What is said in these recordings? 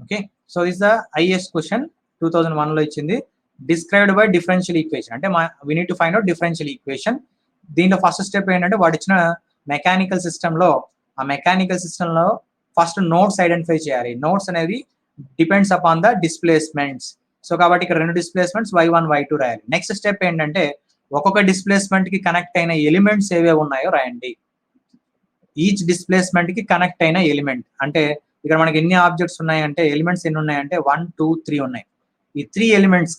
Okay, so this the IS question 2001 లో ఇచ్చింది. Described by differential equation అంటే we need to find out differential equation. దీంట్లో first step ఏంటంటే వాడు ఇచ్చిన మెకానికల్ సిస్టంలో ఆ మెకానికల్ సిస్టంలో ఫస్ట్ నోడ్స్ ఐడెంటిఫై చేయాలి. నోడ్స్ అనేది depends upon the displacements. So కాబట్టి ఇక్కడ రెండు డిస్ప్లేస్మెంట్స్ y1 y2 రాయాలి. నెక్స్ట్ స్టెప్ ఏంటంటే ఒక్కొక్క డిస్ప్లేస్మెంట్ కి కనెక్ట్ అయిన ఎలిమెంట్స్ ఏవే ఉన్నాయో రాయండి. ఈచ్ డిస్ప్లేస్మెంట్ కి కనెక్ట్ అయిన ఎలిమెంట్ అంటే ఇక్కడ మనకి ఎన్ని ఆబ్జెక్ట్స్ ఉన్నాయంటే ఎలిమెంట్స్ ఎన్ని ఉన్నాయంటే 1 2 3 ఉన్నాయి. ఈ త్రీ ఎలిమెంట్స్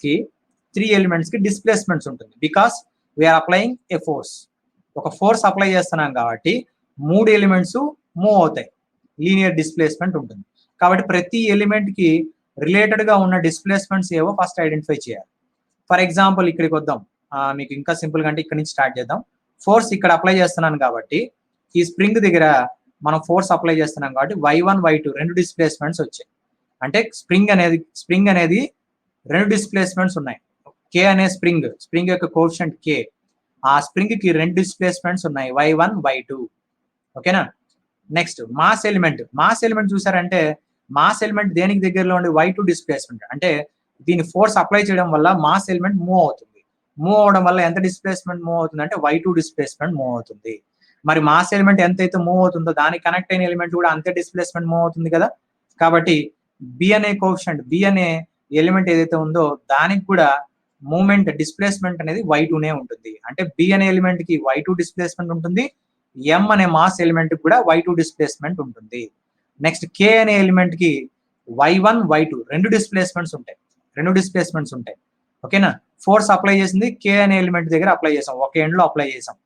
కి డిస్ప్లేస్మెంట్స్ ఉంటుంది. Because we are applying a force. ఒక ఫోర్స్ అప్లై చేస్తున్నాం కాబట్టి మూడు ఎలిమెంట్స్ మూవ్ అవుతాయి. లీనియర్ డిస్ప్లేస్మెంట్ ఉంటుంది. కాబట్టి ప్రతి ఎలిమెంట్ కి రిలేటెడ్ గా ఉన్న డిస్ప్లేస్మెంట్స్ ఏవో ఫస్ట్ ఐడెంటిఫై చేయాలి. ఫర్ ఎగ్జాంపుల్ ఇక్కడికి వద్దాం. మీకు ఇంకా సింపుల్ గా అంటే ఇక్కడ నుంచి స్టార్ట్ చేద్దాం. ఫోర్స్ ఇక్కడ అప్లై చేస్తున్నాను కాబట్టి ఈ స్ప్రింగ్ దగ్గర మనం ఫోర్స్ అప్లై చేస్తున్నాం కాబట్టి y1 y2 రెండు డిస్ప్లేస్మెంట్స్ వచ్చాయి. అంటే స్ప్రింగ్ అనేది రెండు డిస్ప్లేస్మెంట్స్ ఉన్నాయి. కే అనే స్ప్రింగ్ యొక్క కోఎఫిషియంట్ కే. ఆ స్ప్రింగ్ కి రెండు డిస్ప్లేస్మెంట్స్ ఉన్నాయి y1 y2. ఓకేనా. నెక్స్ట్ మాస్ ఎలిమెంట్ చూసారంటే మాస్ ఎలిమెంట్ దేనికి దగ్గరలో ఉండే y2 డిస్ప్లేస్మెంట్. అంటే దీని ఫోర్స్ అప్లై చేయడం వల్ల మాస్ ఎలిమెంట్ మూవ్ అవుతుంది. మూవ్ అవడం వల్ల ఎంత డిస్ప్లేస్మెంట్ మూవ్ అవుతుంది అంటే y2 డిస్ప్లేస్మెంట్ మూవ్ అవుతుంది. మరి మాస్ ఎలిమెంట్ ఎంతైతే మూవ్ అవుతుందో దానికి కనెక్ట్ అయిన ఎలిమెంట్ కూడా అంతే డిస్ప్లేస్మెంట్ మూవ్ అవుతుంది కదా. కాబట్టి బి అనే కోఎఫిషియంట్ బి అనే ఎలిమెంట్ ఏదైతే ఉందో దానికి కూడా మూవ్మెంట్ డిస్ప్లేస్మెంట్ అనేది y2నే ఉంటుంది. అంటే బి అనే ఎలిమెంట్ కి y2 డిస్ప్లేస్మెంట్ ఉంటుంది. ఎం అనే మాస్ ఎలిమెంట్ కూడా y2 డిస్ప్లేస్మెంట్ ఉంటుంది. నెక్స్ట్ కే అనే ఎలిమెంట్ కి y1 y2 రెండు డిస్ప్లేస్మెంట్స్ ఉంటాయి. ఓకేనా. ఫోర్స్ అప్లై చేసింది కే అనే ఎలిమెంట్ దగ్గర అప్లై చేసాం, ఒక ఎండ్ లో అప్లై చేసాం.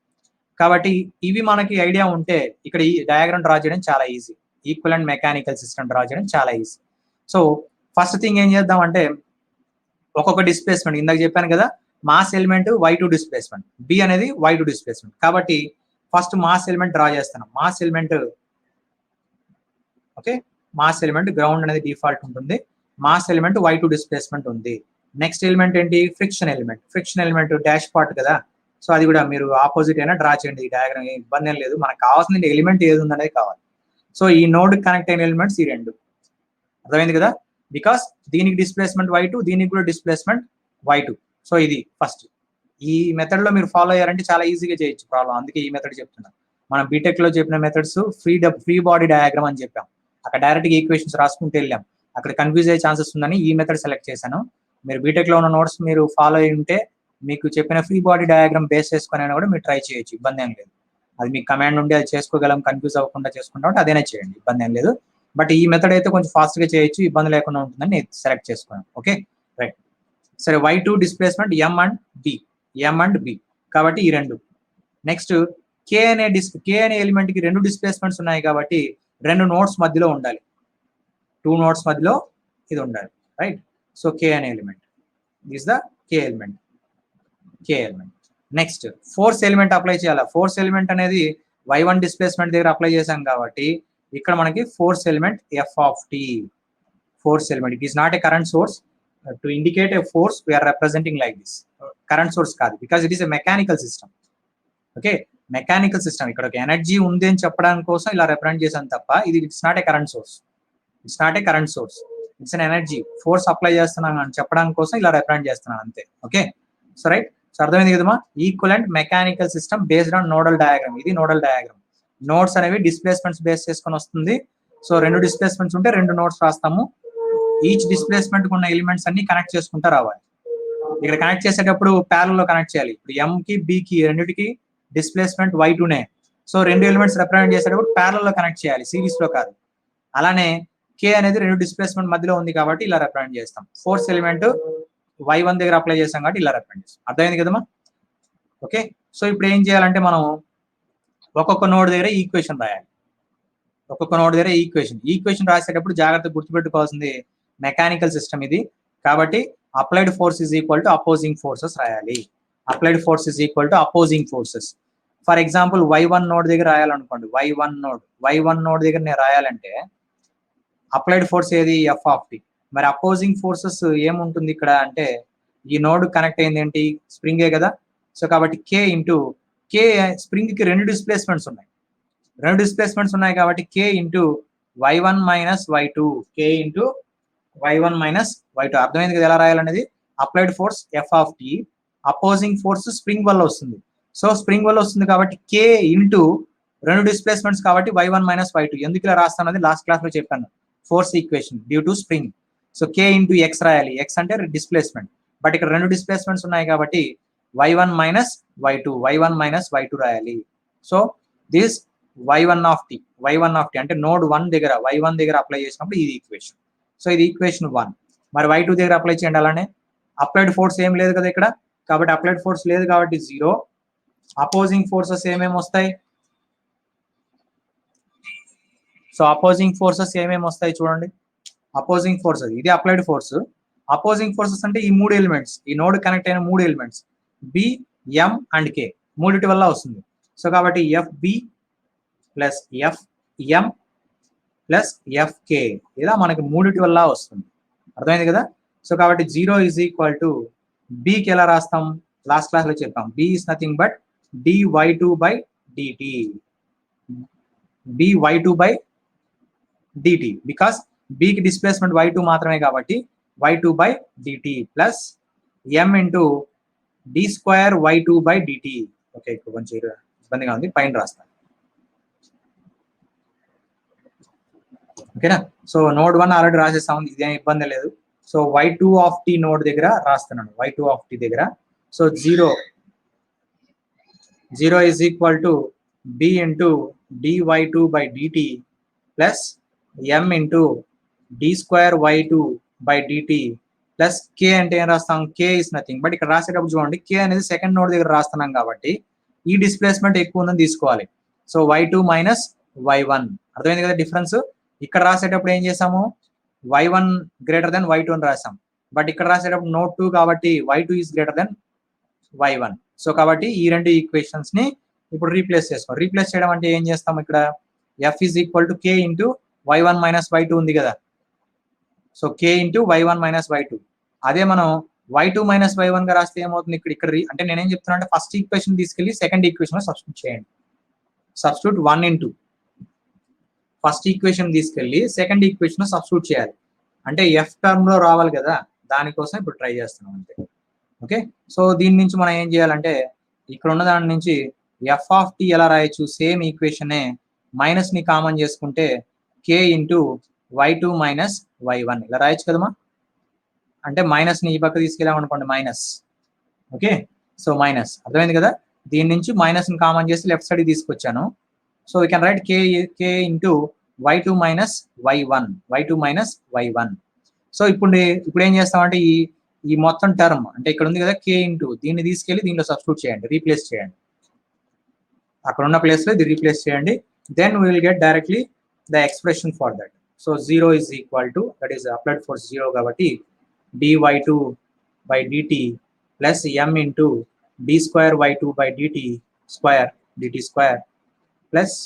కాబట్టి ఇవి మనకి ఐడియా ఉంటే ఇక్కడ ఈ డయాగ్రామ్ డ్రా చేయడం చాలా easy. Equivalent mechanical system draw చేయడం చాలా ఈజీ. సో ఫస్ట్ థింగ్ ఏం చేద్దాం అంటే ఒక్కొక్క డిస్ప్లేస్మెంట్ ఇందాక చెప్పాను కదా, mass element y2 displacement, B అనేది y2 డిస్ప్లేస్మెంట్. కాబట్టి ఫస్ట్ మాస్ ఎలిమెంట్ డ్రా చేస్తున్నాం. మాస్ ఎలిమెంట్ గ్రౌండ్ అనేది డిఫాల్ట్ ఉంటుంది. మాస్ ఎలిమెంట్ y2 డిస్ప్లేస్మెంట్ ఉంది. నెక్స్ట్ ఎలిమెంట్ ఏంటి? ఫ్రిక్షన్ ఎలిమెంట్ డాష్ పార్ట్ కదా. సో అది కూడా మీరు ఆపోజిట్ అయినా డ్రా చేయండి. ఈ డయాగ్రామ్ ఏం ఇబ్బంది ఏం లేదు. మనకు కావాల్సిన ఎలిమెంట్ ఏది ఉందనేది కావాలి. సో ఈ నోడ్ కనెక్ట్ అయిన ఎలిమెంట్స్ ఈ రెండు. అర్థమైంది కదా. బికాస్ దీనికి డిస్ప్లేస్మెంట్ y2, దీనికి కూడా డిస్ప్లేస్మెంట్ y2. సో ఇది ఫస్ట్. ఈ మెథడ్ లో మీరు ఫాలో అయ్యారంటే చాలా ఈజీగా చేయొచ్చు ప్రాబ్లం. అందుకే ఈ మెథడ్ చెప్తున్నాను. మనం బీటెక్ లో చెప్పిన మెథడ్స్ ఫ్రీ బాడీ డయాగ్రామ్ అని చెప్పాం. అక్కడ డైరెక్ట్ గా ఈక్వేషన్స్ రాసుకుంటూ వెళ్ళాం. అక్కడ కన్ఫ్యూజ్ అయ్యే ఛాన్సెస్ ఉందని ఈ మెథడ్ సెలెక్ట్ చేశాను. మీరు బీటెక్ లో ఉన్న నోట్స్ మీరు ఫాలో అయి ఉంటే మీకు చెప్పిన ఫ్రీ బాడీ డయాగ్రామ్ బేస్ చేసుకుని అయినా కూడా మీరు ట్రై చేయొచ్చు, ఇబ్బంది ఏం లేదు. అది మీకు కమాండ్ ఉండి అది చేసుకోగలం, కన్ఫ్యూజ్ అవ్వకుండా చేసుకుంటాం అంటే అదేనే చేయండి, ఇబ్బంది ఏం లేదు. బట్ ఈ మెథడ్ అయితే కొంచెం ఫాస్ట్ గా చేయొచ్చు, ఇబ్బంది లేకుండా ఉంటుందని నేను సెలెక్ట్ చేసుకున్నాను. Okay right. సరే y2 displacement M and B కాబట్టి ఈ రెండు. నెక్స్ట్ కే అనే ఎలిమెంట్ కి రెండు డిస్ప్లేస్మెంట్స్ ఉన్నాయి కాబట్టి రెండు నోడ్స్ మధ్యలో ఉండాలి. 2 నోడ్స్ మధ్యలో ఇది ఉండాలి. రైట్. సో కే అనే element this the K element. Next force element apply చేయాలి. ఫోర్స్ ఎలిమెంట్ అనేది y1 డిస్ప్లేస్మెంట్ దగ్గర అప్లై చేసాం కాబట్టి ఇక్కడ మనకి force element F of T. Force element it is not a current source. To indicate a force we're representing like this. Current source కాదు, because it is a mechanical system. Okay, mechanical system. ఇక్కడ ఒక energy ఉంది అని చెప్పడానికి కోసం ఇలా represent చేశాను తప్ప ఇది it's not a current source. It's an energy. Force apply చేస్తున్నాను అని చెప్పడానికి కోసం ఇలా రిప్రజెంట్ చేస్తున్నాను అంతే. Okay, so right. సో అర్థమైంది కదమ్మా. Equivalent mechanical system based on nodal diagram. ఇది నోడల్ డయాగ్రామ్. నోడ్స్ అనేవి డిస్ప్లేస్మెంట్స్ బేస్ చేసుకొని వస్తుంది. సో రెండు డిస్ప్లేస్మెంట్స్ ఉంటే రెండు నోడ్స్ రాస్తాము. ఈచ్ డిస్ప్లేస్మెంట్ ఉన్న ఎలిమెంట్స్ అన్ని కనెక్ట్ చేసుకుంటూ రావాలి. ఇక్కడ కనెక్ట్ చేసేటప్పుడు ప్యారల్ లో కనెక్ట్ చేయాలి. ఇప్పుడు ఎం కి బి కి రెండింటికి డిస్ప్లేస్మెంట్ y2నే. సో రెండు ఎలిమెంట్స్ రిప్రజెంట్ చేసేటప్పుడు ప్యారల్ లో కనెక్ట్ చేయాలి, సిరీస్ లో కాదు. అలానే కే అనేది రెండు డిస్ప్లేస్మెంట్ మధ్యలో ఉంది కాబట్టి ఇలా రిప్రజెంట్ చేస్తాం. ఫోర్స్ ఎలిమెంట్ y1 దగ్గర అప్లై చేస్తాం కాబట్టి ఇలా రిప్రజెంట్ చేస్తాం. అర్థమైంది కదమ్మా. ఓకే, సో ఇప్పుడు ఏం చేయాలంటే మనం ఒక్కొక్క నోడ్ దగ్గర ఈక్వేషన్ రాయాలి. ఈక్వేషన్ రాసేటప్పుడు జాగ్రత్తగా గుర్తుపెట్టుకోవాల్సింది మెకానికల్ సిస్టమ్ ఇది కాబట్టి applied force is equal to opposing forces రాయాలి. ఫర్ ఎగ్జాంపుల్ y1 నోడ్ దగ్గర రాయాలనుకోండి. y1 నోడ్ దగ్గర నేను రాయాలంటే అప్లైడ్ ఫోర్స్ ఏది? F of T. మరి అపోజింగ్ ఫోర్సెస్ ఏముంటుంది ఇక్కడ అంటే ఈ నోడ్ కనెక్ట్ అయింది ఏంటి? స్ప్రింగే కదా. సో కాబట్టి కే స్ప్రింగ్ కి రెండు డిస్ప్లేస్మెంట్స్ ఉన్నాయి కాబట్టి కే into y1 minus y2. y1 minus y2. అర్థమైంది కదా ఎలా రాయాలనేది. Applied force F of T, opposing force spring వల్ల వస్తుంది. సో స్ప్రింగ్ వల్ల వస్తుంది కాబట్టి k ఇంటూ రెండు డిస్ప్లేస్మెంట్స్ కాబట్టి y1 మైనస్ y2. ఎందుకు ఇలా రాస్తానది లాస్ట్ క్లాస్ లో చెప్పాను. Force equation due to spring. So k into X రాయాలి. ఎక్స్ అంటే డిస్ప్లేస్మెంట్, బట్ ఇక్కడ రెండు డిస్ప్లేస్మెంట్స్ ఉన్నాయి కాబట్టి y1 minus y2, y1 minus y2 రాయాలి. So this y1 of T, y1 of T అంటే నోడ్ 1 దగ్గర y1 దగ్గర అప్లై చేసినప్పుడు ఇది ఈక్వేషన్. సో ఇది ఈక్వేషన్ 1. మరి y2 దగ్గర అప్లై చేయండి. అలానే అప్లైడ్ ఫోర్స్ ఏం లేదు కదా ఇక్కడ, కాబట్టి అప్లైడ్ ఫోర్స్ లేదు కాబట్టి 0. అపోజింగ్ ఫోర్సెస్ ఏమేమి వస్తాయి? సో అపోజింగ్ ఫోర్సెస్ ఏమేమి వస్తాయి చూడండి. అపోజింగ్ ఫోర్సెస్, ఇది అప్లైడ్ ఫోర్స్. అపోజింగ్ ఫోర్సెస్ అంటే ఈ మూడు ఎలిమెంట్స్, ఈ నోడ్ కనెక్ట్ అయిన మూడు elements B, M and K, మూడిటి వల్ల వస్తుంది. సో కాబట్టి FB plus FM plus FK ఇలా మనకి మూడిటి వల్ల వస్తుంది. అర్థమైంది కదా. సో కాబట్టి 0 ఈజ్ ఈక్వల్ టు బికి ఎలా రాస్తాం? లాస్ట్ క్లాస్ లో చెప్పాం. B is nothing but dy2 by dt, by2 by dt, because బికి డిస్ప్లేస్మెంట్ y2 మాత్రమే కాబట్టి y2 by DT plus m into D square y2 by dt. Okay, ఇప్పుడు కొంచెం ఇబ్బందిగా ఉంది, పైన రాస్తాను. ఓకేనా. సో నోడ్ 1 ఆల్రెడీ రాసేస్తాం, ఇదేం ఇబ్బంది లేదు. So y2 of tea node దగ్గర రాస్తున్నాను, y2 ఆఫ్ టీ దగ్గర. So 0 is equal to b into dy2 by DT plus m into D square y2 by DT plus k అంటే ఏం రాస్తాం? k ఇస్ నథింగ్ బట్ ఇక్కడ రాసేటప్పుడు చూడండి, k అనేది సెకండ్ నోడ్ దగ్గర రాస్తున్నాం కాబట్టి ఈ డిస్ప్లేస్మెంట్ ఎక్కువ ఉందని తీసుకోవాలి. So y2 minus y1. అర్థమైంది కదా డిఫరెన్స్. ఇక్కడ రాసేటప్పుడు ఏం చేసాము? y1 గ్రేటర్ దెన్ y2 అని రాసాం, బట్ ఇక్కడ రాసేటప్పుడు నోట్ 2 కాబట్టి y2 is greater than y1. So కాబట్టి ఈ రెండు ఈక్వేషన్స్ ని ఇప్పుడు రీప్లేస్ చేసుకో. రీప్లేస్ చేయడం అంటే ఏం చేస్తాం? ఇక్కడ f is equal to k into y1 minus y2 ఉంది కదా. So k into y1 minus y2. అదే మనం y2 మైనస్ y1 గా రాస్తే ఏమవుతుంది? ఇక్కడ అంటే నేనేం చెప్తున్నా అంటే ఫస్ట్ ఈక్వేషన్ తీసుకెళ్లి సెకండ్ ఈక్వేషన్ లో సబ్స్టిట్యూట్ చేయండి. సబ్స్టిట్యూట్ 1 ఇంటూ ఫస్ట్ ఈక్వేషన్ తీసుకెళ్లి సెకండ్ ఈక్వేషన్ లో సబ్స్టిట్యూట్ చేయాలి. అంటే ఎఫ్ టర్మ్ లో రావాలి కదా, దానికోసం ఇప్పుడు ట్రై చేస్తున్నాం అంతే. ఓకే, సో దీని నుంచి మనం ఏం చేయాలంటే ఇక్కడ ఉన్న దాని నుంచి ఎఫ్ ఆఫ్ టీ ఎలా రాయొచ్చు? సేమ్ ఈక్వేషనే మైనస్ ని కామన్ చేసుకుంటే k into y2 minus y1 ఇలా రాయొచ్చు కదమ్మా. అంటే మైనస్ ని ఈ పక్క తీసుకెళ్ళామనుకోండి మైనస్. Okay, so minus. అర్థమైంది కదా. దీని నుంచి మైనస్ ని కామన్ చేసి లెఫ్ట్ సైడ్ తీసుకొచ్చాను. So we can write k into y2 minus y2 minus y1. So ఇప్పుడు ఏం చేస్తామంటే ఈ మొత్తం టర్మ్ అంటే ఇక్కడ ఉంది కదా k ఇంటూ, దీన్ని తీసుకెళ్లి దీనిలో సబ్స్టిట్యూట్ చేయండి, రీప్లేస్ చేయండి. అక్కడ ఉన్న ప్లేస్ లో ఇది రీప్లేస్ చేయండి. Then we will get directly the expression for that. So 0 is equal to, that is applied force 0 కాబట్టి dy2 by DT plus m into D square y2 by DT square plus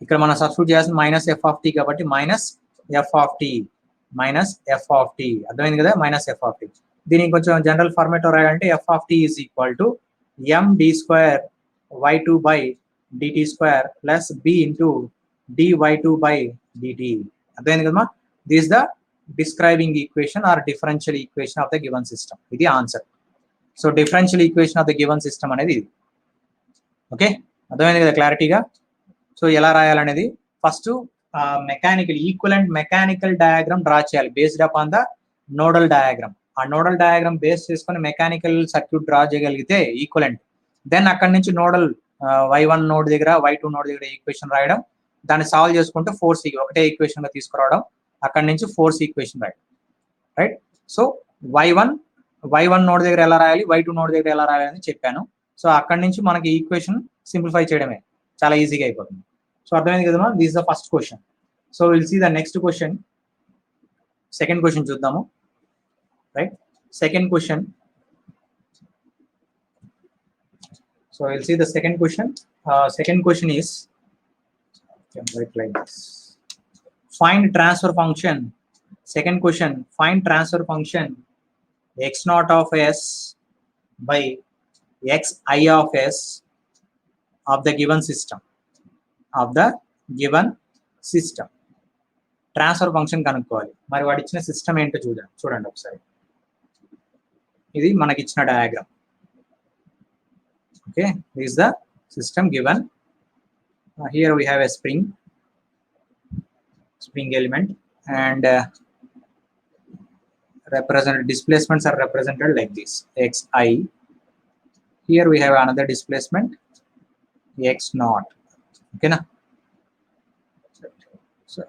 ఇక్కడ మనం substitute చేయాల్సిన minus F of T కాబట్టి minus F of T. అర్థమైంది కదా, minus F of T. దీనికి కొంచెం general format రాయాలంటే F of T is equal to M D square y2 by DT square plus B into dy2 by dt. అర్థమైంది కదమ్మా. This the describing equation or differential equation of the given system. ఇది answer. So differential equation of the given system అనేది ఇది. Okay, అర్థమైంది కదా క్లారిటీగా. So ఎలా రాయాలనేది first mechanical equivalent mechanical diagram draw చేయాలి based up on the nodal diagram. ఆ నోడల్ డయాగ్రామ్ బేస్ చేసుకొని మెకానికల్ సర్క్యూట్ డ్రా చేయగలిగితే ఈక్వలెంట్, దెన్ అక్కడి నుంచి నోడల్ y1 నోడ్ దగ్గర y2 నోడ్ దగ్గర ఈక్వేషన్ రాయడం, దాన్ని సాల్వ్ చేసుకుంటే ఫోర్స్ ఒకటే ఈక్వేషన్ గా తీసుకురావడం, అక్కడి నుంచి ఫోర్స్ ఈక్వేషన్ రాయడం. రైట్. సో y1 నోడ్ దగ్గర ఎలా రాయాలి, y2 నోడ్ దగ్గర ఎలా రాయాలి అని చెప్పాను. సో అక్కడి నుంచి మనకి ఈక్వేషన్ సింప్లిఫై చేయడమే, చాలా ఈజీగా అయిపోతుంది. సో అర్థమైంది కదమ్మా. This the first question. So will see the next question. Second question చూద్దాము. Right, second question. So we'll see the second question. Second question is, write like this. Find transfer function. Second question, find transfer function x naught of s by xi of s of the given system. Transfer function కనుక్కోవాలి. మరి వాడు ఇచ్చిన system ఏంటో చూడండి ఒకసారి. ఇది మనకి ఇచ్చిన diagram. Okay, this is the system given. Here we have a spring element and displacements are represented like this, xi. Here we have another displacement, x naught. Okay na? So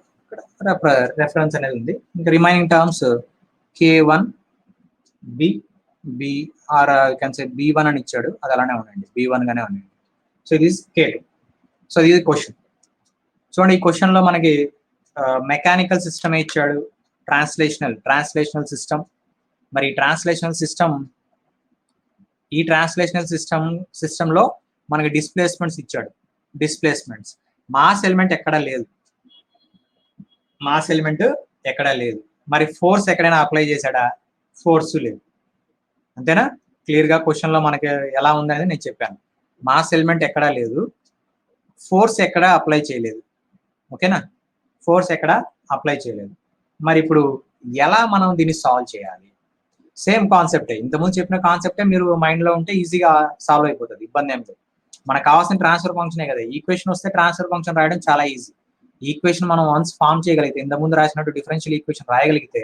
reference అనేది ఉంది. ఇంకా remaining terms k1 b or you can say b1 అని ఇచ్చాడు, అది అలానే ఉండండి, b1 గానే ఉండండి. సో ఇది k2. సో ఇది క్వశ్చన్. చూడండి, ఈ క్వశ్చన్ లో మనకి మెకానికల్ సిస్టమ్ ఇచ్చాడు, ట్రాన్స్లేషనల్ సిస్టమ్. మరి ఈ ట్రాన్స్లేషనల్ సిస్టమ్ లో మనకి డిస్ప్లేస్మెంట్స్ ఇచ్చాడు. డిస్ప్లేస్మెంట్స్ మాస్ ఎలిమెంట్ ఎక్కడా లేదు. మరి ఫోర్స్ ఎక్కడైనా అప్లై చేశాడా? ఫోర్స్ లేదు. అంతేనా? క్లియర్ గా క్వశ్చన్ లో మనకి ఎలా ఉందనేది నేను చెప్పాను. మాస్ ఎలిమెంట్ ఎక్కడా లేదు, ఫోర్స్ ఎక్కడా అప్లై చేయలేదు. ఓకేనా? ఫోర్స్ ఎక్కడ అప్లై చేయలేదు. మరి ఇప్పుడు ఎలా మనం దీన్ని సాల్వ్ చేయాలి? సేమ్ కాన్సెప్టే, ఇంతకుముందు చెప్పిన కాన్సెప్టే మీరు మైండ్ లో ఉంటే ఈజీగా సాల్వ్ అయిపోతుంది, ఇబ్బంది ఏం లేదు. మనకు కావాల్సిన ట్రాన్స్ఫర్ ఫంక్షనే కదా. ఈక్వేషన్ వస్తే ట్రాన్స్ఫర్ ఫంక్షన్ రాయడం చాలా ఈజీ. ఈక్వేషన్ మనం వన్స్ ఫామ్ చేయగలిగితే, ఇంతకుముందు రాసినట్టు డిఫరెన్షియల్ ఈక్వేషన్ రాయగలిగితే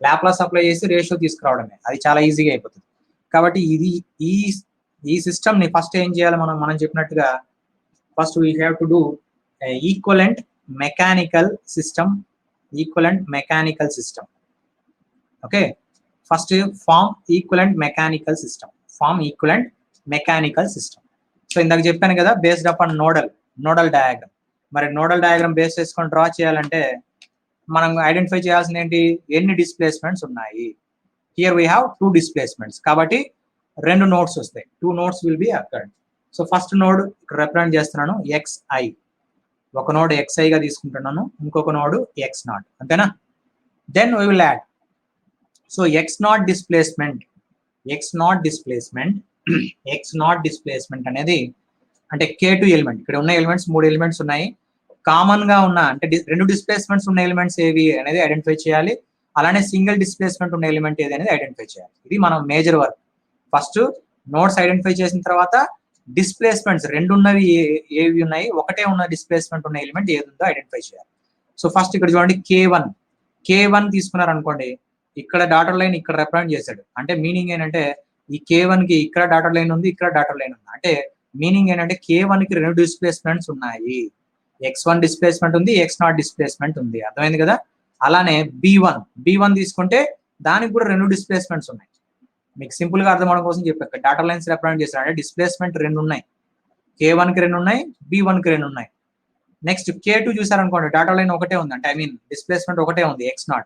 లాప్లాస్ అప్లై చేసి రేషియో తీసుకురావడమే, అది చాలా ఈజీగా అయిపోతుంది. కాబట్టి ఇది ఈ సిస్టమ్ ని ఫస్ట్ ఏం చేయాలి? మనం చెప్పినట్టుగా first we have to do equivalent mechanical system. Okay, first form equivalent mechanical system. So ఇందాక చెప్పాను కదా, బేస్డ్ అపాన్ నోడల్ డయాగ్రామ్. మరి నోడల్ డయాగ్రామ్ బేస్ చేసుకొని డ్రా చేయాలంటే మనం ఐడెంటిఫై చేయాల్సిన ఏంటి? ఎన్ని డిస్ప్లేస్మెంట్స్ ఉన్నాయి. హియర్ వీ హ్యావ్ 2 డిస్ప్లేస్మెంట్స్, కాబట్టి 2 నోడ్స్ వస్తాయి. 2 nodes will be occurred. So first node ఇక్కడ రిప్రజెంట్ చేస్తున్నాను, xi. ఒక నోడ్ xi గా తీసుకుంటున్నాను, ఇంకొక నోడ్ x0. అంతేనా? Then we will add. So x0 displacement అనేది అంటే k2 ఎలిమెంట్. ఇక్కడ ఉన్న ఎలిమెంట్స్ 3 ఎలిమెంట్స్ ఉన్నాయి. కామన్ గా ఉన్న అంటే 2 డిస్ప్లేస్మెంట్స్ ఉన్న ఎలిమెంట్స్ ఏవి అనేది ఐడెంటిఫై చేయాలి. అలానే సింగిల్ డిస్ప్లేస్మెంట్ ఉన్న ఎలిమెంట్ ఏది అనేది ఐడెంటిఫై చేయాలి. ఇది మనం major work. First nodes identify చేసిన తర్వాత డిస్ప్లేస్మెంట్స్ 2 ఉన్నవి ఏవి ఉన్నాయి, ఒకటే ఉన్న డిస్ప్లేస్మెంట్ ఉన్న ఎలిమెంట్ ఏది ఉందో ఐడెంటిఫై చేయాలి. సో ఫస్ట్ ఇక్కడ చూడండి, k1 తీసుకున్నారు అనుకోండి, ఇక్కడ డాటర్ లైన్ ఇక్కడ రిప్రజెంట్ చేశాడు. అంటే మీనింగ్ ఏంటంటే ఈ k1 కి ఇక్కడ డాటర్ లైన్ ఉంది, ఇక్కడ డాటర్ లైన్ ఉంది. అంటే మీనింగ్ ఏంటంటే k1 కి 2 డిస్ప్లేస్మెంట్స్ ఉన్నాయి. x1 డిస్ప్లేస్మెంట్ ఉంది, x0 డిస్ప్లేస్మెంట్ ఉంది. అర్థమైంది కదా? అలానే b1 తీసుకుంటే దానికి కూడా 2 డిస్ప్లేస్మెంట్స్ ఉన్నాయి. మీకు సింపుల్ గా అర్థం అవడం కోసం చెప్పాక డాటర్ లైన్స్ రిప్రజెంట్ చేశారు. అంటే డిస్ప్లేస్మెంట్ 2 ఉన్నాయి, k1 కి 2 ఉన్నాయి, b1 కి 2 ఉన్నాయి. నెక్స్ట్ k2 చూసారనుకోండి, డాటర్ లైన్ ఒకటే ఉంది, అంటే డిస్ప్లేస్మెంట్ ఒకటే ఉంది, x0.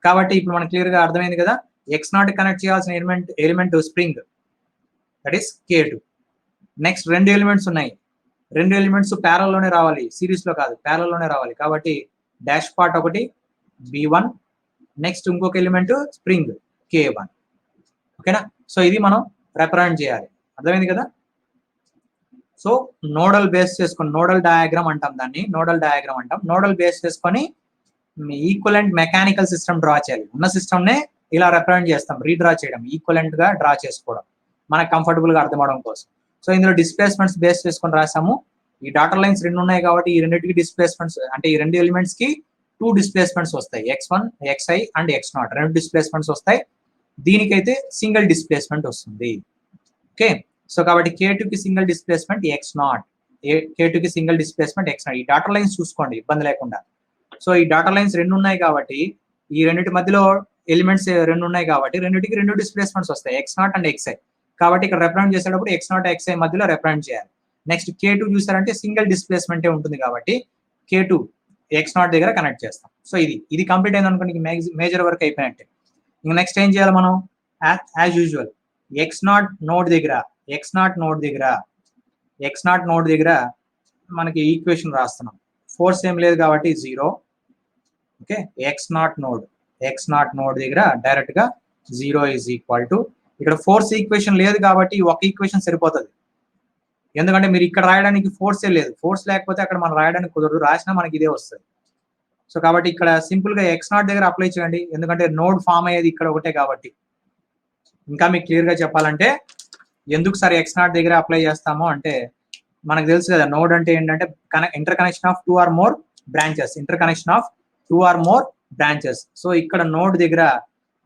కాబట్టి ఇప్పుడు మనకు క్లియర్ గా అర్థమైంది కదా, x0 కనెక్ట్ చేయాల్సిన element spring, that is k2. Next 2 elements ఉన్నాయి, 2 ఎలిమెంట్స్ ప్యారల్ లోనే రావాలి, సిరీస్ లో కాదు, ప్యారల్ లోనే రావాలి. కాబట్టి డాష్ పార్ట్ ఒకటి b1, నెక్స్ట్ ఇంకొక ఎలిమెంట్ స్ప్రింగ్ k1. ఓకేనా? సో ఇది మనం రిప్రజెంట్ చేయాలి. అర్థమైంది కదా? సో నోడల్ బేస్ చేసుకొని, నోడల్ డయాగ్రామ్ అంటాం దాన్ని, నోడల్ బేస్ చేసుకొని ఈక్వలెంట్ మెకానికల్ సిస్టమ్ డ్రా చేయాలి. ఉన్న సిస్టమ్ నే ఇలా రిప్రజెంట్ చేస్తాం, రీడ్రా చేయడం, ఈక్వలెంట్ గా డ్రా చేసుకోవడం, మనకు కంఫర్టబుల్ గా అర్థం అవడం కోసం. సో ఇందులో డిస్ప్లేస్మెంట్స్ బేస్ చేసుకొని రాసాము. ఈ డాటర్ లైన్స్ 2 ఉన్నాయి కాబట్టి ఈ రెండింటికి డిస్ప్లేస్మెంట్స్, అంటే ఈ 2 ఎలిమెంట్స్ కి 2 డిస్ప్లేస్మెంట్స్ వస్తాయి, x1, xi and x0. 2 displacements వస్తాయి. దీనికైతే సింగిల్ డిస్ప్లేస్మెంట్ వస్తుంది. ఓకే, సో కాబట్టి k2 కి సింగిల్ డిస్ప్లేస్మెంట్ x0, k2 కి సింగిల్ డిస్ప్లేస్మెంట్ x0. ఈ డాటర్ లైన్స్ చూసుకోండి ఇబ్బంది లేకుండా. సో ఈ డాటర్ లైన్స్ 2 ఉన్నాయి కాబట్టి, ఈ రెండింటి మధ్యలో ఎలిమెంట్స్ 2 ఉన్నాయి కాబట్టి రెండింటికి 2 డిస్ప్లేస్మెంట్స్ వస్తాయి, x0 అండ్ xi. కాబట్టి ఇక్కడ రిప్రజెంట్ చేసేటప్పుడు x0 xi మధ్యలో రిప్రజెంట్ చేయాలి. నెక్స్ట్ k2 చూసారంటే సింగిల్ డిస్ప్లేస్మెంటే ఉంటుంది కాబట్టి k2 x0 దగ్గర కనెక్ట్ చేస్తాం. సో ఇది కంప్లీట్ అయింది అనుకోండి, మేజర్ వర్క్ అయిపోయినట్టే. ఇంకా నెక్స్ట్ ఏం చేయాలి మనం? యాజ్ యూజువల్ x0 నోడ్ దగ్గర మనకి ఈక్వేషన్ రాస్తున్నాం. ఫోర్స్ ఏం లేదు కాబట్టి 0. ఓకే, x0 నోడ్ దగ్గర డైరెక్ట్ గా 0 ఈజ్ ఈక్వల్ టు, ఇక్కడ ఫోర్స్ ఈక్వేషన్ లేదు కాబట్టి ఒక ఈక్వేషన్ సరిపోతుంది. ఎందుకంటే మీరు ఇక్కడ రాయడానికి ఫోర్సే లేదు, ఫోర్స్ లేకపోతే అక్కడ మనం రాయడానికి కుదరదు, రాసినా మనకి ఇదే వస్తుంది. సో కాబట్టి ఇక్కడ సింపుల్ గా x0 దగ్గర అప్లై చేయండి, ఎందుకంటే నోడ్ ఫామ్ అయ్యేది ఇక్కడ ఒకటే కాబట్టి. ఇంకా మీకు క్లియర్ గా చెప్పాలంటే ఎందుకు సార్ x0 దగ్గర అప్లై చేస్తామో అంటే, మనకు తెలుసు కదా నోడ్ అంటే ఏంటంటే interconnection of 2 or more branches, interconnection of 2 or more branches. So ఇక్కడ నోడ్ దగ్గర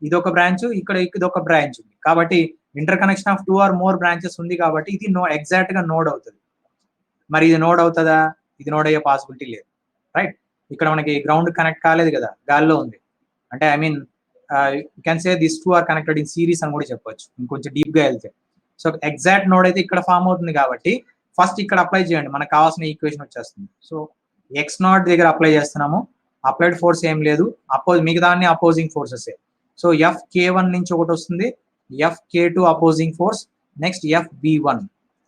ఇదొక బ్రాంచ్, ఇక్కడ ఇదొక బ్రాంచ్ ఉంది కాబట్టి interconnection of 2 or more branches ఉంది కాబట్టి ఇది ఎగ్జాక్ట్ గా నోడ్ అవుతుంది. మరి ఇది నోడ్ అవుతుందా? ఇది నోడ్ అయ్యే పాసిబిలిటీ లేదు, రైట్? ఇక్కడ మనకి గ్రౌండ్ కనెక్ట్ కాలేదు కదా, గాల్లో ఉంది. అంటే I mean you can say this two are connected in series అని కూడా చెప్పొచ్చు ఇంకొంచెం డీప్ గా వెళ్తే. సో ఎగ్జాక్ట్ నోడ్ అయితే ఇక్కడ ఫామ్ అవుతుంది కాబట్టి ఫస్ట్ ఇక్కడ అప్లై చేయండి, మనకు కావాల్సిన ఈక్వేషన్ వచ్చేస్తుంది. సో x0 దగ్గర అప్లై చేస్తున్నాము, అప్లైడ్ ఫోర్స్ ఏం లేదు, మిగతాన్ని అపోజింగ్ ఫోర్సెస్. సో FK1 నుంచి ఒకటి వస్తుంది, FK2 opposing force, next FB1,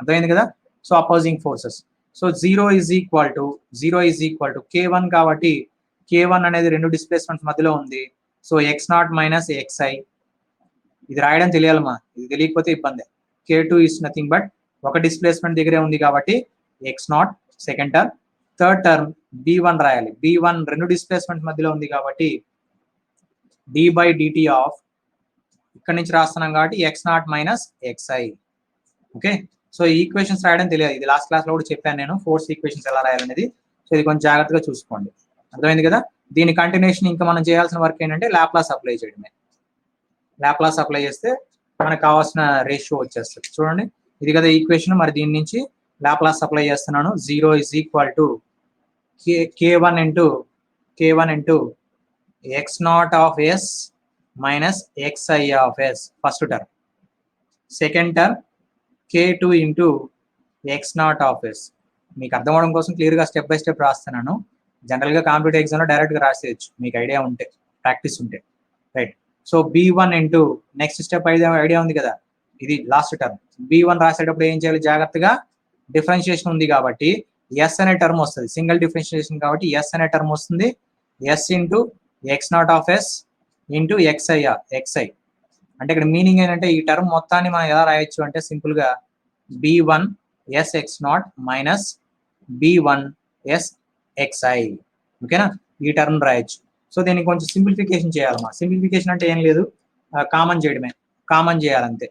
అర్థమైంది కదా? So opposing forces. So 0 is equal to K1 కాబట్టి K1 అనేది రెండు డిస్ప్లేస్మెంట్స్ మధ్యలో ఉంది. సో x0 మైనస్ xi, ఇది రాయడం తెలియాలమ్మా, ఇది తెలియకపోతే ఇబ్బంది. K2 ఈస్ నథింగ్ బట్ ఒక డిస్ప్లేస్మెంట్ దగ్గరే ఉంది కాబట్టి x0 second term. Third term B1 రాయాలి, B1 రెండు డిస్ప్లేస్మెంట్ మధ్యలో ఉంది కాబట్టి d/dt ఆఫ్, ఇక్కడ నుంచి రాస్తున్నాం కాబట్టి x0 minus xi. Okay, so ఈ ఈక్వేషన్స్ రాయడం తెలియదు, ఇది లాస్ట్ క్లాస్ లో కూడా చెప్పాను నేను ఫోర్స్ ఈక్వేషన్స్ ఎలా రాయాలనేది. సో ఇది కొంచెం జాగ్రత్తగా చూసుకోండి, అర్థమైంది కదా? దీని కంటిన్యూషన్ ఇంకా మనం చేయాల్సిన వర్క్ ఏంటంటే లాప్లాస్ అప్లై చేయడమే. లాప్లాస్ అప్లై చేస్తే మనకు కావాల్సిన రేషియో వచ్చేస్తుంది. చూడండి ఇది కదా ఈక్వేషన్, మరి దీని నుంచి లాప్లాస్ అప్లై చేస్తున్నాను. 0 is equal to K1 into x0 of s minus xi of s first term. Second term K2 into x0 of s. మీకు అర్థం అవడం కోసం క్లియర్గా స్టెప్ బై స్టెప్ రాస్తున్నాను. జనరల్గా కాంపిటేటివ్ ఎగ్జామ్లో డైరెక్ట్గా రాసేయచ్చు మీకు ఐడియా ఉంటే, ప్రాక్టీస్ ఉంటే, right? So B1 into next step idea ఉంది కదా, ఇది లాస్ట్ టర్మ్. B1 రాసేటప్పుడు ఏం చేయాలి జాగ్రత్తగా, డిఫరెన్షియేషన్ ఉంది కాబట్టి S అనే టర్మ్ వస్తుంది, సింగిల్ డిఫరెన్షియేషన్ కాబట్టి S అనే టర్మ్ వస్తుంది. S into x0 of s into xi. అంటే ఇక్కడ మీనింగ్ ఏంటంటే ఈ టర్మ్ మొత్తాన్ని మనం ఎలా రాయొచ్చు అంటే సింపుల్ గా B1 sx0 minus B1 sxi. ఓకేనా, ఈ టర్మ్ రాయొచ్చు. సో దీన్ని కొంచెం సింప్లిఫికేషన్ చేయాలమ్మా. సింప్లిఫికేషన్ అంటే ఏం లేదు, కామన్ చేయడమే, కామన్ చేయాలంతే.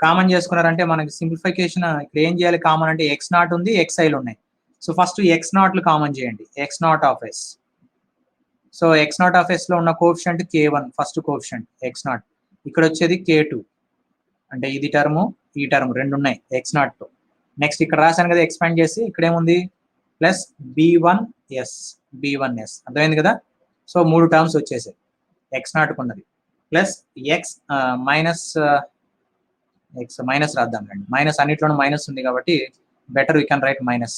కామన్ చేసుకున్నారంటే మనకి సింప్లిఫికేషన్ ఇక్కడ ఏం చేయాలి, కామన్ అంటే x0 ఉంది, xiలు ఉన్నాయి. సో ఫస్ట్ x0లు కామన్ చేయండి, x0 of s. So x0 of s లో ఉన్న coefficient K1, first coefficient x0. ఇక్కడ వచ్చేది K2, అంటే ఇది టర్ము ఈ టర్మ్ రెండు ఉన్నాయి x0 తో. నెక్స్ట్ ఇక్కడ రాశాను కదా ఎక్స్పాండ్ చేసి, ఇక్కడ ఏముంది ప్లస్ B1s, అర్థమైంది కదా? సో మూడు టర్మ్స్ వచ్చేసాయి x0 ఉన్నది, ప్లస్ మైనస్ రాద్దాం రండి, మైనస్ అన్నిట్లోనూ మైనస్ ఉంది కాబట్టి better you can write minus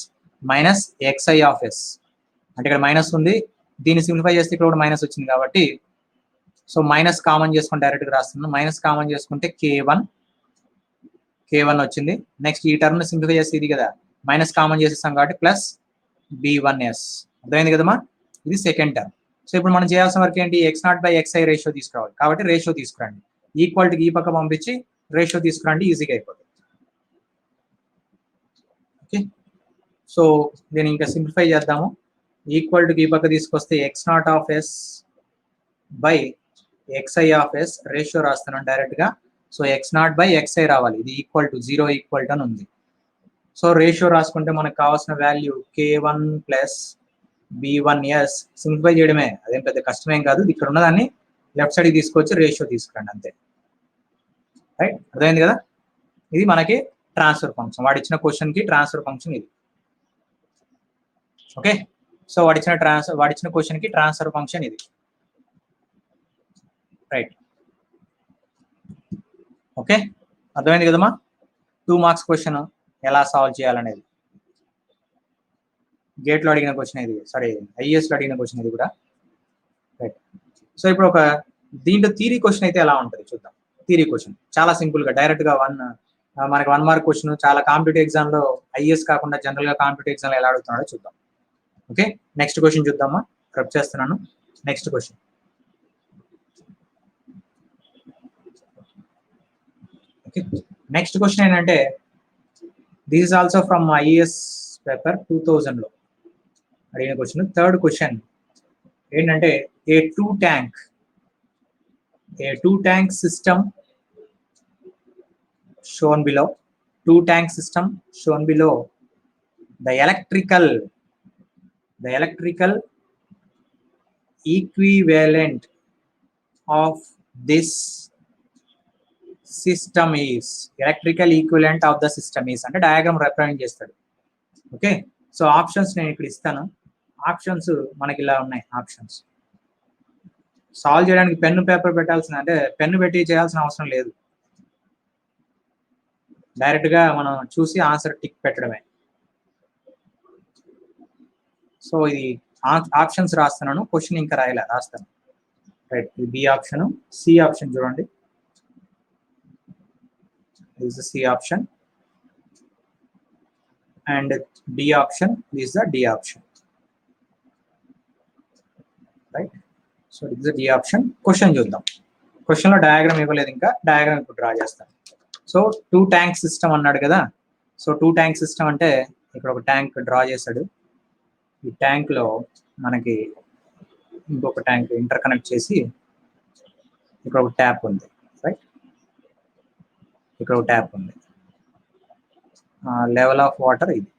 xi of s. అంటే ఇక్కడ మైనస్ ఉంది, దీన్ని సింప్లిఫై చేస్తే ఇక్కడ కూడా మైనస్ వచ్చింది కాబట్టి సో మైనస్ కామన్ చేసుకుని డైరెక్ట్గా రాస్తున్నాను. మైనస్ కామన్ చేసుకుంటే K1 వచ్చింది. నెక్స్ట్ ఈ టర్మ్ సింప్లిఫై చేస్తే ఇది కదా, మైనస్ కామన్ చేసేస్తాం కాబట్టి ప్లస్ B1s, అర్థమైంది కదమ్మా? ఇది సెకండ్ టర్మ్. సో ఇప్పుడు మనం చేయాల్సిన వరకు ఏంటి, x0/xi రేషియో తీసుకురావాలి కాబట్టి రేషియో తీసుకురండి, ఈక్వాలిటీకి ఈ పక్క పంపించి రేషియో తీసుకురండి, ఈజీగా అయిపోతుంది. ఓకే, సో దీన్ని ఇంకా సింప్లిఫై చేద్దాము. ఈక్వాలిటీకి ఈ పక్క తీసుకొస్తే x0 of s by xi of s ratio రాస్తున్నాను డైరెక్ట్గా. సో x0/xi రావాలి, ఇది ఈక్వల్ టు 0 ఈక్వల్ టు అని ఉంది. సో రేషియో రాసుకుంటే మనకు కావాల్సిన value K1 plus B1s, simplify చేయడమే, అదేం పెద్ద కష్టమేం కాదు. ఇక్కడ ఉన్నదాన్ని లెఫ్ట్ సైడ్కి తీసుకొచ్చి రేషియో తీసుకురండి అంతే, రైట్? అర్థమైంది కదా? ఇది మనకి ట్రాన్స్ఫర్ ఫంక్షన్, వాడిచ్చిన క్వశ్చన్కి ట్రాన్స్ఫర్ ఫంక్షన్ ఇది. ఓకే, సో వాడిచ్చిన క్వశ్చన్కి ట్రాన్స్ఫర్ ఫంక్షన్ ఇది, రైట్? ఓకే, అర్థమైంది కదమ్మా? 2 మార్క్స్ క్వశ్చన్ ఎలా సాల్వ్ చేయాలనేది గేట్లో అడిగిన క్వశ్చన్ ఇది, సారీ ఐఏఎస్లో అడిగిన క్వశ్చన్ ఇది కూడా, రైట్? సో ఇప్పుడు ఒక దీంట్లో థియరీ క్వశ్చన్ అయితే ఎలా ఉంటుంది చూద్దాం. థియరీ క్వశ్చన్ చాలా సింపుల్ గా డైరెక్ట్ గా మనకి 1 మార్క్ క్వశ్చన్, చాలా కాంపిటేటివ్ ఎగ్జామ్ లో ఐఏఎస్ కాకుండా జనరల్ గా కాంపిటేటివ్ ఎగ్జామ్ లో ఎలా అడుగుతున్నాడో చూద్దాం. ఓకే, నెక్స్ట్ క్వశ్చన్ చూద్దామా, రబ్ చేస్తున్నాను. Next question, okay, next question ఏంటంటే this is also from IAS paper 2000 లో అడిగిన క్వశ్చన్. థర్డ్ క్వశ్చన్ ఏంటంటే a two tank system shown below, two tank system shown below, the electrical equivalent of this system is అంటే diagram represent చేస్తాడు. Okay, so options నేను ఇక్కడ ఇస్తాను. Options మనకి ఇలా ఉన్నాయి. ఆప్షన్స్ సాల్వ్ చేయడానికి పెన్ను పేపర్ పెట్టాల్సిన, అంటే పెన్ను పెట్టి చేయాల్సిన అవసరం లేదు, డైరెక్ట్ గా మనం చూసి ఆన్సర్ టిక్ పెట్టడమే. సో ఇది ఆప్షన్స్ రాస్తున్నాను, క్వశ్చన్ ఇంకా రాస్తాను. రైట్, ఇది బి ఆప్షన్. సి ఆప్షన్ చూడండి, this is C option, and D option, this is the D option, right? So this is the D option. Question చూద్దాం. క్వశ్చన్ లో diagram ఇవ్వలేదు, ఇంకా డయాగ్రామ్ ఇప్పుడు డ్రా చేస్తాను. సో టూ ట్యాంక్ సిస్టమ్ అన్నాడు కదా. So two tank system అంటే ఇక్కడ ఒక ట్యాంక్ డ్రా చేశాడు. ఈ ట్యాంక్ లో మనకి ఇంకొక ట్యాంక్ ఇంటర్ కనెక్ట్ చేసి ఇక్కడ ఒక ట్యాప్ ఉంది, రైట్? ఇక్కడ ఒక ట్యాప్ ఉంది, లెవెల్ ఆఫ్ వాటర్ ఇది.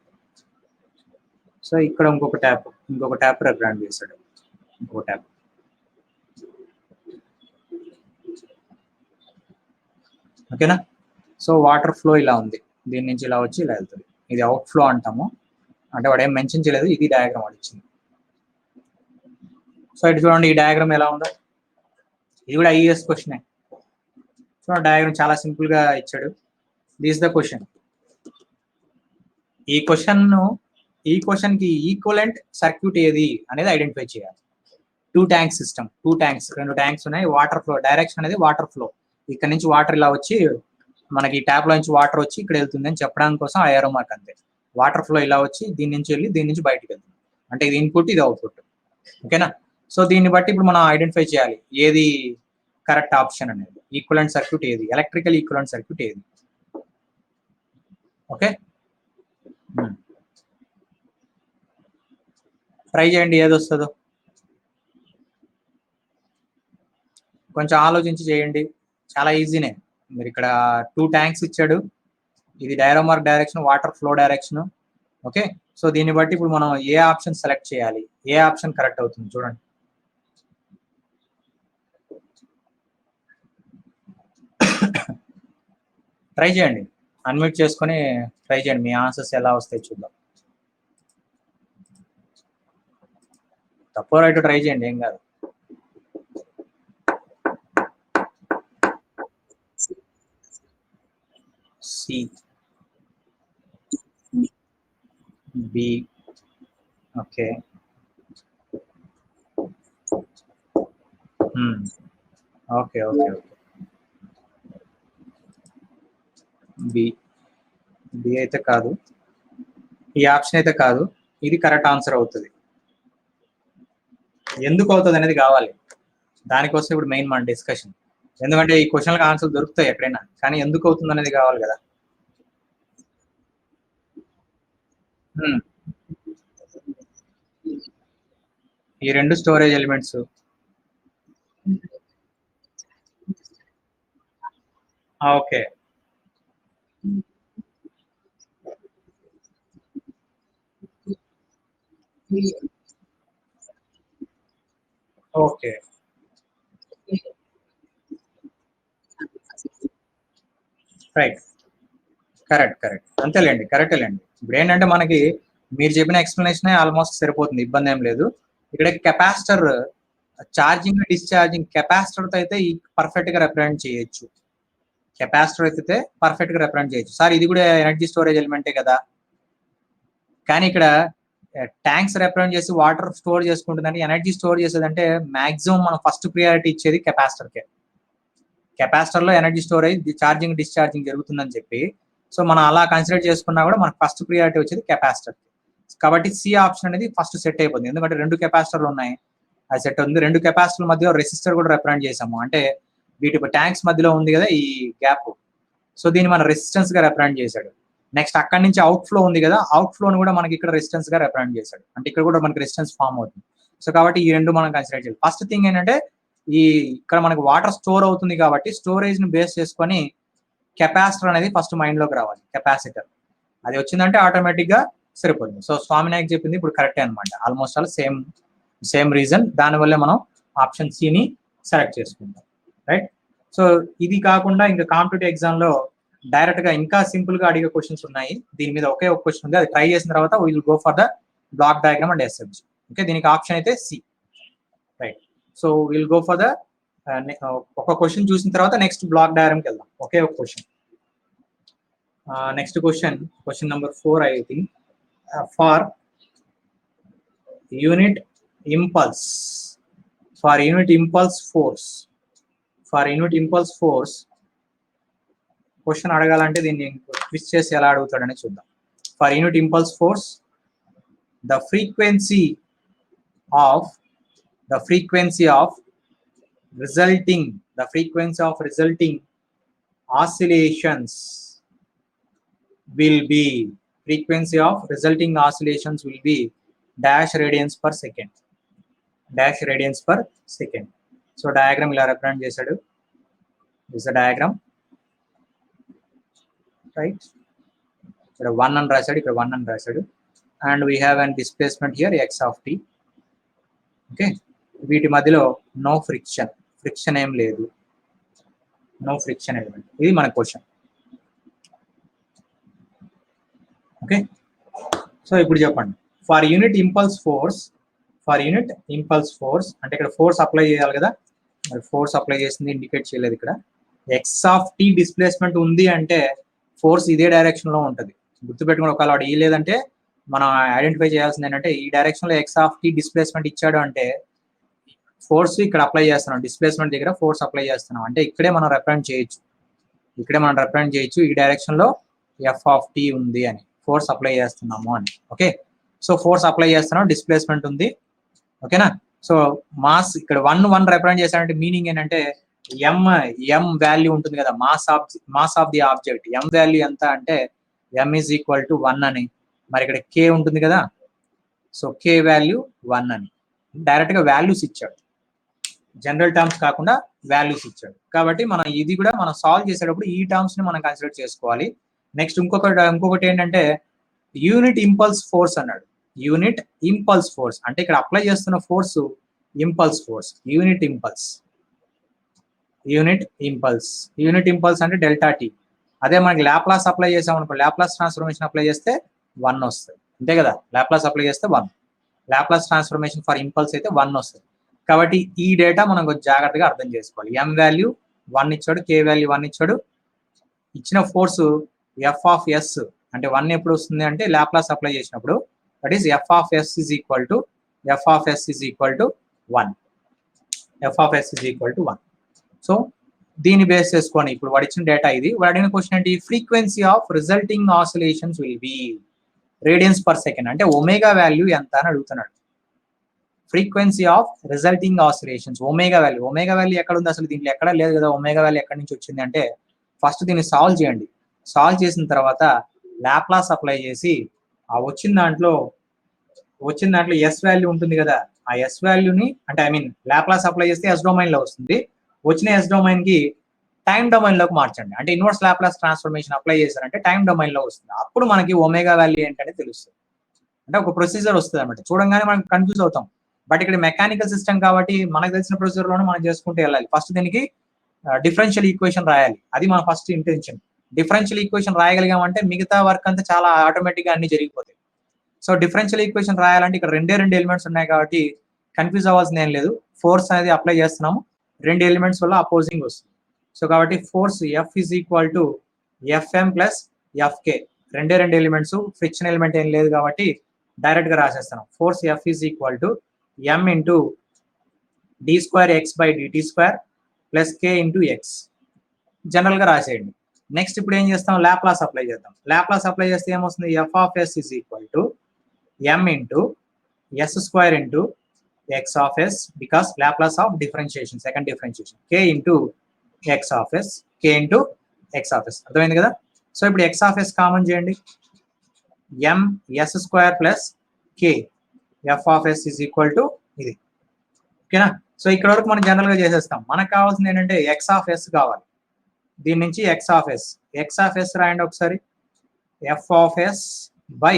సో ఇక్కడ ఇంకొక ట్యాప్ రిప్రజెంట్ చేశాడు, ఇంకొక ట్యాప్. ఓకేనా? సో వాటర్ ఫ్లో ఇలా ఉంది, దీని నుంచి ఇలా వచ్చి ఇలా వెళ్తుంది. ఇది అవుట్ ఫ్లో అంటాము. అంటే వాడు ఏం మెన్షన్ చేయలేదు, ఇది డయాగ్రామ్ వాడు ఇచ్చింది. సో ఇటు చూడండి, ఈ డయాగ్రామ్ ఎలా ఉందో. ఇది కూడా ఐఏఎస్ క్వశ్చనే. సో డయాగ్రామ్ చాలా సింపుల్ గా ఇచ్చాడు. This the question. ఈ క్వశ్చన్ కి ఈక్వలెంట్ సర్క్యూట్ ఏది అనేది ఐడెంటిఫై చేయాలి. టూ ట్యాంక్ సిస్టమ్, రెండు ట్యాంక్స్ ఉన్నాయి. వాటర్ ఫ్లో డైరెక్షన్ అనేది వాటర్ ఫ్లో. ఇక్కడ నుంచి వాటర్ ఇలా వచ్చి మనకి ట్యాప్ లో నుంచి వాటర్ వచ్చి ఇక్కడ వెళ్తుంది అని చెప్పడానికి కోసం ఆ ఏరో మార్క్ అంతే. వాటర్ ఫ్లో ఇలా వచ్చి దీని నుంచి వెళ్ళి దీని నుంచి బయటకు వెళ్తుంది. అంటే ఇది ఇన్పుట్, ఇది అవుట్పుట్. ఓకేనా? సో దీన్ని బట్టి ఇప్పుడు మనం ఐడెంటిఫై చేయాలి ఏది కరెక్ట్ ఆప్షన్ అనేది. ఈక్వలెంట్ సర్క్యూట్ ఏది, ఎలక్ట్రికల్ ఈక్వలెంట్ సర్క్యూట్ ఏది. ఓకే, ట్రై చేయండి ఏది వస్తుందో. కొంచెం ఆలోచించి చేయండి, చాలా ఈజీనే. మీరు ఇక్కడ టూ ట్యాంక్స్ ఇచ్చాడు, ఇది డైరోమార్క్ direction, water flow direction. Okay, so దీన్ని బట్టి ఇప్పుడు మనం ఏ ఆప్షన్ సెలెక్ట్ చేయాలి, ఏ ఆప్షన్ కరెక్ట్ అవుతుంది చూడండి. ట్రై చేయండి, అన్మ్యూట్ చేసుకొని ట్రై చేయండి, మీ ఆన్సర్స్ ఎలా వస్తాయి చూద్దాం. తప్పో రైట్ ట్రై చేయండి, ఏం కాదు. C, B, okay, okay okay okay. B అయితే కాదు, ఈ ఆప్షన్ అయితే కాదు, ఇది కరెక్ట్ ఆన్సర్ అవుతుంది. ఎందుకు అవుతుంది అనేది కావాలి, దానికోసం ఇప్పుడు మెయిన్ మన డిస్కషన్. ఎందుకంటే ఈ క్వశ్చన్లకు ఆన్సర్ దొరుకుతాయి ఎక్కడైనా, కానీ ఎందుకు అవుతుంది అనేది కావాలి కదా. ఈ రెండు storage elements. Okay, okay, right, correct. అంతేలేండి, కరెక్టేలేండి. ఇప్పుడు ఏంటంటే మనకి మీరు చెప్పిన ఎక్స్ప్లెనేషన్ ఆల్మోస్ట్ సరిపోతుంది, ఇబ్బంది ఏం లేదు. ఇక్కడ కెపాసిటర్ ఛార్జింగ్ డిశ్చార్జింగ్ కెపాసిటర్ తో అయితే పర్ఫెక్ట్ గా రిప్రజెంట్ చేయొచ్చు. సార్ ఇది కూడా ఎనర్జీ స్టోరేజ్ ఎలిమెంటే కదా, కానీ ఇక్కడ ట్యాంక్స్ రిప్రజెంట్ చేసి వాటర్ స్టోర్ చేసుకుంటుందంటే, ఎనర్జీ స్టోర్ చేసేదంటే మాక్సిమం మనం ఫస్ట్ ప్రియారిటీ ఇచ్చేది కెపాసిటర్కే. కెపాసిటర్ లో ఎనర్జీ స్టోరేజ్, ఛార్జింగ్ డిశ్చార్జింగ్ జరుగుతుందని చెప్పి, సో మనం అలా కన్సిడర్ చేసుకున్నా కూడా మనకు ఫస్ట్ ప్రియారిటీ వచ్చేది కెపాసిటర్. కాబట్టి సి ఆప్షన్ అనేది ఫస్ట్ సెట్ అయిపోతుంది, ఎందుకంటే రెండు కెపాసిటర్లు ఉన్నాయి, అది సెట్ ఉంది. రెండు కెపాసిటర్ల మధ్య రెసిస్టర్ కూడా రిప్రజెంట్ చేసాము, అంటే వీటి ట్యాంక్స్ మధ్యలో ఉంది కదా ఈ గ్యాప్, సో దీన్ని మన రెసిస్టెన్స్ గా రిప్రజెంట్ చేశాడు. నెక్స్ట్ అక్కడి నుంచి అవుట్ ఫ్లో ఉంది కదా, అవుట్ ఫ్లోని కూడా మనకి ఇక్కడ రెసిస్టెన్స్ గా రిప్రజెంట్ చేశాడు, అంటే ఇక్కడ కూడా మనకి రెసిస్టెన్స్ ఫామ్ అవుతుంది. సో కాబట్టి ఈ రెండు మనం కన్సిడర్ చేయాలి. ఫస్ట్ థింగ్ ఏంటంటే ఇక్కడ మనకు వాటర్ స్టోర్ అవుతుంది కాబట్టి స్టోరేజ్ ని బేస్ చేసుకొని కెపాసిటర్ అనేది ఫస్ట్ మైండ్ లోకి రావాలి. కెపాసిటర్ అది వచ్చిందంటే ఆటోమేటిక్ గా సరిపోతుంది. సో స్వామి నాయక్ చెప్పింది ఇప్పుడు కరెక్టే అనమాట. Almost all same reason. దానివల్ల మనం ఆప్షన్ సిని సెలెక్ట్ చేసుకుంటాం. రైట్. సో ఇది కాకుండా ఇంకా కాంపిటేటివ్ ఎగ్జామ్ లో డైరెక్ట్ గా ఇంకా సింపుల్ గా అడిగే క్వశ్చన్స్ ఉన్నాయి. దీని మీద ఒకే ఒక క్వశ్చన్ ఉంది. అది ట్రై చేసిన తర్వాత will go for the block diagram and SFG. Okay, దీనికి ఆప్షన్ అయితే C. Right. So will go for the ఒక క్వశ్చన్ చూసిన తర్వాత నెక్స్ట్ బ్లాక్ డయాగ్రామ్కి వెళ్దాం. ఒకే ఒక question. Next question number 4 I think. For unit impulse force question అడగాలంటే దీన్ని ట్విస్ట్ చేసి ఎలా అడుగుతాడని చూద్దాం. For unit impulse force the frequency of resulting oscillations will be dash radians per second. So diagram ఇలా రిప్రజెంట్ చేశాడు. This the diagram. రైట్. ఇక్కడ 1 అని రాశాడు, ఇక్కడ 1 అని రాశాడు. And we have and displacement here x of t. Okay, వీటి మధ్యలో నో ఫ్రిక్షన్ ఏం లేదు. No friction element. ఇది మన క్వశ్చన్. ఓకే, సో ఇప్పుడు చెప్పండి. ఫర్ యూనిట్ ఇంపల్స్ ఫోర్స్ అంటే ఇక్కడ ఫోర్స్ అప్లై చేయాలి కదా, మరి ఫోర్స్ అప్లై చేసింది ఇండికేట్ చేయలేదు ఇక్కడ. ఎక్స్ ఆఫ్ టీ డిస్ప్లేస్మెంట్ ఉంది అంటే ఫోర్స్ ఇదే డైరెక్షన్ లో ఉంటుంది. గుర్తుపెట్టుకుని ఒకవేళ వాడు ఇయ్యలేదంటే మనం ఐడెంటిఫై చేయాల్సింది ఏంటంటే ఈ డైరెక్షన్ లో ఎక్స్ ఆఫ్ టీ డిస్ప్లేస్మెంట్ ఇచ్చాడు అంటే ఫోర్స్ ఇక్కడ అప్లై చేస్తున్నాం, డిస్ప్లేస్మెంట్ దగ్గర ఫోర్స్ అప్లై చేస్తున్నాం అంటే ఇక్కడే మనం రిప్రజెంట్ చేయొచ్చు. ఈ డైరెక్షన్ లో ఎఫ్ ఆఫ్ టీ ఉంది అని ఫోర్స్ అప్లై చేస్తున్నాము అని. ఓకే, సో ఫోర్స్ అప్లై చేస్తున్నాం, డిస్ప్లేస్మెంట్ ఉంది. ఓకేనా. సో మాస్ ఇక్కడ 1 రిప్రజెంట్ చేశాడంటే మీనింగ్ ఏంటంటే ఎం వాల్యూ ఉంటుంది కదా, mass of the object. M value ఎంత అంటే ఎం ఈజ్ ఈక్వల్ టు 1 అని. మరి ఇక్కడ కే ఉంటుంది కదా, సో కే వాల్యూ 1 అని డైరెక్ట్ గా వాల్యూస్ ఇచ్చాడు. జనరల్ టర్మ్స్ కాకుండా వాల్యూస్ ఇచ్చాడు. కాబట్టి మనం ఇది కూడా మనం సాల్వ్ చేసేటప్పుడు ఈ టర్మ్స్ ని మనం కన్సిడర్ చేసుకోవాలి. నెక్స్ట్ ఇంకొకటి ఏంటంటే యూనిట్ ఇంపల్స్ ఫోర్స్ అన్నాడు. యూనిట్ ఇంపల్స్ ఫోర్స్ అంటే ఇక్కడ అప్లై చేస్తున్న force impulse force. Unit impulse అంటే డెల్టా టీ. అదే మనకి లాప్లాస్ అప్లై చేసాం అనుకో, లాప్లాస్ ట్రాన్స్ఫర్మేషన్ అప్లై చేస్తే 1 వస్తుంది. అంతే కదా, లాప్లాస్ అప్లై చేస్తే 1. లాప్లాస్ ట్రాన్స్ఫర్మేషన్ ఫర్ ఇంపల్స్ అయితే 1 వస్తుంది. కాబట్టి ఈ డేటా మనం కొంచెం జాగ్రత్తగా అర్థం చేసుకోవాలి. ఎం వాల్యూ 1 ఇచ్చాడు, కే వాల్యూ 1 ఇచ్చాడు. ఇచ్చిన ఫోర్స్ ఎఫ్ ఆఫ్ ఎస్ అంటే 1 ఎప్పుడు వస్తుంది అంటే లాప్లాస్ అప్లై చేసినప్పుడు. That is F of yes is equal to 1. So దీన్ని బేస్ చేసుకొని ఇప్పుడు వాడు ఇచ్చిన డేటా ఇది. వాడు అడిగిన క్వశ్చన్ ఏంటి? Frequency of resulting oscillations will be radians per second అంటే ఒమేగా వాల్యూ ఎంత అని అడుగుతున్నాడు. Frequency of resulting oscillations omega value ఎక్కడ ఉంది? అసలు దీంట్లో ఎక్కడ లేదు కదా. ఒమేగా వాల్యూ ఎక్కడి నుంచి వచ్చింది అంటే ఫస్ట్ దీన్ని సాల్వ్ చేయండి. సాల్వ్ చేసిన తర్వాత లాప్లాస్ అప్లై చేసి ఆ వచ్చిన దాంట్లో ఎస్ వాల్యూ ఉంటుంది కదా, ఆ ఎస్ వాల్యూని అంటే లాప్లాస్ అప్లై చేస్తే ఎస్ డొమైన్ లో వస్తుంది. వచ్చిన ఎస్ డొమైన్ కి టైం డొమైన్ లోకి మార్చండి. అంటే ఇన్వర్స్ లాప్లాస్ ట్రాన్స్ఫర్మేషన్ అప్లై చేశారంటే టైం డొమైన్ లో వస్తుంది. అప్పుడు మనకి ఒమేగా వాల్యూ ఏంటంటే తెలుస్తుంది. అంటే ఒక ప్రొసీజర్ వస్తుంది అనమాట. చూడంగానే మనం కన్ఫ్యూజ్ అవుతాం. బట్ ఇక్కడ మెకానికల్ సిస్టమ్ కాబట్టి మనకు తెలిసిన ప్రొసీజర్ లోనే మనం చేసుకుంటూ వెళ్ళాలి. ఫస్ట్ దీనికి డిఫరెన్షియల్ ఈక్వేషన్ రాయాలి. అది మన ఫస్ట్ ఇంటెన్షన్. డిఫరెన్షియల్ ఈక్వేషన్ రాయగలిగామంటే మిగతా వర్క్ అంతా చాలా ఆటోమేటిక్ గా అన్ని జరిగిపోతాయి. సో డిఫరెన్షియల్ ఈక్వేషన్ రాయాలంటే ఇక్కడ రెండు ఎలిమెంట్స్ ఉన్నాయి కాబట్టి కన్ఫ్యూజ్ అవ్వాల్సింది ఏం లేదు. ఫోర్స్ అనేది అప్లై చేస్తున్నాము, 2 ఎలిమెంట్స్ వల్ల అపోజింగ్ వస్తుంది. సో కాబట్టి force F is equal to FM plus FK. 2 elements, friction element ఏం లేదు కాబట్టి డైరెక్ట్ గా రాసేస్తున్నాం. Force F is equal to M into D square x by DT square plus K into x. General గా రాసేయండి. Next ఇప్పుడు ఏం చేస్తాం? లాప్లాస్ అప్లై చేద్దాం. లాప్లాస్ అప్లై చేస్తే ఏమొస్తుంది? F of yes is equal to M into s square into X of s because Laplace of differentiation, second differentiation, K into X of S, K into X of S. అర్థమైంది కదా. So ఇప్పుడు X of S common చేయండి. M yes square plus K F of yes is equal to ఇది. ఓకేనా? So ఇక్కడ వరకు మనం general గా చేసేస్తాం. మనకు కావాల్సింది ఏంటంటే ఎక్స్ ఆఫ్ ఎస్ కావాలి. దీని నుంచి ఎక్స్ ఆఫ్ ఎస్ రాయండి ఒకసారి. F of s by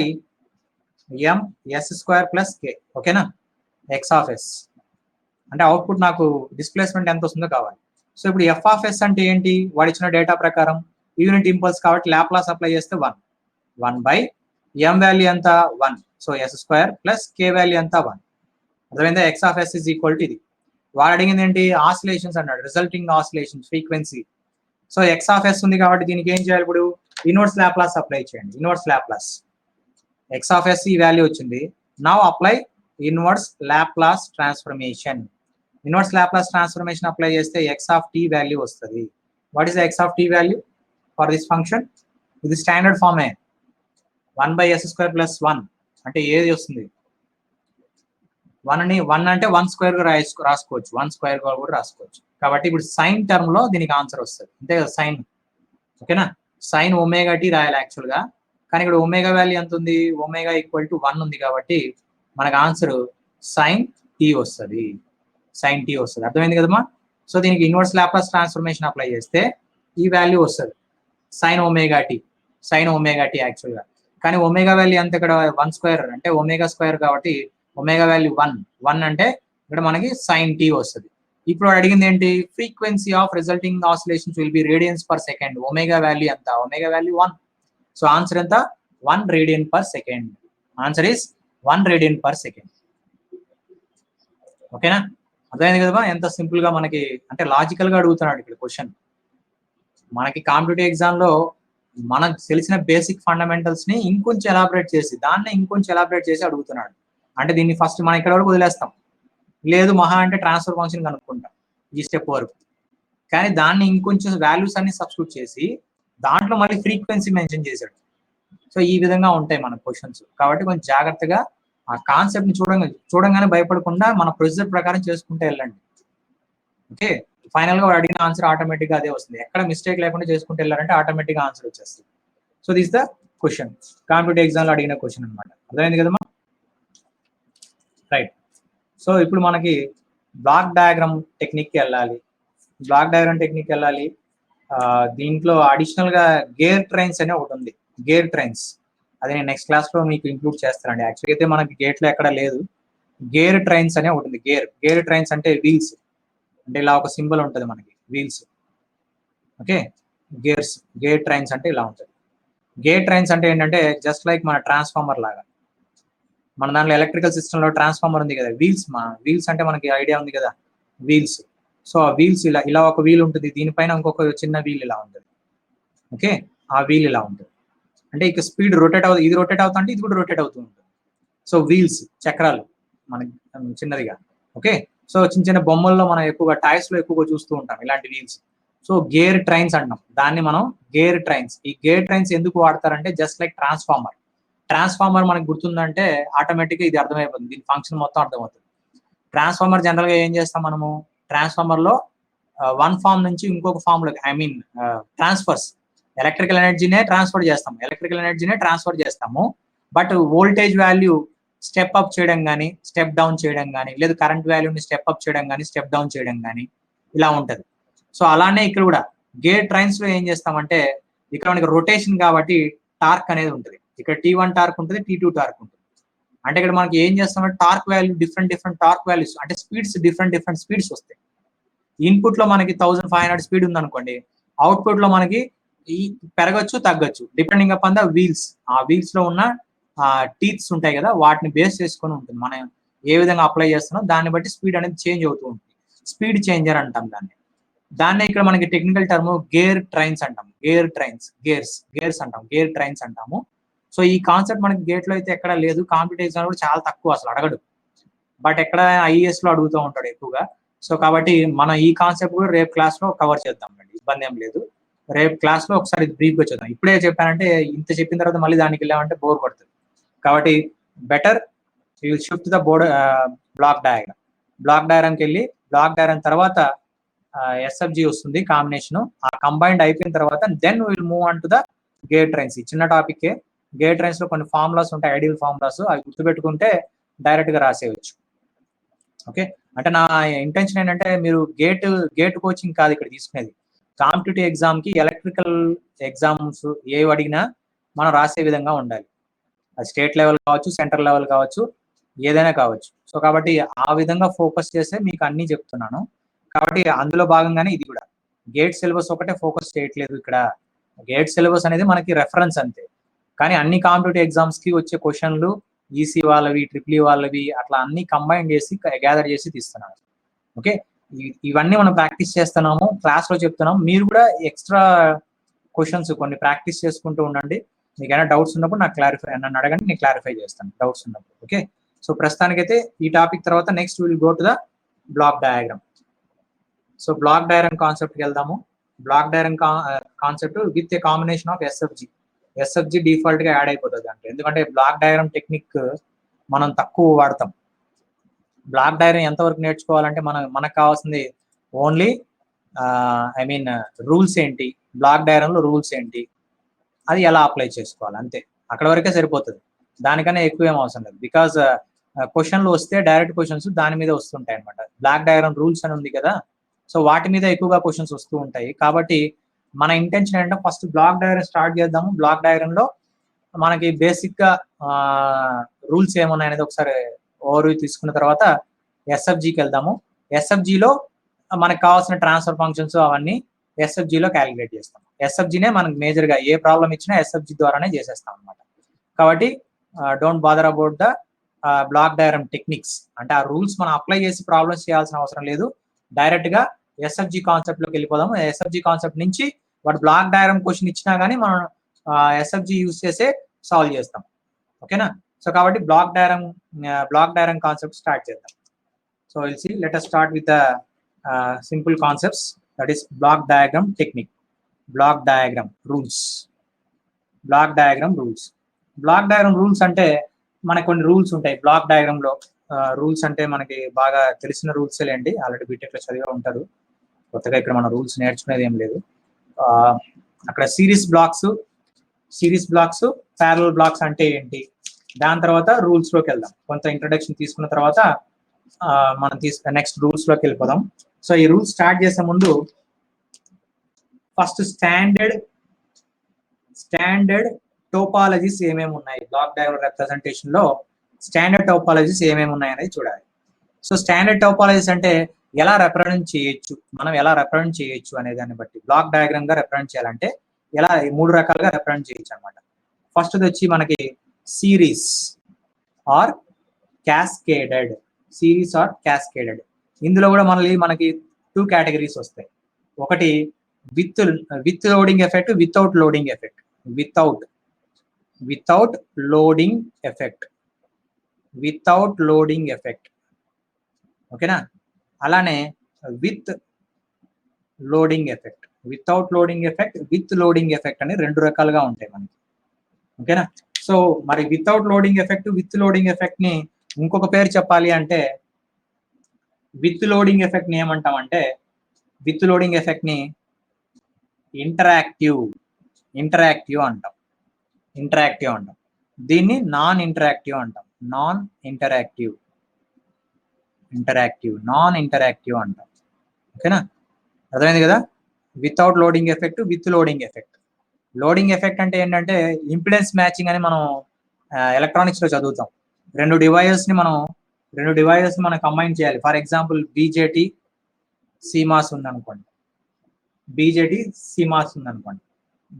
M yes square plus K. ఓకేనా? ఎక్స్ ఆఫ్ ఎస్ అంటే అవుట్పుట్ నాకు డిస్ప్లేస్మెంట్ ఎంత వస్తుందో కావాలి. సో ఇప్పుడు ఎఫ్ ఆఫ్ ఎస్ అంటే ఏంటి? వాడు ఇచ్చిన డేటా ప్రకారం యూనిట్ ఇంపల్స్ కాబట్టి లాప్లాస్ అప్లై చేస్తే 1 బై ఎం వాల్యూ ఎంత 1. So S square plus K value ఎంత 1. అర్థమైందా? X of S is equal to ఇది. వాడు అడిగింది ఏంటి? ఆసిలేషన్స్ అన్నాడు, resulting oscillations frequency. So X of S ఉంది కాబట్టి దీనికి ఏం చేయాలి? ఇప్పుడు ఇన్వర్స్ లాప్లాస్ అప్లై చేయండి. Inverse Laplace X of S ఈ వాల్యూ వచ్చింది. Now apply inverse Laplace transformation. Inverse Laplace transformation apply చేస్తే ఎక్స్ ఆఫ్ టీ వాల్యూ వస్తుంది. What is the X of T value for this function? ఇది standard ఫామే. 1 by s square plus 1 అంటే ఏది వస్తుంది? 1 అంటే 1 స్క్వేర్ గా రాసుకోవచ్చు, 1 స్క్వేర్ గా కూడా రాసుకోవచ్చు. కాబట్టి ఇప్పుడు సైన్ టర్మ్ లో దీనికి ఆన్సర్ వస్తుంది. అంతే కదా సైన్. ఓకేనా? సైన్ ఒమేగా టీ రాయాలి యాక్చువల్ గా, కానీ ఇక్కడ ఒమేగా వాల్యూ ఎంత ఉంది? ఒమేగా ఈక్వల్ టు 1 ఉంది కాబట్టి మనకు ఆన్సర్ సైన్ టీ వస్తుంది. సైన్ టీ వస్తుంది. అర్థమైంది కదమ్మా? సో దీనికి ఇన్వర్స్ లాప్లాస్ ట్రాన్స్ఫర్మేషన్ అప్లై చేస్తే ఈ వాల్యూ వస్తుంది సైన్ ఒమేగా టీ యాక్చువల్ గా. కానీ ఒమేగా వాల్యూ ఎంత ఇక్కడ? 1 స్క్వేర్ అంటే ఒమేగా స్క్వేర్ కాబట్టి ఒమేగా వాల్యూ 1 అంటే ఇక్కడ మనకి సైన్ టీ వస్తుంది. ఇప్పుడు అడిగింది ఏంటి? Frequency of resulting oscillations will be radians per second. Omega value ఎంత? Omega value 1. సో ఆన్సర్ ఎంత? 1 radian per second. Answer is 1 radian per second. ఓకేనా? అర్థమైంది కదమ్మా? ఎంత సింపుల్ గా మనకి అంటే లాజికల్ గా అడుగుతున్నాడు ఇక్కడ క్వశ్చన్. మనకి కాంపిటేటివ్ ఎగ్జామ్ లో మనకు తెలిసిన బేసిక్ ఫండమెంటల్స్ ని ఇంకొంచెం ఎలాబరేట్ చేసి అడుగుతున్నాడు. అంటే దీన్ని ఫస్ట్ మనం ఇక్కడ వరకు వదిలేస్తాం, లేదు మహా అంటే ట్రాన్స్ఫర్ ఫంక్షన్ కనుక్కుంటాం ఈ స్టెప్ వరకు. కానీ దాన్ని ఇంకొంచెం వాల్యూస్ అన్ని సబ్స్టిట్యూట్ చేసి దాంట్లో మళ్ళీ ఫ్రీక్వెన్సీ మెన్షన్ చేశాడు. సో ఈ విధంగా ఉంటాయి మన క్వశ్చన్స్. కాబట్టి కొంచెం జాగ్రత్తగా ఆ కాన్సెప్ట్ ని చూడంగానే భయపడకుండా మన ప్రొసీజర్ ప్రకారం చేసుకుంటూ వెళ్ళండి. ఓకే? ఫైనల్ గా అడిగిన ఆన్సర్ ఆటోమేటిక్ గా అదే వస్తుంది. ఎక్కడ మిస్టేక్ లేకుండా చేసుకుంటూ వెళ్ళారంటే ఆటోమేటిక్ గా ఆన్సర్ వచ్చేస్తుంది. So this the question, competitive exam లో అడిగిన క్వశ్చన్ అనమాట. అర్థమైంది కదమ్మా? రైట్. సో ఇప్పుడు మనకి బ్లాక్ డయాగ్రామ్ టెక్నిక్ వెళ్ళాలి. దీంట్లో అడిషనల్ గా గేర్ ట్రైన్స్ అనే ఒకటి ఉంది. గేర్ ట్రైన్స్ అది నేను నెక్స్ట్ క్లాస్ లో మీకు ఇంక్లూడ్ చేస్తానండి. యాక్చువల్గా అయితే మనకి గేట్ లో ఎక్కడ లేదు. గేర్ ట్రైన్స్ అనే ఒకటి ఉంది. గేర్ ట్రైన్స్ అంటే వీల్స్, అంటే ఇలా ఒక సింబల్ ఉంటుంది మనకి వీల్స్. ఓకే? గేర్ ట్రైన్స్ అంటే ఇలా ఉంటుంది. గేర్ ట్రైన్స్ అంటే ఏంటంటే జస్ట్ లైక్ మన ట్రాన్స్ఫార్మర్ లాగా. మన దాంట్లో ఎలక్ట్రికల్ సిస్టమ్ లో ట్రాన్స్ఫార్మర్ ఉంది కదా, వీల్స్ అంటే మనకి ఐడియా ఉంది కదా, వీల్స్. సో ఆ వీల్స్ ఇలా ఒక వీల్ ఉంటుంది, దీనిపైన ఇంకొక చిన్న వీల్ ఇలా ఉంటుంది. ఓకే? ఆ వీల్ ఇలా ఉంటుంది. అంటే ఇక స్పీడ్ రొటేట్ అవుతుంది, ఇది రొటేట్ అవుతా అంటే ఇది కూడా రొటేట్ అవుతూ ఉంటుంది. సో వీల్స్, చక్రాలు మనకి చిన్నదిగా. ఓకే? సో చిన్న బొమ్మల్లో మనం ఎక్కువగా టాయ్స్ లో ఎక్కువగా చూస్తూ ఉంటాం ఇలాంటి వీల్స్. సో గేర్ ట్రైన్స్ అంటాం దాన్ని మనం. గేర్ ట్రైన్స్, ఈ గేర్ ట్రైన్స్ ఎందుకు వాడతారంటే జస్ట్ లైక్ ట్రాన్స్ఫార్మర్ మనకు గుర్తుందంటే ఆటోమేటిక్ గా ఇది అర్థమైపోతుంది, దీని ఫంక్షన్ మొత్తం అర్థమవుతుంది. ట్రాన్స్ఫార్మర్ జనరల్ గా ఏం చేస్తాం మనము? ట్రాన్స్ఫార్మర్ లో 1 ఫామ్ నుంచి ఇంకొక ఫామ్ లో ట్రాన్స్ఫర్స్, ఎలక్ట్రికల్ ఎనర్జీనే ట్రాన్స్ఫర్ చేస్తాము. But voltage value step up చేయడం కానీ స్టెప్ డౌన్ చేయడం కానీ, లేదు కరెంట్ వాల్యూని స్టెప్ అప్ చేయడం కానీ స్టెప్ డౌన్ చేయడం కానీ ఇలా ఉంటది. సో అలానే ఇక్కడ కూడా గేర్ ట్రైన్స్ లో ఏం చేస్తామంటే ఇక్కడ మనకి రొటేషన్ కాబట్టి టార్క్ అనేది ఉంటుంది. ఇక్కడ T1 టార్క్ ఉంటుంది, T2 టార్క్ ఉంటుంది. అంటే ఇక్కడ మనకి ఏం చేస్తామంటే torque value different torque values, అంటే స్పీడ్స్ డిఫరెంట్ స్పీడ్స్ వస్తాయి. ఇన్పుట్ లో మనకి 1500 స్పీడ్ ఉంది అనుకోండి, అవుట్పుట్ లో మనకి పెరగచ్చు తగ్గచ్చు డిపెండింగ్ అపాన్ ద వీల్స్. ఆ వీల్స్ లో ఉన్న టీత్స్ ఉంటాయి కదా, వాటిని బేస్ చేసుకొని ఉంటుంది. మనం ఏ విధంగా అప్లై చేస్తున్నాం దాన్ని బట్టి స్పీడ్ అనేది చేంజ్ అవుతూ ఉంటుంది. స్పీడ్ చేంజర్ అంటాం దాన్ని ఇక్కడ మనకి టెక్నికల్ టర్మ్ గేర్ ట్రైన్స్ అంటాం. గేర్స్ అంటాం, గేర్ ట్రైన్స్ అంటాము. సో ఈ కాన్సెప్ట్ మనకి గేట్ లో అయితే ఎక్కడ లేదు, కాంపిటేటివ్ ఎగ్జామ్ కూడా చాలా తక్కువ, అసలు అడగడు. బట్ ఎక్కడ ఐఏఎస్ లో అడుగుతూ ఉంటాడు ఎక్కువగా. సో కాబట్టి మనం ఈ కాన్సెప్ట్ కూడా రేపు క్లాస్ లో కవర్ చేద్దాం అండి, ఇబ్బంది ఏం లేదు. రేపు క్లాస్ లో ఒకసారి బ్రీఫ్ గా చూద్దాం. ఇప్పుడే చెప్పానంటే ఇంత చెప్పిన తర్వాత మళ్ళీ దానికి వెళ్ళామంటే బోర్ పడుతుంది. కాబట్టి better you will shift the block డయాగ్రామ్కి వెళ్ళి బ్లాక్ డయాగ్రామ్ తర్వాత SFG వస్తుంది కాంబినేషన్. ఆ కంబైన్డ్ అయిపోయిన తర్వాత then will move on to the gear trains. ఈ చిన్న టాపిక్. గేర్ ట్రైన్స్ లో కొన్ని ఫార్ములాస్ ఉంటాయి, ఐడియల్ ఫార్ములాస్, అవి గుర్తుపెట్టుకుంటే డైరెక్ట్ గా రాసేయచ్చు. ఓకే, అంటే నా ఇంటెన్షన్ ఏంటంటే మీరు గేట్ కోచింగ్ కాదు ఇక్కడ తీసుకునేది. కాంపిటేటివ్ ఎగ్జామ్కి ఎలక్ట్రికల్ ఎగ్జామ్స్ ఏవి అడిగినా మనం రాసే విధంగా ఉండాలి. అది స్టేట్ లెవెల్ కావచ్చు, సెంట్రల్ లెవెల్ కావచ్చు, ఏదైనా కావచ్చు. సో కాబట్టి ఆ విధంగా ఫోకస్ చేస్తే మీకు అన్నీ చెప్తున్నాను. కాబట్టి అందులో భాగంగానే ఇది కూడా గేట్ సిలబస్ ఒకటే ఫోకస్ చేయట్లేదు ఇక్కడ. గేట్ సిలబస్ అనేది మనకి రెఫరెన్స్ అంతే, కానీ అన్ని కాంపిటేటివ్ ఎగ్జామ్స్కి వచ్చే క్వశ్చన్లు ఈసీ వాళ్ళవి, ట్రిపుల్ వాళ్ళవి అట్లా అన్ని కంబైన్ చేసి గ్యాదర్ చేసి తీస్తున్నాను. ఓకే, ఇవన్నీ మనం ప్రాక్టీస్ చేస్తున్నాము, క్లాస్లో చెప్తున్నాము. మీరు కూడా ఎక్స్ట్రా క్వశ్చన్స్ కొన్ని ప్రాక్టీస్ చేసుకుంటూ ఉండండి. మీకు ఏమైనా డౌట్స్ ఉన్నప్పుడు నన్ను అడగండి, నేను క్లారిఫై చేస్తాను డౌట్స్ ఉన్నప్పుడు. ఓకే, సో ప్రస్తుతానికైతే ఈ టాపిక్ తర్వాత next will go to the block diagram. So block diagram కాన్సెప్ట్కి వెళ్దాము. Block diagram concept with a combination of SFG default గా యాడ్ అయిపోతుంది అంటే, ఎందుకంటే బ్లాక్ డయాగ్రామ్ టెక్నిక్ మనం తక్కువ వాడతాం. బ్లాక్ డయాగ్రామ్ ఎంతవరకు నేర్చుకోవాలంటే మనకు కావాల్సింది ఓన్లీ రూల్స్ ఏంటి, బ్లాక్ డయాగ్రామ్ లో రూల్స్ ఏంటి, అది ఎలా అప్లై చేసుకోవాలి అంతే, అక్కడ వరకే సరిపోతుంది. దానికన్నా ఎక్కువ ఏం అవసరం లేదు. బికాజ్ క్వశ్చన్లు వస్తే డైరెక్ట్ క్వశ్చన్స్ దాని మీద వస్తుంటాయి అనమాట. బ్లాక్ డయాగ్రామ్ రూల్స్ అని ఉంది కదా, సో వాటి మీద ఎక్కువగా క్వశ్చన్స్ వస్తూ ఉంటాయి. కాబట్టి మన ఇంటెన్షన్ ఏంటంటే ఫస్ట్ బ్లాక్ డయాగ్రామ్ స్టార్ట్ చేద్దాము. బ్లాక్ డయాగ్రామ్ లో మనకి బేసిక్ గా రూల్స్ ఏమున్నాయి అనేది ఒకసారి ఓవర్వ్యూ తీసుకున్న తర్వాత ఎస్ఎఫ్జికి వెళ్దాము. ఎస్ఎఫ్జిలో మనకు కావాల్సిన ట్రాన్స్ఫర్ ఫంక్షన్స్ అవన్నీ ఎస్ఎఫ్జిలో క్యాలిక్యులేట్ చేస్తాం. ఎస్ఎఫ్జినే మనకు మేజర్ గా ఏ ప్రాబ్లం ఇచ్చినా ఎస్ఎఫ్జి ద్వారానే చేసేస్తాం అనమాట. కాబట్టి don't bother about the block diagram techniques, అంటే ఆ రూల్స్ మనం అప్లై చేసి ప్రాబ్లమ్స్ చేయాల్సిన అవసరం లేదు. డైరెక్ట్ గా ఎస్ఎఫ్జి కాన్సెప్ట్ లోకి వెళ్ళిపోదాము. ఎస్ఎఫ్జి కాన్సెప్ట్ నుంచి వాడు బ్లాక్ డయాగ్రామ్ క్వశ్చన్ ఇచ్చినా కానీ మనం ఎస్ఎఫ్జి యూజ్ చేసే సాల్వ్ చేస్తాం. ఓకేనా, సో కాబట్టి బ్లాక్ డయాగ్రామ్ కాన్సెప్ట్ స్టార్ట్ చేద్దాం. So will see, let us start with simple concepts, that is block diagram technique. Block diagram rules. Block diagram rules అంటే మనకు కొన్ని రూల్స్ ఉంటాయి బ్లాక్ డయాగ్రామ్ లో. రూల్స్ అంటే మనకి బాగా తెలిసిన రూల్స్ లేండి, ఆల్రెడీ బీటెక్ లో చదివే ఉంటారు. కొత్తగా ఇక్కడ మన రూల్స్ నేర్చుకునేది ఏం లేదు. అక్కడ సిరీస్ బ్లాక్స్, ప్యారలల్ బ్లాక్స్ అంటే ఏంటి, దాని తర్వాత రూల్స్ లోకి వెళ్దాం. కొంత ఇంట్రడక్షన్ తీసుకున్న తర్వాత మనం నెక్స్ట్ రూల్స్ లోకి వెళ్ళిపోదాం. సో ఈ రూల్స్ స్టార్ట్ చేసే ముందు ఫస్ట్ స్టాండర్డ్ టోపాలజీస్ ఏమేమి ఉన్నాయి, బ్లాక్ డయాగ్రామ్ రిప్రజెంటేషన్ లో స్టాండర్డ్ టోపాలజీస్ ఏమేమి ఉన్నాయి అనేది చూడాలి. సో స్టాండర్డ్ టోపాలజీస్ అంటే ఎలా రిప్రజెంట్ చేయొచ్చు అనే దాన్ని బట్టి, బ్లాక్ డయాగ్రామ్ గా రిప్రజెంట్ చేయాలంటే ఎలా 3 రకాలుగా రిప్రజెంట్ చేయొచ్చు అనమాట. ఫస్ట్ వచ్చి మనకి సిరీస్ ఆర్ క్యాస్కేడెడ్. ఇందులో కూడా మనకి 2 కేటగిరీస్ వస్తాయి. ఒకటి with loading effect, without loading effect. Without loading effect, ఓకేనా. అలానే with loading effect, without loading effect, with loading effect అని 2 రకాలుగా ఉంటాయి మనకి. ఓకేనా, సో మరి without loading effect, with loading effect ని ఇంకొక పేరు చెప్పాలి అంటే, విత్ లోడింగ్ ఎఫెక్ట్ ని ఏమంటామంటే, విత్ లోడింగ్ ఎఫెక్ట్ ని ఇంటరాక్టివ్ అంటాం. దీన్ని నాన్ ఇంటరాక్టివ్ అంటాం. నాన్ ఇంటరాక్టివ్ అంటాం. ఓకేనా, అర్థమైంది కదా. Without loading effect, with loading effect. Loading effect అంటే ఏంటంటే ఇంపిడెన్స్ మ్యాచింగ్ అని మనం ఎలక్ట్రానిక్స్ లో చదువుతాం. రెండు డివైజెస్ ని మనం కంబైన్ చేయాలి. ఫర్ ఎగ్జాంపుల్ బీజేటీ సిమాస్ ఉందనుకోండి.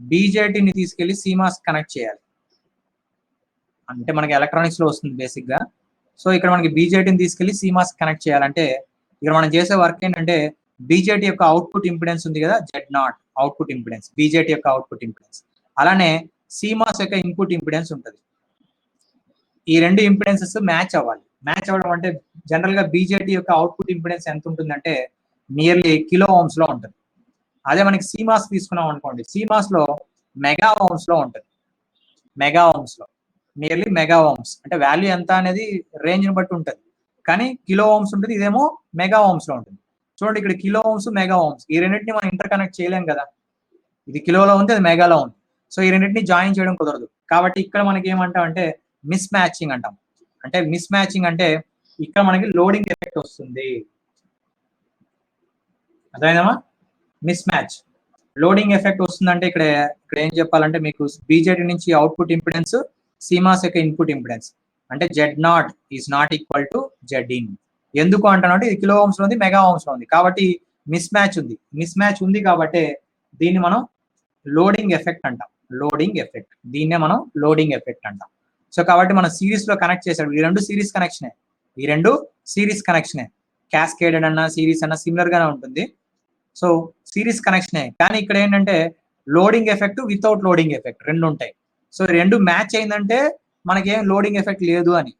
బీజేటీని తీసుకెళ్లి సిమాస్ కనెక్ట్ చేయాలి అంటే మనకి ఎలక్ట్రానిక్స్ లో వస్తుంది బేసిక్ గా. సో ఇక్కడ మనకి బీజేటీని తీసుకెళ్లి సిమాస్ కనెక్ట్ చేయాలంటే ఇక్కడ మనం చేసే వర్క్ ఏంటంటే, బీజేటీ యొక్క అవుట్పుట్ ఇంపిడెన్స్ ఉంది కదా, Z0 అవుట్పుట్ ఇంపిడెన్స్, బీజేటీ యొక్క అవుట్పుట్ ఇంపిడెన్స్. అలానే సిమాస్ యొక్క ఇన్పుట్ ఇంపిడెన్స్ ఉంటుంది. ఈ 2 ఇంపిడెన్సెస్ మ్యాచ్ అవ్వడం అంటే జనరల్ గా బీజేటీ యొక్క అవుట్పుట్ ఇంపిడెన్స్ ఎంత ఉంటుందంటే నియర్లీ కిలో ఓమ్స్ లో ఉంటుంది. అదే మనకి సిమాస్ తీసుకున్నాం అనుకోండి, సిమాస్ లో మెగా ఓమ్స్ లో ఉంటుంది. నియర్లీ మెగా ఓమ్స్ అంటే వాల్యూ ఎంత అనేది రేంజ్ ని బట్టి ఉంటుంది, కానీ కిలో ఓమ్స్ ఉంటుంది. ఇదేమో మెగా ఓమ్స్ లో ఉంటుంది. చూడండి ఇక్కడ కిలో ఓమ్స్, మెగా ఓమ్స్, ఈ రెండింటిని మనం ఇంటర్ కనెక్ట్ చేయలేం కదా. ఇది కిలోలో ఉంది, అది మెగాలో ఉంది. సో ఈ రెండింటిని జాయిన్ చేయడం కుదరదు. కాబట్టి ఇక్కడ మనకి ఏమంటాం అంటే మిస్ మ్యాచింగ్ అంటాం. అంటే మిస్ మ్యాచింగ్ అంటే ఇక్కడ మనకి లోడింగ్ ఎఫెక్ట్ వస్తుంది. అర్థమైందమ్మా? మిస్ మ్యాచ్ లోడింగ్ ఎఫెక్ట్ వస్తుందంటే ఇక్కడ ఏం చెప్పాలంటే మీకు బీజేటీ నుంచి అవుట్పుట్ ఇంపిడెన్స్, సీమాస్ యొక్క ఇన్పుట్ ఇంపిడెన్స్ అంటే Z0 is not equal to Zin. ఎందుకు అంటానంటే ఇది కిలో ఓమ్స్ లో ఉంది, మెగా ఓమ్స్ లో ఉంది, కాబట్టి మిస్ మ్యాచ్ ఉంది. మిస్ మ్యాచ్ ఉంది కాబట్టి దీన్ని మనం లోడింగ్ ఎఫెక్ట్ అంటాం. లోడింగ్ ఎఫెక్ట్, దీన్నే మనం లోడింగ్ ఎఫెక్ట్ అంటాం. సో కాబట్టి మనం సిరీస్ లో కనెక్ట్ చేసాడు, ఈ రెండు సిరీస్ కనెక్షనే, ఈ రెండు సిరీస్ కనెక్షనే. క్యాస్కేడెడ్ అన్న సిరీస్ అన్న సిమిలర్ గానే ఉంటుంది. సో సిరీస్ కనెక్షనే, కానీ ఇక్కడ ఏంటంటే loading effect without loading effect రెండు ఉంటాయి. సో రెండు మ్యాచ్ అయిందంటే మనకి ఏం లోడింగ్ ఎఫెక్ట్ లేదు అని.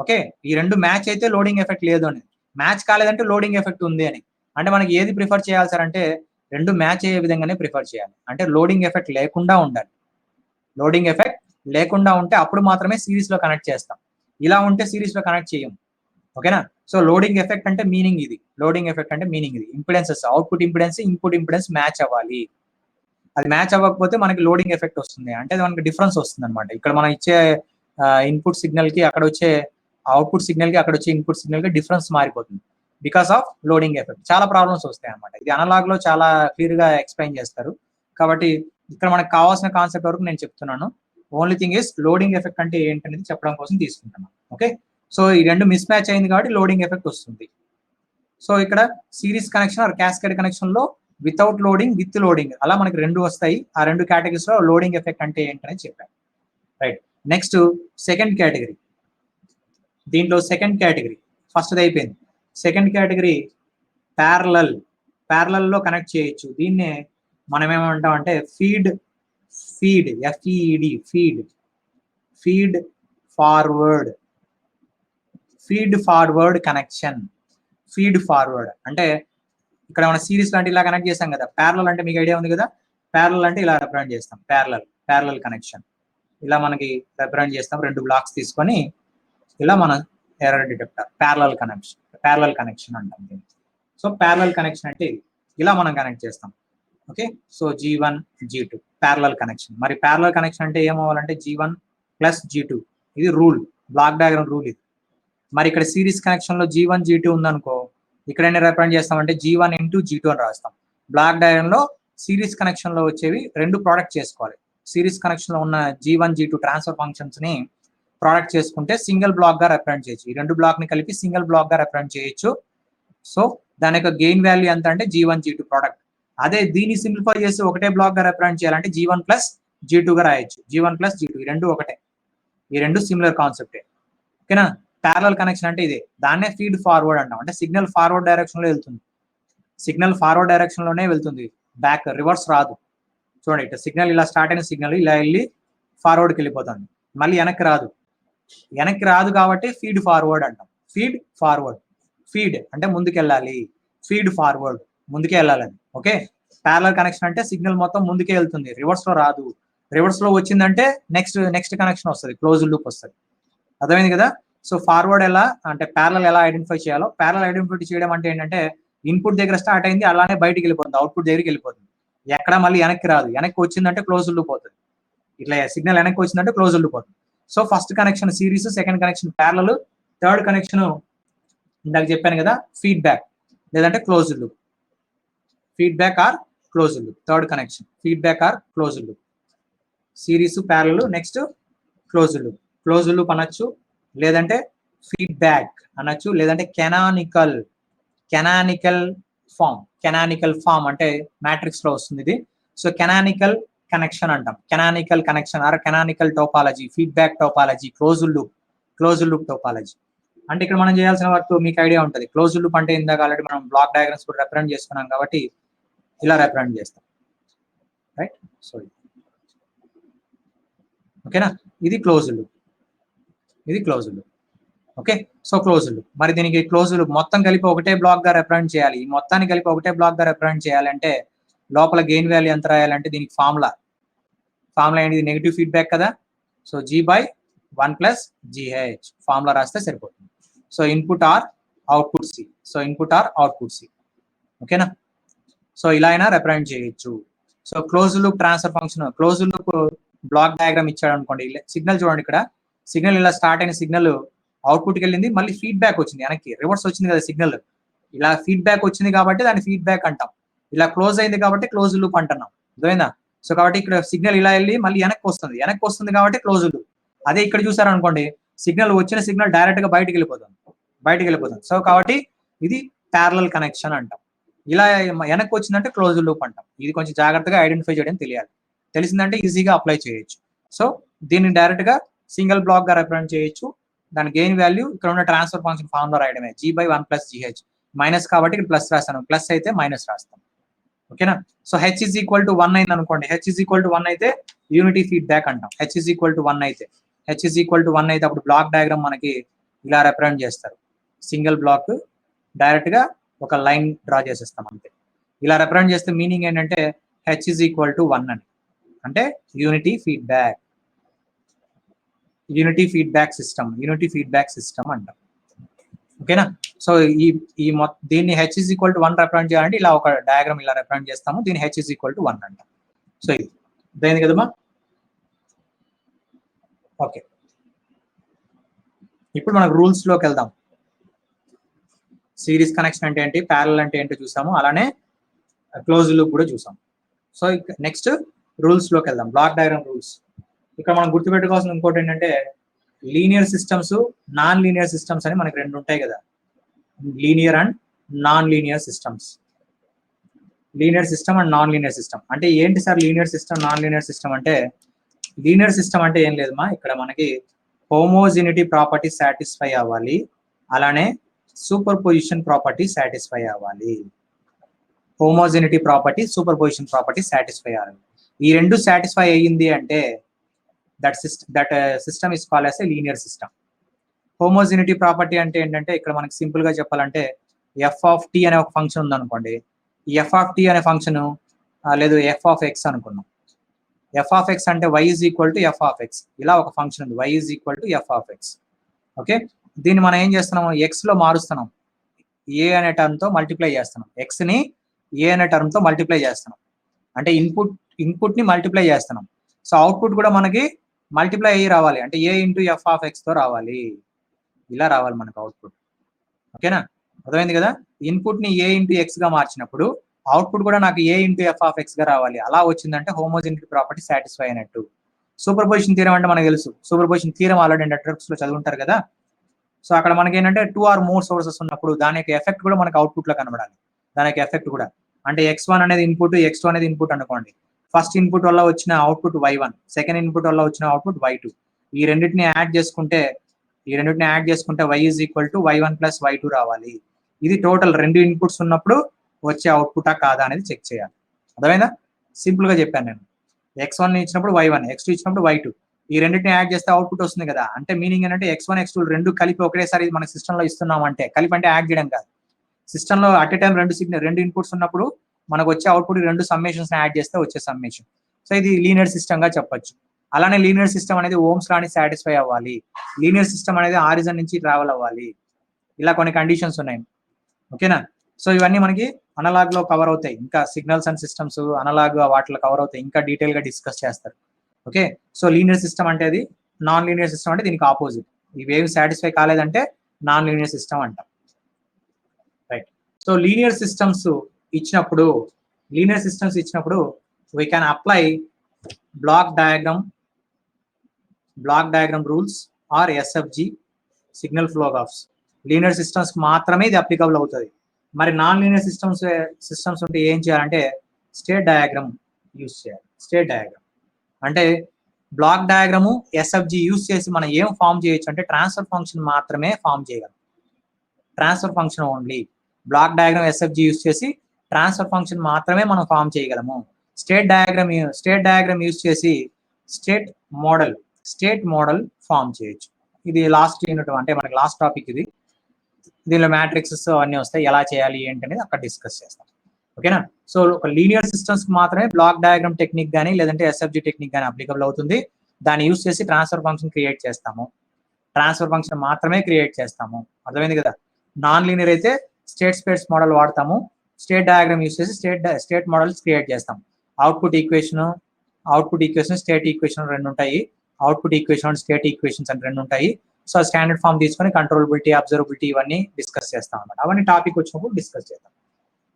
ఓకే, ఈ రెండు మ్యాచ్ అయితే లోడింగ్ ఎఫెక్ట్ లేదు అని, మ్యాచ్ కాలేదంటే లోడింగ్ ఎఫెక్ట్ ఉంది అని. అంటే మనకి ఏది ప్రిఫర్ చేయాలి సార్ అంటే రెండు మ్యాచ్ అయ్యే విధంగానే ప్రిఫర్ చేయాలి. అంటే లోడింగ్ ఎఫెక్ట్ లేకుండా ఉండాలి. లోడింగ్ ఎఫెక్ట్ లేకుండా ఉంటే అప్పుడు మాత్రమే సిరీస్ లో కనెక్ట్ చేస్తాం. ఇలా ఉంటే సిరీస్ లో కనెక్ట్ చేయం. ఓకేనా? సో లోడింగ్ ఎఫెక్ట్ అంటే మీనింగ్ ఇది. లోడింగ్ ఎఫెక్ట్ అంటే మీనింగ్ ఇది. Impedances, output impedance, input impedance match అవ్వాలి. అది మ్యాచ్ అవ్వకపోతే మనకి లోడింగ్ ఎఫెక్ట్ వస్తుంది. అంటే మనకి డిఫరెన్స్ వస్తుంది అనమాట. ఇక్కడ మనం ఇచ్చే ఇన్పుట్ సిగ్నల్ కి అక్కడ వచ్చే అవుట్పుట్ సిగ్నల్ కి అక్కడ వచ్చే ఇన్పుట్ సిగ్నల్ కి డిఫరెన్స్ మారిపోతుంది బికాస్ ఆఫ్ లోడింగ్ ఎఫెక్ట్. చాలా ప్రాబ్లమ్స్ వస్తాయి అనమాట. ఇది అనలాగ్ లో చాలా క్లియర్ గా ఎక్స్ప్లెయిన్ చేస్తారు. కాబట్టి ఇక్కడ మనకు కావాల్సిన కాన్సెప్ట్ వరకు నేను చెప్తున్నాను. Only thing is loading effect అంటే ఏంటనేది చెప్పడం కోసం తీసుకుంటున్నాను. ఓకే, సో ఈ రెండు మిస్ మ్యాచ్ అయింది కాబట్టి లోడింగ్ ఎఫెక్ట్ వస్తుంది. సో ఇక్కడ series connection or cascade connection లో వితౌట్ లోడింగ్, విత్ లోడింగ్, అలా మనకి రెండు వస్తాయి. ఆ రెండు కేటగిరీస్ లో లోడింగ్ ఎఫెక్ట్ అంటే ఏంటనేది చెప్పాను. Right, next second category. దీంట్లో సెకండ్ కేటగిరీ ఫస్ట్ అయిపోయింది. Second category parallel. ప్యారలల్ లో కనెక్ట్ చేయొచ్చు. దీన్నే మనం ఏమంటాం అంటే feed FEED feed forward connection. Feed forward అంటే ఇక్కడ మన సిరీస్ లాంటి ఇలా కనెక్ట్ చేస్తాం కదా. ప్యారలల్ అంటే మీకు ఐడియా ఉంది కదా. ప్యారలల్ అంటే ఇలా రిప్రజెంట్ చేస్తాం. ప్యారలల్ కనెక్షన్ ఇలా మనకి రిప్రజెంట్ చేస్తాం. రెండు బ్లాక్స్ తీసుకొని ఇలా మన ఎర్రర్ డిటెక్టర్ ప్యారలల్ కనెక్షన్ అంటాం. సో ప్యారలల్ కనెక్షన్ అంటే ఇలా మనం కనెక్ట్ చేస్తాం. Okay, so G1 G2 parallel connection. మరి ప్యారలల్ కనెక్షన్ అంటే ఏమవ్వాలంటే G1 + G2. ఇది రూల్, బ్లాక్ డయాగ్రామ్ రూల్ ఇది. మరి ఇక్కడ సిరీస్ కనెక్షన్ లో G1 G2 ఉందనుకో, ఇక్కడ ఏం రిప్రజెంట్ చేస్తామంటే G1 × G2 అని రాస్తాం. బ్లాక్ డయాగ్రామ్ లో సిరీస్ కనెక్షన్ లో వచ్చేవి రెండు ప్రోడక్ట్ చేసుకోవాలి. సిరీస్ కనెక్షన్ లో ఉన్న G1 G2 ట్రాన్స్ఫర్ ఫంక్షన్స్ ని ప్రోడక్ట్ చేసుకుంటే సింగిల్ బ్లాక్ గా రిప్రజెంట్ చేయొచ్చు. ఈ రెండు బ్లాక్ ని కలిపి సింగిల్ బ్లాక్ గా రిప్రజెంట్ చేయొచ్చు. సో దాని యొక్క గెయిన్ వాల్యూ ఎంత అంటే G1 G2 ప్రోడక్ట్. అదే దీన్ని సింప్లిఫై చేసి ఒకటే బ్లాక్ గా రిప్రజెంట్ చేయాలంటే G1 + G2 గా రాయొచ్చు. G1 + G2 ఈ రెండు ఒకటే, ఈ రెండు సిమిలర్ కాన్సెప్టే. ఓకేనా? ప్యారలల్ కనెక్షన్ అంటే ఇదే, దాన్నే ఫీడ్ ఫార్వర్డ్ అంటాం. అంటే సిగ్నల్ ఫార్వర్డ్ డైరెక్షన్ లో వెళ్తుంది. సిగ్నల్ ఫార్వర్డ్ డైరెక్షన్ లోనే వెళ్తుంది, బ్యాక్ రివర్స్ రాదు. చూడండి, ఇట్లా సిగ్నల్ ఇలా స్టార్ట్ అయిన సిగ్నల్ ఇలా వెళ్ళి ఫార్వర్డ్కి వెళ్ళిపోతుంది, మళ్ళీ వెనక్కి రాదు కాబట్టి ఫీడ్ ఫార్వర్డ్ అంటాం. ఫీడ్ అంటే ముందుకు వెళ్ళాలి, ఫీడ్ ఫార్వర్డ్ ముందుకే వెళ్ళాలి. ఓకే, ప్యారలల్ కనెక్షన్ అంటే సిగ్నల్ మొత్తం ముందుకే వెళ్తుంది, రివర్స్ లో రాదు. రివర్స్ లో వచ్చిందంటే నెక్స్ట్ కనెక్షన్ వస్తుంది, క్లోజ్ లూప్ వస్తుంది. అర్థమైంది కదా? సో ఫార్వర్డ్ ఎలా అంటే ప్యారలల్ ఎలా ఐడెంటిఫై చేయాలో. ప్యారలల్ ఐడెంటిఫై చేయడం అంటే ఏంటంటే ఇన్పుట్ దగ్గర స్టార్ట్ అయింది, అలానే బయటికి వెళ్ళిపోతుంది, అవుట్పుట్ దగ్గరికి వెళ్ళిపోతుంది, ఎక్కడ మళ్ళీ వెనక్కి రాదు. వెనక్కి వచ్చిందంటే క్లోజ్ లూప్ అవుతుంది. ఇట్లా సిగ్నల్ వెనక్కి వచ్చిందంటే క్లోజ్ లూప్ అవుతుంది. So first connection series, second connection parallel, third connection ఇందాక చెప్పాను కదా ఫీడ్బ్యాక్ లేదంటే close loop. Feedback or close loop, third connection feedback or close loop. Series, parallel, next close loop అనొచ్చు, లేదంటే ఫీడ్బ్యాక్ అనొచ్చు, లేదంటే కెనానికల్ ఫామ్ అంటే మ్యాట్రిక్స్ లో వస్తుంది ఇది. సో కెనానికల్ కనెక్షన్ అంటాం. Canonical connection or canonical topology, feedback topology, close loop topology. అంటే ఇక్కడ మనం చేయాల్సిన వర్క్ మీకు ఐడియా ఉంటుంది. క్లోజ్ లూప్ అంటే ఇందాక ఆల్రెడీ మనం బ్లాక్ డయాగ్రామ్స్ కూడా రిప్రజెంట్ చేసుకున్నాం కాబట్టి ఇలా రిప్రజెంట్ చేస్తాం. రైట్, సో ఓకేనా, ఇది close loop. Okay, so close loop. మరి దీనికి క్లోజ్ లూప్ మొత్తం కలిపి ఒకటే బ్లాక్ గా రిప్రజెంట్ చేయాలి. ఈ మొత్తాన్ని కలిపి ఒకటే బ్లాక్ గా రిప్రజెంట్ చేయాలంటే లోపల గెయిన్ వాల్యూ ఎంత రాయాలంటే దీనికి ఫార్ములా ఏంటి? నెగిటివ్ ఫీడ్బ్యాక్ కదా. సో G/1 + GH ఫార్ములా రాస్తే సరిపోతుంది. So input or output C. ఓకేనా? సో ఇలా అయినా రిప్రజెంట్ చేయొచ్చు. So close loop transfer function, close loop block diagram ఇచ్చాడు అనుకోండి. సిగ్నల్ చూడండి, ఇక్కడ సిగ్నల్ ఇలా స్టార్ట్ అయిన సిగ్నల్ అవుట్పుట్కి వెళ్ళింది, మళ్ళీ ఫీడ్బ్యాక్ వచ్చింది వెనక్కి, రివర్స్ వచ్చింది కదా సిగ్నల్, ఇలా ఫీడ్బ్యాక్ వచ్చింది కాబట్టి దాన్ని ఫీడ్బ్యాక్ అంటాం. ఇలా క్లోజ్ అయింది కాబట్టి క్లోజ్ లూప్ అంటున్నాం, అర్థమైందా? సో కాబట్టి ఇక్కడ సిగ్నల్ ఇలా వెళ్ళి మళ్ళీ వెనక్కి వస్తుంది కాబట్టి క్లోజ్ లూప్. అదే ఇక్కడ చూసారనుకోండి, సిగ్నల్ వచ్చిన సిగ్నల్ డైరెక్ట్ గా బయటికి వెళ్ళిపోతుంది. సో కాబట్టి ఇది ప్యారలల్ కనెక్షన్ అంటాం. ఇలా వెనక్కి వచ్చిందంటే క్లోజ్ లూప్ అంటాం. ఇది కొంచెం జాగ్రత్తగా ఐడెంటిఫై చేయడం తెలియాలి. తెలిసిందంటే ఈజీగా అప్లై చేయొచ్చు. సో దీన్ని డైరెక్ట్ గా సింగిల్ బ్లాక్ గా రిప్రజెంట్ చేయొచ్చు. దాని గెయిన్ వాల్యూ ఇక్కడ ఉన్న ట్రాన్స్ఫర్ ఫంక్షన్ ఫార్ములా రాయడమే, G/1 + GH. మైనస్ కాబట్టి ఇక్కడ ప్లస్ రాస్తాను, ప్లస్ అయితే మైనస్ రాస్తాం. ఓకేనా? సో H = 1 అయింది అనుకోండి, H = 1 అయితే యూనిటీ ఫీడ్బ్యాక్ అంటాం. H = 1 అయితే అప్పుడు బ్లాక్ డయాగ్రామ్ మనకి ఇలా రిప్రజెంట్ చేస్తారు. సింగిల్ బ్లాక్ డైరెక్ట్ గా ఒక లైన్ డ్రా చేసేస్తాం అంతే. ఇలా రిప్రజెంట్ చేస్తే మీనింగ్ ఏంటంటే H = 1 అని, అంటే యూనిటీ ఫీడ్బ్యాక్ సిస్టమ్ అంటాం. ఓకేనా? సో దీన్ని H = 1 రిప్రజెంట్ చేయాలంటే ఇలా ఒక డయాగ్రామ్ ఇలా రిప్రజెంట్ చేస్తాము. దీన్ని H = 1 అంటాం. సో ఇది అర్థమైంది కదమ్మా? ఓకే, ఇప్పుడు మనకు రూల్స్ లోకి వెళ్దాం. సిరీస్ కనెక్షన్ అంటే ఏంటి, ప్యారలల్ అంటే ఏంటో చూసాము, అలానే క్లోజ్ లూప్ కూడా చూసాం. సో నెక్స్ట్ రూల్స్ లోకి వెళ్దాం, బ్లాక్ డయాగ్రామ్ రూల్స్. ఇక్కడ మనం గుర్తుపెట్టుకోవాల్సిన ఇంకోటి ఏంటంటే linear systems, non linear systems అని మనకి రెండు ఉంటాయి కదా, linear and non linear systems. Linear system and non linear system అంటే ఏంటి sir? Linear system, non linear system అంటే, లీనియర్ సిస్టమ్ అంటే ఏం లేదమ్మా, ఇక్కడ మనకి హోమోజినిటీ ప్రాపర్టీ సాటిస్ఫై అవ్వాలి, అలానే సూపర్ పొజిషన్ ప్రాపర్టీ సాటిస్ఫై అవ్వాలి. Homogeneity property, superposition property satisfy అవ్వాలి. ఈ రెండు సాటిస్ఫై అయ్యింది అంటే that system is called as a linear system. Homogeneity property అంటే ఏంటంటే, ఇక్కడ మనకి సింపుల్ గా చెప్పాలంటే f(t) అనే ఒక ఫంక్షన్ ఉందనుకోండి, ఈ f(t) అనే ఫంక్షన్ లేదు f(x) అనుకున్నాం. f(x) అంటే y = f(x), ఇలా ఒక ఫంక్షన్ ఉంది, y = f(x). ఓకే, దీన్ని మనం ఏం చేస్తున్నాం, x లో మారుస్తున్నాం, a అనే టర్మ్ తో మల్టిప్లై చేస్తున్నాం, x ని a అనే టర్మ్ తో మల్టిప్లై చేస్తున్నాం, అంటే ఇన్పుట్ ని మల్టిప్లై చేస్తున్నాం. సో అవుట్పుట్ కూడా మనకి మల్టిప్లై అయ్యి రావాలి, అంటే a × f(x) తో రావాలి, ఇలా రావాలి మనకు అవుట్పుట్. ఓకేనా? అర్థమైంది కదా? ఇన్పుట్ ని a × x గా మార్చినప్పుడు అవుట్పుట్ కూడా నాకు a × f(x) గా రావాలి. అలా వచ్చిందంటే హోమోజినిటీ ప్రాపర్టీ సాటిస్ఫై అయినట్టు. సూపర్ పొజిషన్ థీరం అంటే మనకు తెలుసు, super position theorem already networks లో చదువుంటారు కదా. సో అక్కడ మనకి ఏంటంటే 2 or more సోర్సెస్ ఉన్నప్పుడు దాని యొక్క ఎఫెక్ట్ కూడా మనకి అవుట్పుట్ లో కనబడాలి. దాని యొక్క ఎఫెక్ట్ కూడా అంటే x1 అనేది ఇన్పుట్, x2 అనేది ఇన్పుట్ అనుకోండి. ఫస్ట్ ఇన్పుట్ వల్ల వచ్చిన అవుట్పుట్ y1, సెకండ్ ఇన్పుట్ వల్ల వచ్చిన అవుట్పుట్ y2. ఈ రెండింటిని యాడ్ చేసుకుంటే y = y1 + y2 రావాలి. ఇది టోటల్ రెండు ఇన్పుట్స్ ఉన్నప్పుడు వచ్చే అవుట్పుటా కాదా అనేది చెక్ చేయాలి. అర్థమైందా? సింపుల్ గా చెప్పాను నేను. x1 ఇచ్చినప్పుడు y1, x2 ఇచ్చినప్పుడు y2, ఈ రెండింటిని యాడ్ చేస్తే అవుట్పుట్ వస్తుంది కదా. అంటే మీనింగ్ ఏంటంటే x1, x2 రెండు కలిపి ఒకేసారి మన సిస్టమ్ లో ఇస్తున్నాం అంటే, కలిపి అంటే యాడ్ చేయడం కాదు. సిస్టమ్ లో అట్ ఎ టైం రెండు ఇన్పుట్స్ ఉన్నప్పుడు మనకు వచ్చే అవుట్పుట్ రెండు సమ్మేషన్స్ యాడ్ చేస్తే వచ్చే సమ్మేషన్. సో ఇది లీనియర్ సిస్టమ్ గా చెప్పొచ్చు. అలానే లీనియర్ సిస్టమ్ అనేది ఓమ్స్ లాని సాటిస్ఫై అవ్వాలి, లీనియర్ సిస్టమ్ అనేది ఆరిజిన్ నుంచి ట్రావెల్ అవ్వాలి, ఇలా కొన్ని కండిషన్స్ ఉన్నాయి. ఓకేనా? సో ఇవన్నీ మనకి అనలాగ్ లో కవర్ అవుతాయి, ఇంకా సిగ్నల్స్ అండ్ సిస్టమ్స్ అనలాగ్ వాటిలో కవర్ అవుతాయి, ఇంకా డీటెయిల్ గా డిస్కస్ చేస్తారు. ఓకే, సో లీనియర్ సిస్టమ్ అంటే అది, నాన్ లీనియర్ సిస్టమ్ అంటే దీనికి ఆపోజిట్. ఇవేవి సాటిస్ఫై కాలేదంటే నాన్ లీనియర్ సిస్టమ్ అంటాం. రైట్. సో లీనియర్ సిస్టమ్స్ ఇచ్చినప్పుడు we can apply block diagram rules or SFG, signal flow graphs. Linear systems మాత్రమే ఇది అప్లికబుల్ అవుతుంది. మరి నాన్ లీనియర్ సిస్టమ్స్ ఉంటే ఏం చేయాలంటే స్టేట్ డయాగ్రామ్ యూజ్ చేయాలి. స్టేట్ డయాగ్రామ్ అంటే బ్లాక్ డయాగ్రాము SFG యూజ్ చేసి మనం ఏం ఫామ్ చేయొచ్చు అంటే ట్రాన్స్ఫర్ ఫంక్షన్ మాత్రమే ఫామ్ చేయగలం. Transfer function only. Block diagram SFG use చేసి ట్రాన్స్ఫర్ ఫంక్షన్ మాత్రమే మనం ఫామ్ చేయగలము. స్టేట్ డయాగ్రామ్ యూజ్ చేసి స్టేట్ మోడల్ ఫామ్ చేయొచ్చు. ఇది లాస్ట్ యూనిట్, అంటే మనకి లాస్ట్ టాపిక్ ఇది. దీనిలో మ్యాట్రిక్సెస్ అన్నీ వస్తాయి, ఎలా చేయాలి ఏంటి అనేది అక్కడ డిస్కస్ చేస్తాం. ఓకేనా? సో ఒక లీనియర్ సిస్టమ్స్ మాత్రమే బ్లాక్ డయాగ్రామ్ టెక్నిక్ కానీ లేదంటే SFG టెక్నిక్ కానీ అప్లికబుల్ అవుతుంది. దాన్ని యూజ్ చేసి ట్రాన్స్ఫర్ ఫంక్షన్ క్రియేట్ చేస్తాము. ట్రాన్స్ఫర్ ఫంక్షన్ మాత్రమే క్రియేట్ చేస్తాము. అర్థమైంది కదా? నాన్ లీనియర్ అయితే స్టేట్ స్పేస్ మోడల్ వాడతాము. స్టేట్ డయాగ్రామ్ యూజ్ చేసి స్టేట్ మోడల్స్ క్రియేట్ చేస్తాం. అవుట్పుట్ ఈక్వేషన్, స్టేట్ ఈక్వేషన్ రెండు ఉంటాయి. అవుట్పుట్ ఈక్వేషన్, స్టేట్ ఈక్వేషన్స్ అని రెండు ఉంటాయి. సో స్టాండర్డ్ ఫామ్ తీసుకొని కంట్రోలబిలిటీ, అబ్జర్వబిలిటీ ఇవన్నీ డిస్కస్ చేస్తాం అనమాట. అవన్నీ టాపిక్ వచ్చినప్పుడు డిస్కస్ చేద్దాం.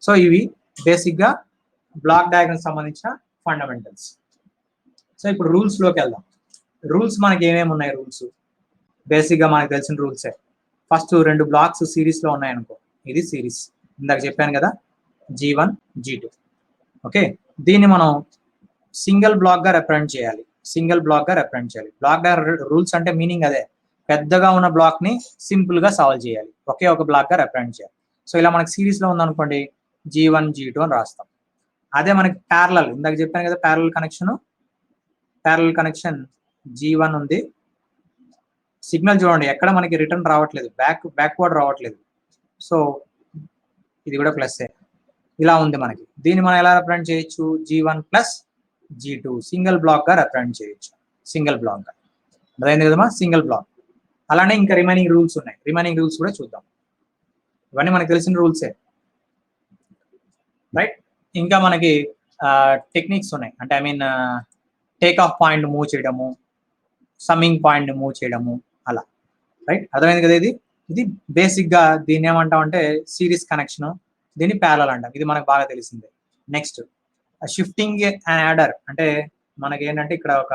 సో ఇవి బేసిక్గా బ్లాక్ డయాగ్రామ్ సంబంధించిన ఫండమెంటల్స్. సో ఇప్పుడు రూల్స్లోకి వెళ్దాం. రూల్స్ మనకి ఏమేమి ఉన్నాయి? రూల్స్ బేసిక్గా మనకు తెలిసిన రూల్సే. ఫస్ట్ 2 బ్లాక్స్ సిరీస్లో ఉన్నాయనుకో, ఇది సిరీస్ ఇందాక చెప్పాను కదా, G1 G2. ఓకే, దీన్ని మనం సింగిల్ బ్లాక్గా రిప్రజెంట్ చేయాలి. బ్లాక్ డయాగ్రామ్ రూల్స్ అంటే మీనింగ్ అదే, పెద్దగా ఉన్న బ్లాక్ని సింపుల్గా సాల్వ్ చేయాలి, ఒకే ఒక బ్లాక్గా రిప్రజెంట్ చేయాలి. సో ఇలా మనకి సిరీస్లో ఉందనుకోండి, G1 G2 అని రాస్తాం. అదే మనకి ప్యారలల్, ఇందాక చెప్పాను కదా ప్యారలల్ కనెక్షన్ G1 ఉంది. సిగ్నల్ చూడండి ఎక్కడ మనకి రిటర్న్ రావట్లేదు, బ్యాక్వర్డ్ రావట్లేదు. సో ఇది కూడా ప్లస్సే. ఇలా ఉంది మనకి. దీన్ని మనం ఎలా రిప్రజెంట్ చేయొచ్చు? G1 ప్లస్ G2 సింగిల్ బ్లాక్గా రిప్రజెంట్ చేయొచ్చు. అదైంది కదమ్మా, సింగిల్ బ్లాక్. అలానే ఇంకా రిమైనింగ్ రూల్స్ ఉన్నాయి, రిమైనింగ్ రూల్స్ కూడా చూద్దాం. ఇవన్నీ మనకు తెలిసిన రూల్సే, రైట్. ఇంకా మనకి టెక్నిక్స్ ఉన్నాయి, అంటే I mean take off point move చేయడము, సమ్మింగ్ పాయింట్ మూవ్ చేయడము, అలా, రైట్. అర్థమైంది కదా. ఇది బేసిక్గా దీన్ని ఏమంటామంటే సిరీస్ కనెక్షన్, దీన్ని ప్యారలల్ అంటాం. ఇది మనకు బాగా తెలిసిందే. నెక్స్ట్ షిఫ్టింగ్ అండ్ యాడర్, అంటే మనకి ఏంటంటే ఇక్కడ ఒక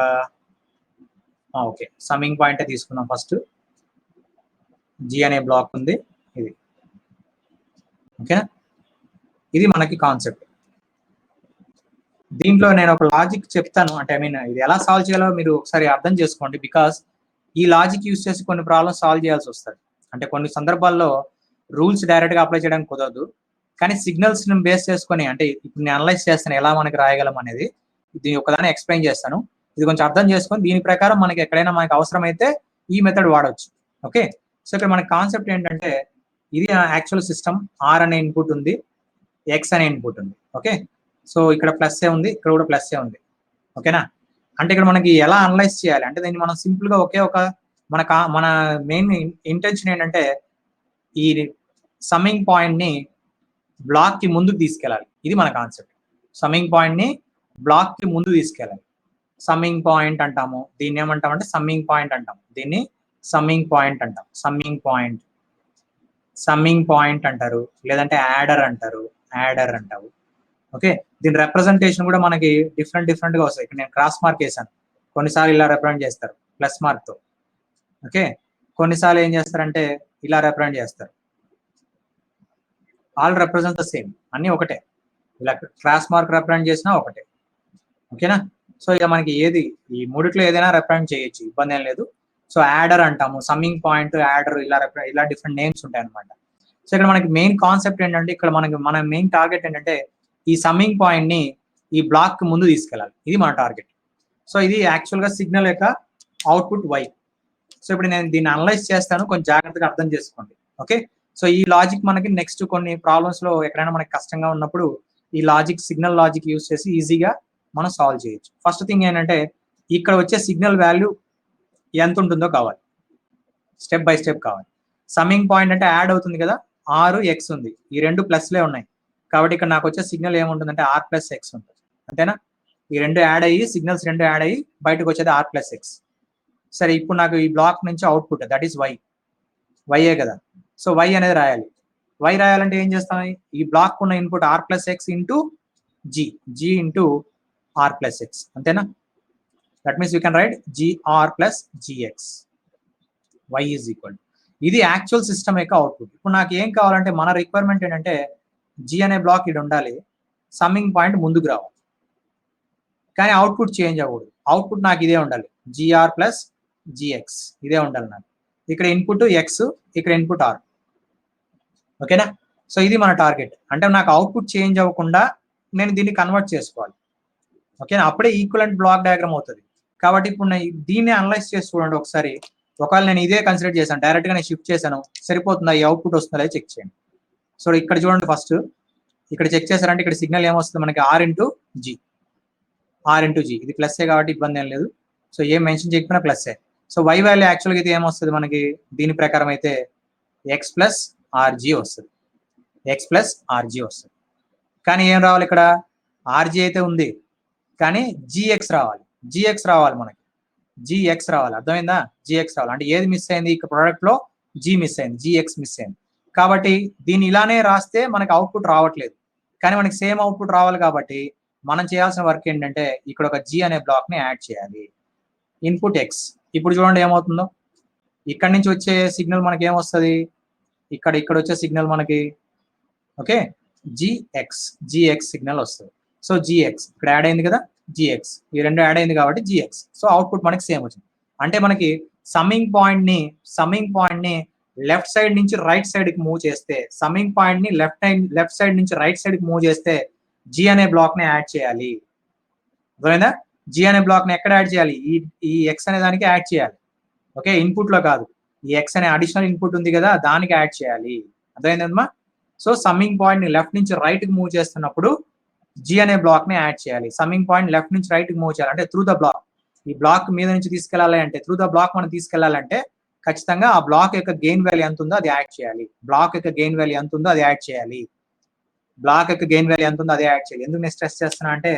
ఓకే సమ్మింగ్ పాయింటే తీసుకున్నాం. ఫస్ట్ G అనే బ్లాక్ ఉంది, ఇది ఓకేనా. ఇది మనకి కాన్సెప్ట్. దీంట్లో నేను ఒక లాజిక్ చెప్తాను, అంటే ఐ మీన్ ఇది ఎలా సాల్వ్ చేయాలో మీరు ఒకసారి అర్థం చేసుకోండి. బికాస్ ఈ లాజిక్ యూజ్ చేసి కొన్ని ప్రాబ్లమ్స్ సాల్వ్ చేయాల్సి వస్తుంది. అంటే కొన్ని సందర్భాల్లో రూల్స్ డైరెక్ట్గా అప్లై చేయడానికి కుదరదు, కానీ సిగ్నల్స్ బేస్ చేసుకొని, అంటే ఇప్పుడు నేను అనలైజ్ చేస్తాను ఎలా మనకి రాయగలం అనేది, దీని ఒకదాన్ని ఎక్స్ప్లెయిన్ చేస్తాను. ఇది కొంచెం అర్థం చేసుకొని దీని ప్రకారం మనకి ఎక్కడైనా మనకి అవసరమైతే ఈ మెథడ్ వాడవచ్చు. ఓకే, సో ఇక్కడ మన కాన్సెప్ట్ ఏంటంటే, ఇది యాక్చువల్ సిస్టమ్, R అనే ఇన్పుట్ ఉంది, X అనే ఇన్పుట్ ఉంది. ఓకే, సో ఇక్కడ ప్లస్సే ఉంది, ఇక్కడ కూడా ప్లస్సే ఉంది. ఓకేనా. అంటే ఇక్కడ మనకి ఎలా అనలైజ్ చేయాలి అంటే, దీన్ని మనం సింపుల్గా ఒకే ఒక మన మెయిన్ ఇంటెన్షన్ ఏంటంటే, ఈ సమ్మింగ్ పాయింట్ని బ్లాక్కి ముందుకు తీసుకెళ్ళాలి. ఇది మన కాన్సెప్ట్. సమ్మింగ్ పాయింట్ని బ్లాక్కి ముందు తీసుకెళ్ళాలి. సమ్మింగ్ పాయింట్ అంటాము, దీన్ని ఏమంటామంటే సమ్మింగ్ పాయింట్ అంటాం. దీన్ని సమ్మింగ్ పాయింట్ అంటాం. సమ్మింగ్ పాయింట్ అంటారు, లేదంటే యాడర్ అంటారు. ఓకే, దీని రిప్రజెంటేషన్ కూడా మనకి డిఫరెంట్గా వస్తాయి. ఇక్కడ నేను క్రాస్ మార్క్ వేసాను, కొన్నిసార్లు ఇలా రిప్రజెంట్ చేస్తారు ప్లస్ మార్క్తో. ఓకే, కొన్నిసార్లు ఏం చేస్తారంటే ఇలా రిప్రజెంట్ చేస్తారు. ఆల్ రిప్రజెంట్ ద సేమ్, అన్నీ ఒకటే. ఇలా క్రాస్ మార్క్ రిప్రజెంట్ చేసినా ఒకటే. ఓకేనా. సో ఇక మనకి ఏది ఈ మూడిట్లో ఏదైనా రిప్రజెంట్ చేయొచ్చు, ఇబ్బంది ఏం లేదు. సో యాడర్ అంటాము, సమ్మింగ్ పాయింట్, యాడర్, ఇలా డిఫరెంట్ నేమ్స్ ఉంటాయి అనమాట. సో ఇక్కడ మనకి మెయిన్ కాన్సెప్ట్ ఏంటంటే, ఇక్కడ మన మెయిన్ టార్గెట్ ఏంటంటే ఈ సమ్మింగ్ పాయింట్ ని ఈ బ్లాక్ కి ముందు తీసుకెళ్ళాలి. ఇది మన టార్గెట్. సో ఇది యాక్చువల్గా సిగ్నల్ యొక్క అవుట్పుట్ Y. సో ఇప్పుడు నేను దీన్ని అనలైజ్ చేస్తాను, కొంచెం జాగ్రత్తగా అర్థం చేసుకోండి. ఓకే, సో ఈ లాజిక్ మనకి నెక్స్ట్ కొన్ని ప్రాబ్లమ్స్ లో ఎక్కడైనా మనకి కష్టంగా ఉన్నప్పుడు ఈ లాజిక్, సిగ్నల్ లాజిక్ యూజ్ చేసి ఈజీగా మనం సాల్వ్ చేయొచ్చు. ఫస్ట్ థింగ్ ఏంటంటే, ఇక్కడ వచ్చే సిగ్నల్ వాల్యూ ఎంత ఉంటుందో కావాలి, స్టెప్ బై స్టెప్ కావాలి. సమ్మింగ్ పాయింట్ అంటే యాడ్ అవుతుంది కదా, R X ఉంది, ఈ రెండు ప్లస్లే ఉన్నాయి కాబట్టి ఇక్కడ నాకు వచ్చే సిగ్నల్ ఏముంటుందంటే R ప్లస్ X ఉంటుంది. అంతేనా. ఈ రెండు యాడ్ అయ్యి, సిగ్నల్స్ రెండు యాడ్ అయ్యి బయటకు వచ్చేది R ప్లస్ X. సరే, ఇప్పుడు నాకు ఈ బ్లాక్ నుంచి అవుట్పుట్ దట్ ఈస్ వైఏ కదా. సో Y అనేది రాయాలి. Y రాయాలంటే ఏం చేస్తాం, ఈ బ్లాక్ ఉన్న input R plus X into G into R plus X. అంతేనా. That means you can write GR plus GX. Y is equal. ఇది యాక్చువల్ సిస్టమ్ యొక్క అవుట్పుట్. ఇప్పుడు నాకు ఏం కావాలంటే, మన రిక్వైర్మెంట్ ఏంటంటే G అనే బ్లాక్ ఇది ఉండాలి, సమ్మింగ్ పాయింట్ ముందుకు రావాలి, కానీ అవుట్పుట్ చేంజ్ అవ్వకూడదు. అవుట్పుట్ నాకు ఇదే ఉండాలి, GR ప్లస్ GX ఇదే ఉండాలి నాకు. ఇక్కడ ఇన్పుట్ X, ఇక్కడ ఇన్పుట్ R. ఓకేనా. సో ఇది మన టార్గెట్. అంటే నాకు అవుట్పుట్ చేంజ్ అవ్వకుండా నేను దీన్ని కన్వర్ట్ చేసుకోవాలి. ఓకేనా, అప్పుడే ఈక్వలెంట్ బ్లాక్ డయాగ్రామ్ అవుతుంది. కాబట్టి ఇప్పుడు నేను దీన్ని అనలైజ్ చేసి చూడండి ఒకసారి. ఒకవేళ నేను ఇదే కన్సిడర్ చేశాను, డైరెక్ట్గా నేను షిఫ్ట్ చేశాను, సరిపోతుందా, ఈ అవుట్పుట్ వస్తుందా లేదా చెక్ చేయండి. సో ఇక్కడ చూడండి, ఫస్ట్ ఇక్కడ చెక్ చేశారంటే ఇక్కడ సిగ్నల్ ఏమొస్తుంది మనకి, R ఇంటూ G. ఇది ప్లస్సే కాబట్టి ఇబ్బంది ఏం లేదు. సో ఏం మెన్షన్ చేయకపోయినా ప్లస్సే. సో Y వాల్యూ యాక్చువల్గా ఇది ఏమొస్తుంది మనకి, దీని ప్రకారం అయితే X ప్లస్ RG వస్తుంది. కానీ ఏం రావాలి ఇక్కడ, RG అయితే ఉంది కానీ GX రావాలి మనకి. జిఎక్స్ రావాలి, అర్థమైందా? జిఎక్స్ రావాలి అంటే ఏది మిస్ అయింది, ఇక్కడ ప్రోడక్ట్ లో జి మిస్ అయింది, జిఎక్స్ మిస్ అయింది. కాబట్టి దీన్ని ఇలానే రాస్తే మనకి అవుట్పుట్ రావట్లేదు, కానీ మనకి సేమ్ అవుట్పుట్ రావాలి. కాబట్టి మనం చేయాల్సిన వర్క్ ఏంటంటే ఇక్కడ ఒక జి అనే బ్లాక్ ని యాడ్ చేయాలి. ఇన్పుట్ ఎక్స్, ఇప్పుడు చూడండి ఏమవుతుందో, ఇక్కడ నుంచి వచ్చే సిగ్నల్ మనకి ఏమొస్తుంది, ఇక్కడ వచ్చే సిగ్నల్ మనకి ఓకే జిఎక్స్ సిగ్నల్ వస్తుంది. సో జిఎక్స్ ఇక్కడ యాడ్ అయింది కదా, జిఎక్స్ ఈ రెండు యాడ్ అయింది కాబట్టి జిఎక్స్. సో అవుట్పుట్ మనకి సేమ్ వచ్చింది. అంటే మనకి సమ్మింగ్ పాయింట్ ని లెఫ్ట్ సైడ్ నుంచి రైట్ సైడ్ కి మూవ్ చేస్తే, సమ్మింగ్ పాయింట్ ని లెఫ్ట్ సైడ్ నుంచి రైట్ సైడ్ కి మూవ్ చేస్తే జి అనే బ్లాక్ ని యాడ్ చేయాలి. అర్థమైందా? జి అనే బ్లాక్ ని ఎక్కడ యాడ్ చేయాలి, ఈ ఎక్స్ అనే దానికి యాడ్ చేయాలి. ఓకే, ఇన్పుట్ లో కాదు, ఈ ఎక్స్ అనే అడిషనల్ ఇన్పుట్ ఉంది కదా దానికి యాడ్ చేయాలి. అర్థమైందమ్మా? సో సమ్మింగ్ పాయింట్ ని లెఫ్ట్ నుంచి రైట్ కి మూవ్ చేస్తున్నప్పుడు జి అనే బ్లాక్ ని యాడ్ చేయాలి. సమ్మింగ్ పాయింట్ లెఫ్ట్ నుంచి రైట్ కి మూవ్ చేయాలి అంటే త్రూ ద బ్లాక్, ఈ బ్లాక్ మీద నుంచి తీసుకెళ్ళాలి అంటే, త్రూ ద బ్లాక్ మనం తీసుకెళ్లాలంటే ఖచ్చితంగా ఆ బ్లాక్ యొక్క గెయిన్ వాల్యూ ఎంత ఉందో అది యాడ్ చేయాలి. బ్లాక్ యొక్క గెయిన్ వాల్యూ ఎంత ఉందో అది యాడ్ చేయాలి. బ్లాక్ యొక్క గెయిన్ వాల్యూ ఎంత ఉందో అది యాడ్ చేయాలి. ఎందుకు నేను స్ట్రెస్ చేస్తున్నా అంటే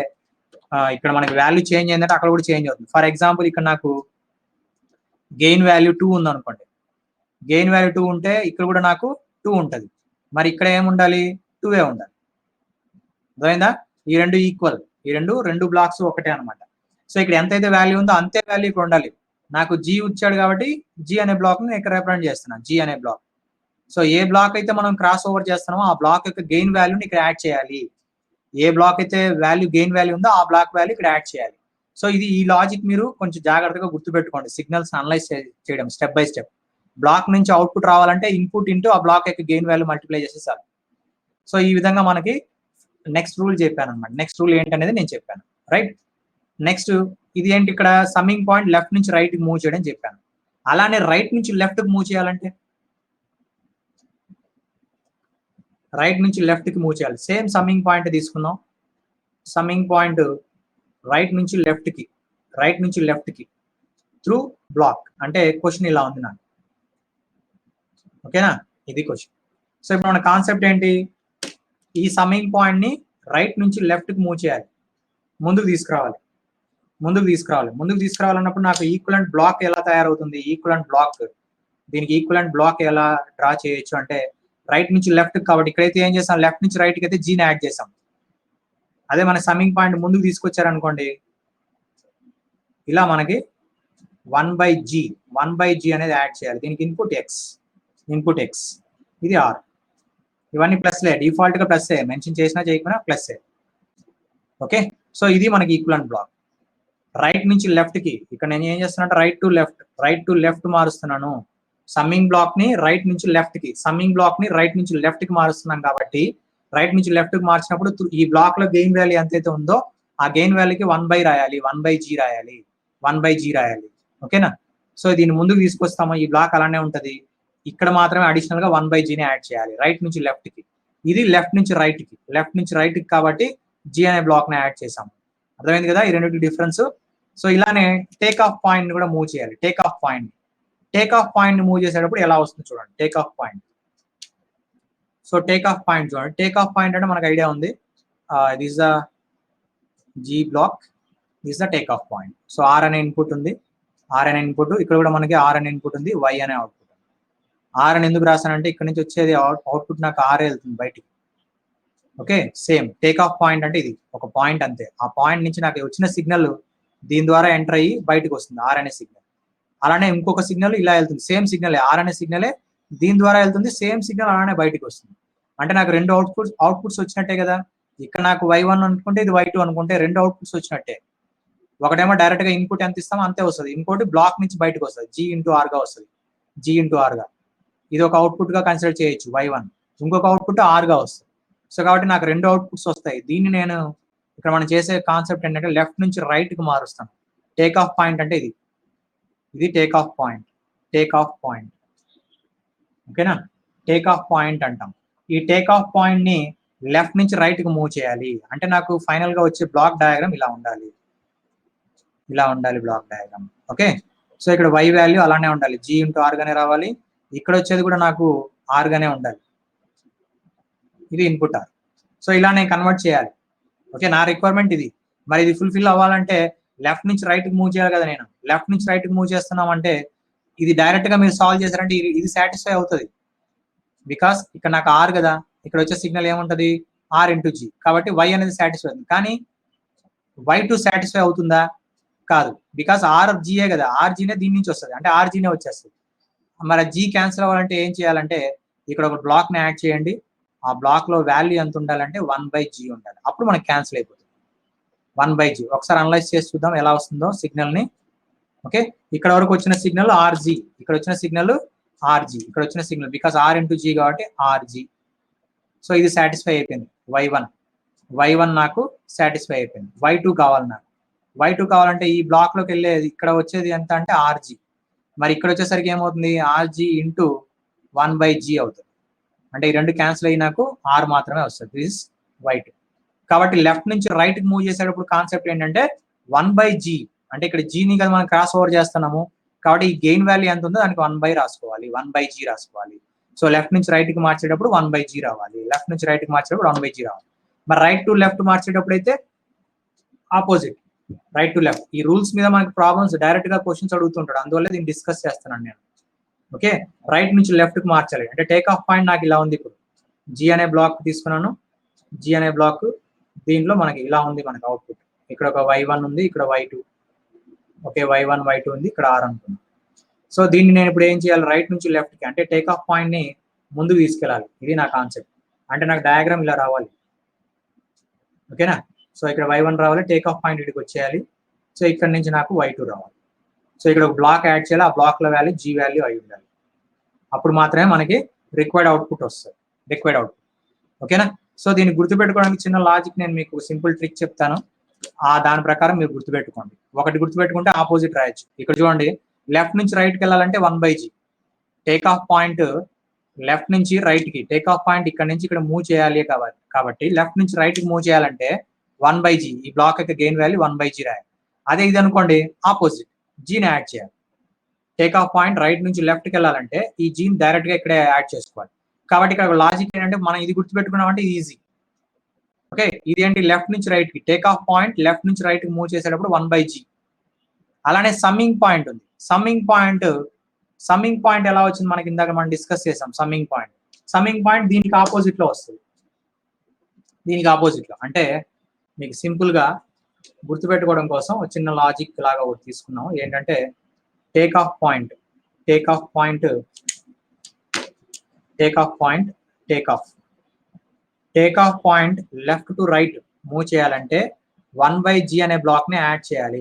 ఇక్కడ మనకి వాల్యూ చేంజ్ అయిందంటే అక్కడ కూడా చేంజ్ అవుతుంది. ఫర్ ఎగ్జాంపుల్ ఇక్కడ నాకు గెయిన్ వాల్యూ 2 ఉంది అనుకోండి, గెయిన్ వాల్యూ 2 ఉంటే ఇక్కడ కూడా నాకు 2 ఉంటుంది. మరి ఇక్కడ ఏముండాలి, 2 ఉండాలి. అర్థమైందా? ఈ రెండు ఈక్వల్, ఈ రెండు బ్లాక్స్ ఒకటే అనమాట. సో ఇక్కడ ఎంతైతే వాల్యూ ఉందో అంతే వాల్యూ ఇక్కడ ఉండాలి. నాకు జీ ఇచ్చాడు కాబట్టి జీ అనే బ్లాక్ ని ఇక్కడ రిప్రజెంట్ చేస్తున్నాను, జీ అనే బ్లాక్. సో ఏ బ్లాక్ అయితే మనం క్రాస్ ఓవర్ చేస్తున్నామో ఆ బ్లాక్ యొక్క గెయిన్ వాల్యూని ఇక్కడ యాడ్ చేయాలి. ఏ బ్లాక్ అయితే వాల్యూ గెయిన్ వాల్యూ ఉందో ఆ బ్లాక్ వాల్యూ ఇక్కడ యాడ్ చేయాలి. సో ఇది ఈ లాజిక్ మీరు కొంచెం జాగ్రత్తగా గుర్తుపెట్టుకోండి, సిగ్నల్స్ అనలైజ్ చేయడం స్టెప్ బై స్టెప్. బ్లాక్ నుంచి అవుట్పుట్ రావాలంటే ఇన్పుట్ ఇంటూ ఆ బ్లాక్ యొక్క గెయిన్ వాల్యూ మల్టిప్లై చేసేసారు. సో ఈ విధంగా మనకి నెక్స్ట్ రూల్ చెప్పాను అనమాట. నెక్స్ట్ రూల్ ఏంటనేది నేను చెప్పాను, రైట్? నెక్స్ట్ ఇది ఏంటి, ఇక్కడ సమ్మింగ్ పాయింట్ లెఫ్ట్ నుంచి రైట్ కి మూవ్ చేయడం చెప్పాను. అలానే రైట్ నుంచి లెఫ్ట్ కి మూవ్ చేయాలంటే రైట్ నుంచి లెఫ్ట్ కి మూవ్ చేయాలి. సేమ్ సమ్మింగ్ పాయింట్ తీసుకుందాం. సమ్మింగ్ పాయింట్ రైట్ నుంచి లెఫ్ట్ కి త్రూ బ్లాక్ అంటే క్వశ్చన్ ఇలా ఉంది నాకు. ఓకేనా, ఇది క్వశ్చన్. సో ఇప్పుడు మన కాన్సెప్ట్ ఏంటి, ఈ సమ్మింగ్ పాయింట్ ని రైట్ నుంచి లెఫ్ట్ కి మూవ్ చేయాలి, ముందుకు తీసుకురావాలి. ముందుకు తీసుకురావాలన్నప్పుడు నాకు ఈక్వలెంట్ బ్లాక్ ఎలా తయారవుతుంది, దీనికి ఈక్వలెంట్ బ్లాక్ ఎలా డ్రా చేయొచ్చు అంటే రైట్ నుంచి లెఫ్ట్ కాబట్టి ఇక్కడైతే ఏం చేసాం, లెఫ్ట్ నుంచి రైట్ కి అయితే జీని యాడ్ చేసాం. అదే మన సమ్మింగ్ పాయింట్ ముందుకు తీసుకొచ్చారనుకోండి, ఇలా మనకి 1/g అనేది యాడ్ చేయాలి. దీనికి ఇన్పుట్ ఎక్స్, ఇది ఆర్. ఇవన్నీ ప్లస్లే, డిఫాల్ట్ గా ప్లస్సే, మెన్షన్ చేసినా చేయకపోయినా ప్లస్సే. ఓకే, సో ఇది మనకి ఈక్వలెంట్ బ్లాక్. రైట్ నుంచి లెఫ్ట్ కి ఇక్కడ నేను ఏం చేస్తున్నా, రైట్ టు లెఫ్ట్ మారుస్తున్నాను. సమ్మింగ్ బ్లాక్ ని రైట్ నుంచి లెఫ్ట్ కి మారుస్తున్నాం కాబట్టి రైట్ నుంచి లెఫ్ట్ కి మార్చినప్పుడు ఈ బ్లాక్ లో గెయిన్ వాల్యూ ఎంతైతే ఉందో ఆ గెయిన్ వాల్యూకి 1/g రాయాలి. ఓకేనా? సో దీన్ని ముందుకు తీసుకొస్తాము, ఈ బ్లాక్ అలానే ఉంటది. ఇక్కడ మాత్రమే అడిషనల్ గా 1/gని యాడ్ చేయాలి రైట్ నుంచి లెఫ్ట్ కి. ఇది లెఫ్ట్ నుంచి రైట్ కి కాబట్టి జీ అనే బ్లాక్ ని యాడ్ చేసాము. అర్థమైంది కదా ఈ రెండింటి డిఫరెన్స్. సో ఇలానే టేక్ ఆఫ్ పాయింట్ ని కూడా మూవ్ చేయాలి. టేక్ ఆఫ్ పాయింట్ ని మూవ్ చేసేటప్పుడు ఎలా వస్తుంది చూడండి. టేక్ ఆఫ్ పాయింట్ చూడండి. టేక్ ఆఫ్ పాయింట్ అంటే మనకు ఐడియా ఉంది, this the G block, this the take off point. So R అనే ఇన్పుట్ ఉంది, ఇక్కడ కూడా మనకి ఆర్ అనే ఇన్పుట్ ఉంది, వై అనే అవుట్పుట్. ఆర్ అని ఎందుకు రాసానంటే ఇక్కడ నుంచి వచ్చేది అవుట్పుట్ నాకు ఆర్ వెళ్తుంది బయటికి. Okay, same take off point అంటే ఇది ఒక పాయింట్ అంతే. ఆ పాయింట్ నుంచి నాకు వచ్చిన సిగ్నల్ దీని ద్వారా ఎంటర్ అయ్యి బయటకు వస్తుంది, ఆర్ అనే సిగ్నల్. అలానే ఇంకొక సిగ్నల్ ఇలా వెళ్తుంది, సేమ్ సిగ్నల్, ఆర్ అనే సిగ్నలే దీని ద్వారా వెళ్తుంది, సేమ్ సిగ్నల్ అలానే బయటకు వస్తుంది. అంటే నాకు రెండు అవుట్పుట్స్ వచ్చినట్టే కదా. ఇక్కడ నాకు y1 అనుకుంటే ఇది y2 అనుకుంటే రెండు అవుట్పుట్స్ వచ్చినట్టే. ఒకటేమో డైరెక్ట్ గా ఇన్పుట్ ఎంత ఇస్తామో అంతే వస్తుంది, ఇంకోటి బ్లాక్ నుంచి బయటకు వస్తుంది, g/r గా వస్తుంది, g/r గా. ఇది ఒక అవుట్పుట్ గా కన్సిడర్ చేయొచ్చు y1, ఇంకొక అవుట్పుట్ r గా వస్తుంది. సో కాబట్టి నాకు రెండు అవుట్పుట్స్ వస్తాయి. దీన్ని నేను ఇక్కడ మనం చేసే కాన్సెప్ట్ ఏంటంటే లెఫ్ట్ నుంచి రైట్ కి మారుస్తాను. టేక్ ఆఫ్ పాయింట్ అంటే ఇది టేక్ ఆఫ్ పాయింట్. ఓకేనా, టేక్ ఆఫ్ పాయింట్ అంటాం. ఈ టేక్ ఆఫ్ పాయింట్ ని లెఫ్ట్ నుంచి రైట్ కి మూవ్ చేయాలి అంటే నాకు ఫైనల్ గా వచ్చే బ్లాక్ డయాగ్రామ్ ఇలా ఉండాలి బ్లాక్ డయాగ్రామ్. ఓకే, సో ఇక్కడ y వాల్యూ అలానే ఉండాలి, g/r గానే రావాలి. ఇక్కడ వచ్చేది కూడా నాకు r గానే ఉండాలి, ఇది ఇన్పుట్ ఆర్. సో ఇలా నేను కన్వర్ట్ చేయాలి. ఓకే, నా రిక్వైర్మెంట్ ఇది. మరి ఇది ఫుల్ఫిల్ అవ్వాలంటే లెఫ్ట్ నుంచి రైట్ కి మూవ్ చేయాలి కదా, నేను లెఫ్ట్ నుంచి రైట్ కి మూవ్ చేస్తున్నాం అంటే ఇది డైరెక్ట్ గా మీరు సాల్వ్ చేశారంటే ఇది సాటిస్ఫై అవుతుంది, బికాస్ ఇక్కడ నాకు ఆర్ కదా, ఇక్కడ వచ్చే సిగ్నల్ ఏముంటది ఆర్ ఇంటూ జీ, కాబట్టి వై అనేది సాటిస్ఫై అవుతుంది. కానీ వై టూ సాటిస్ఫై అవుతుందా, కాదు, బికాస్ ఆర్ జీఏ కదా, ఆర్ జీనే దీని నుంచి వస్తుంది, అంటే ఆర్ జీనే వచ్చేస్తుంది. మరి జీ క్యాన్సిల్ అవ్వాలంటే ఏం చేయాలంటే ఇక్కడ ఒక బ్లాక్ ని యాడ్ చేయండి, ఆ బ్లాక్ లో వాల్యూ ఎంత ఉండాలంటే 1/g ఉండాలి, అప్పుడు మనకి క్యాన్సిల్ అయిపోతుంది 1/g. ఒకసారి అనలైజ్ చేసి చూద్దాం ఎలా వస్తుందో సిగ్నల్ ని. ఓకే, ఇక్కడ వరకు వచ్చిన సిగ్నల్ ఆర్జీ, ఇక్కడ వచ్చిన సిగ్నల్ ఆర్జీ, ఇక్కడ వచ్చిన signal because R into G కాబట్టి ఆర్జీ. సో ఇది సాటిస్ఫై అయిపోయింది y1 నాకు సాటిస్ఫై అయిపోయింది. y2 కావాలి నాకు, y2 కావాలంటే ఈ బ్లాక్ లోకి వెళ్ళేది ఇక్కడ వచ్చేది ఎంత అంటే ఆర్జీ, మరి ఇక్కడ వచ్చేసరికి ఏమవుతుంది ఆర్జీ ఇంటూ 1/g అవుతుంది, అంటే ఈ రెండు క్యాన్సిల్ అయ్యి నాకు ఆర్ మాత్రమే వస్తుంది, దిస్ y2. కాబట్టి లెఫ్ట్ నుంచి రైట్ కి మూవ్ చేసేటప్పుడు కాన్సెప్ట్ ఏంటంటే 1/g, అంటే ఇక్కడ జీని కదా మనం క్రాస్ ఓవర్ చేస్తున్నాము, కాబట్టి ఈ గెయిన్ వాల్యూ ఎంత ఉందో దానికి 1/g రాసుకోవాలి. సో లెఫ్ట్ నుంచి రైట్ కి మార్చేటప్పుడు 1/g రావాలి, లెఫ్ట్ నుంచి రైట్ కి మార్చేటప్పుడు 1/g రావాలి. మరి రైట్ టు లెఫ్ట్ మార్చేటప్పుడు అయితే ఆపోజిట్, రైట్ టు లెఫ్ట్. ఈ రూల్స్ మీద మనకి ప్రాబ్లమ్స్ డైరెక్ట్ గా క్వశ్చన్స్ అడుగుతుంటాడు, అందువల్ల దీన్ని డిస్కస్ చేస్తున్నాను నేను. ఓకే, రైట్ నుంచి లెఫ్ట్ కి మార్చాలి అంటే టేక్ ఆఫ్ పాయింట్ నాకు ఇలా ఉంది, ఇప్పుడు జీ అనే బ్లాక్ తీసుకున్నాను, జీ అనే బ్లాక్ దీంట్లో మనకి ఇలా ఉంది, మనకి అవుట్పుట్ ఇక్కడ ఒక y1 ఉంది, ఇక్కడ y2, ఓకే y1 y2 ఉంది, ఇక్కడ r అనుకున్నాను. సో దీన్ని నేను ఇప్పుడు ఏం చేయాలి, రైట్ నుంచి లెఫ్ట్ కి అంటే టేక్ ఆఫ్ పాయింట్ ని ముందుకు తీసుకెళ్ళాలి, ఇది నా కాన్సెప్ట్. అంటే నాకు డయాగ్రామ్ ఇలా రావాలి, ఓకేనా. సో ఇక్కడ y1 రావాలి, టేక్ ఆఫ్ పాయింట్ ఇక్కడికి వచ్చేయాలి, సో ఇక్కడ నుంచి నాకు y2 రావాలి. సో ఇక్కడ ఒక బ్లాక్ యాడ్ చేయాలి, ఆ బ్లాక్ లో వాల్యూ జీ వాల్యూ అయి ఉండాలి, అప్పుడు మాత్రమే మనకి రిక్వైర్డ్ అవుట్పుట్ వస్తుంది, రిక్వైర్డ్ అవుట్పుట్. ఓకేనా. సో దీన్ని గుర్తుపెట్టుకోవడానికి చిన్న లాజిక్ నేను మీకు సింపుల్ ట్రిక్ చెప్తాను, దాని ప్రకారం మీరు గుర్తుపెట్టుకోండి. ఒకటి గుర్తుపెట్టుకుంటే ఆపోజిట్ రాయొచ్చు. ఇక్కడ చూడండి, లెఫ్ట్ నుంచి రైట్ కి వెళ్ళాలంటే 1/g, take off point left నుంచి రైట్ కి, టేక్ ఆఫ్ పాయింట్ ఇక్కడ నుంచి ఇక్కడ మూవ్ చేయాలి కాబట్టి లెఫ్ట్ నుంచి రైట్ కి మూవ్ చేయాలంటే 1/g, ఈ బ్లాక్ యొక్క గెయిన్ వాల్యూ 1/g రాయాలి. అదే ఇది అనుకోండి ఆపోజిట్, జీని యాడ్ చేయాలి. టేక్ ఆఫ్ పాయింట్ రైట్ నుంచి లెఫ్ట్ కి వెళ్ళాలంటే ఈ జీని డైరెక్ట్ గా ఇక్కడే యాడ్ చేసుకోవాలి. కాబట్టి ఇక్కడ లాజిక్ ఏంటంటే మనం ఇది గుర్తుపెట్టుకున్నామంటే ఈజీ. ఓకే, ఇది ఏంటి లెఫ్ట్ నుంచి రైట్ కి, టేక్ ఆఫ్ పాయింట్ లెఫ్ట్ నుంచి రైట్ కి మూవ్ చేసేటప్పుడు 1/g. అలానే సమ్మింగ్ పాయింట్ ఉంది, సమ్మింగ్ పాయింట్ ఎలా వచ్చింది మనకి ఇందాక మనం డిస్కస్ చేసాం. సమ్మింగ్ పాయింట్ దీనికి ఆపోజిట్ లో వస్తుంది, దీనికి ఆపోజిట్ లో. అంటే మీకు సింపుల్ గా గుర్తుపెట్టుకోవడం కోసం చిన్న లాజిక్ లాగా ఒకటి తీసుకున్నాం, ఏంటంటే take off point left to right move చేయాలంటే 1/g అనే బ్లాక్ ని యాడ్ చేయాలి.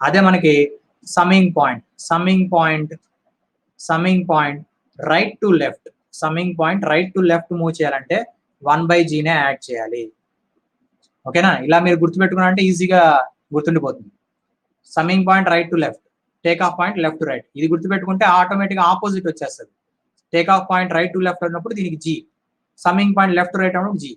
అదే మనకి summing point right to left move చేయాలంటే 1/g నే యాడ్ చేయాలి. ఓకేనా, ఇలా మీరు గుర్తుపెట్టుకున్నారంటే ఈజీగా గుర్తుండిపోతుంది. Summing point right to left, take off point left to right, ఇది గుర్తుపెట్టుకుంటే ఆటోమేటిక్ ఆపోజిట్ వచ్చేస్తుంది. Take off point right to left అన్నప్పుడు దీనికి G, summing point left to right అన్నప్పుడు జీ.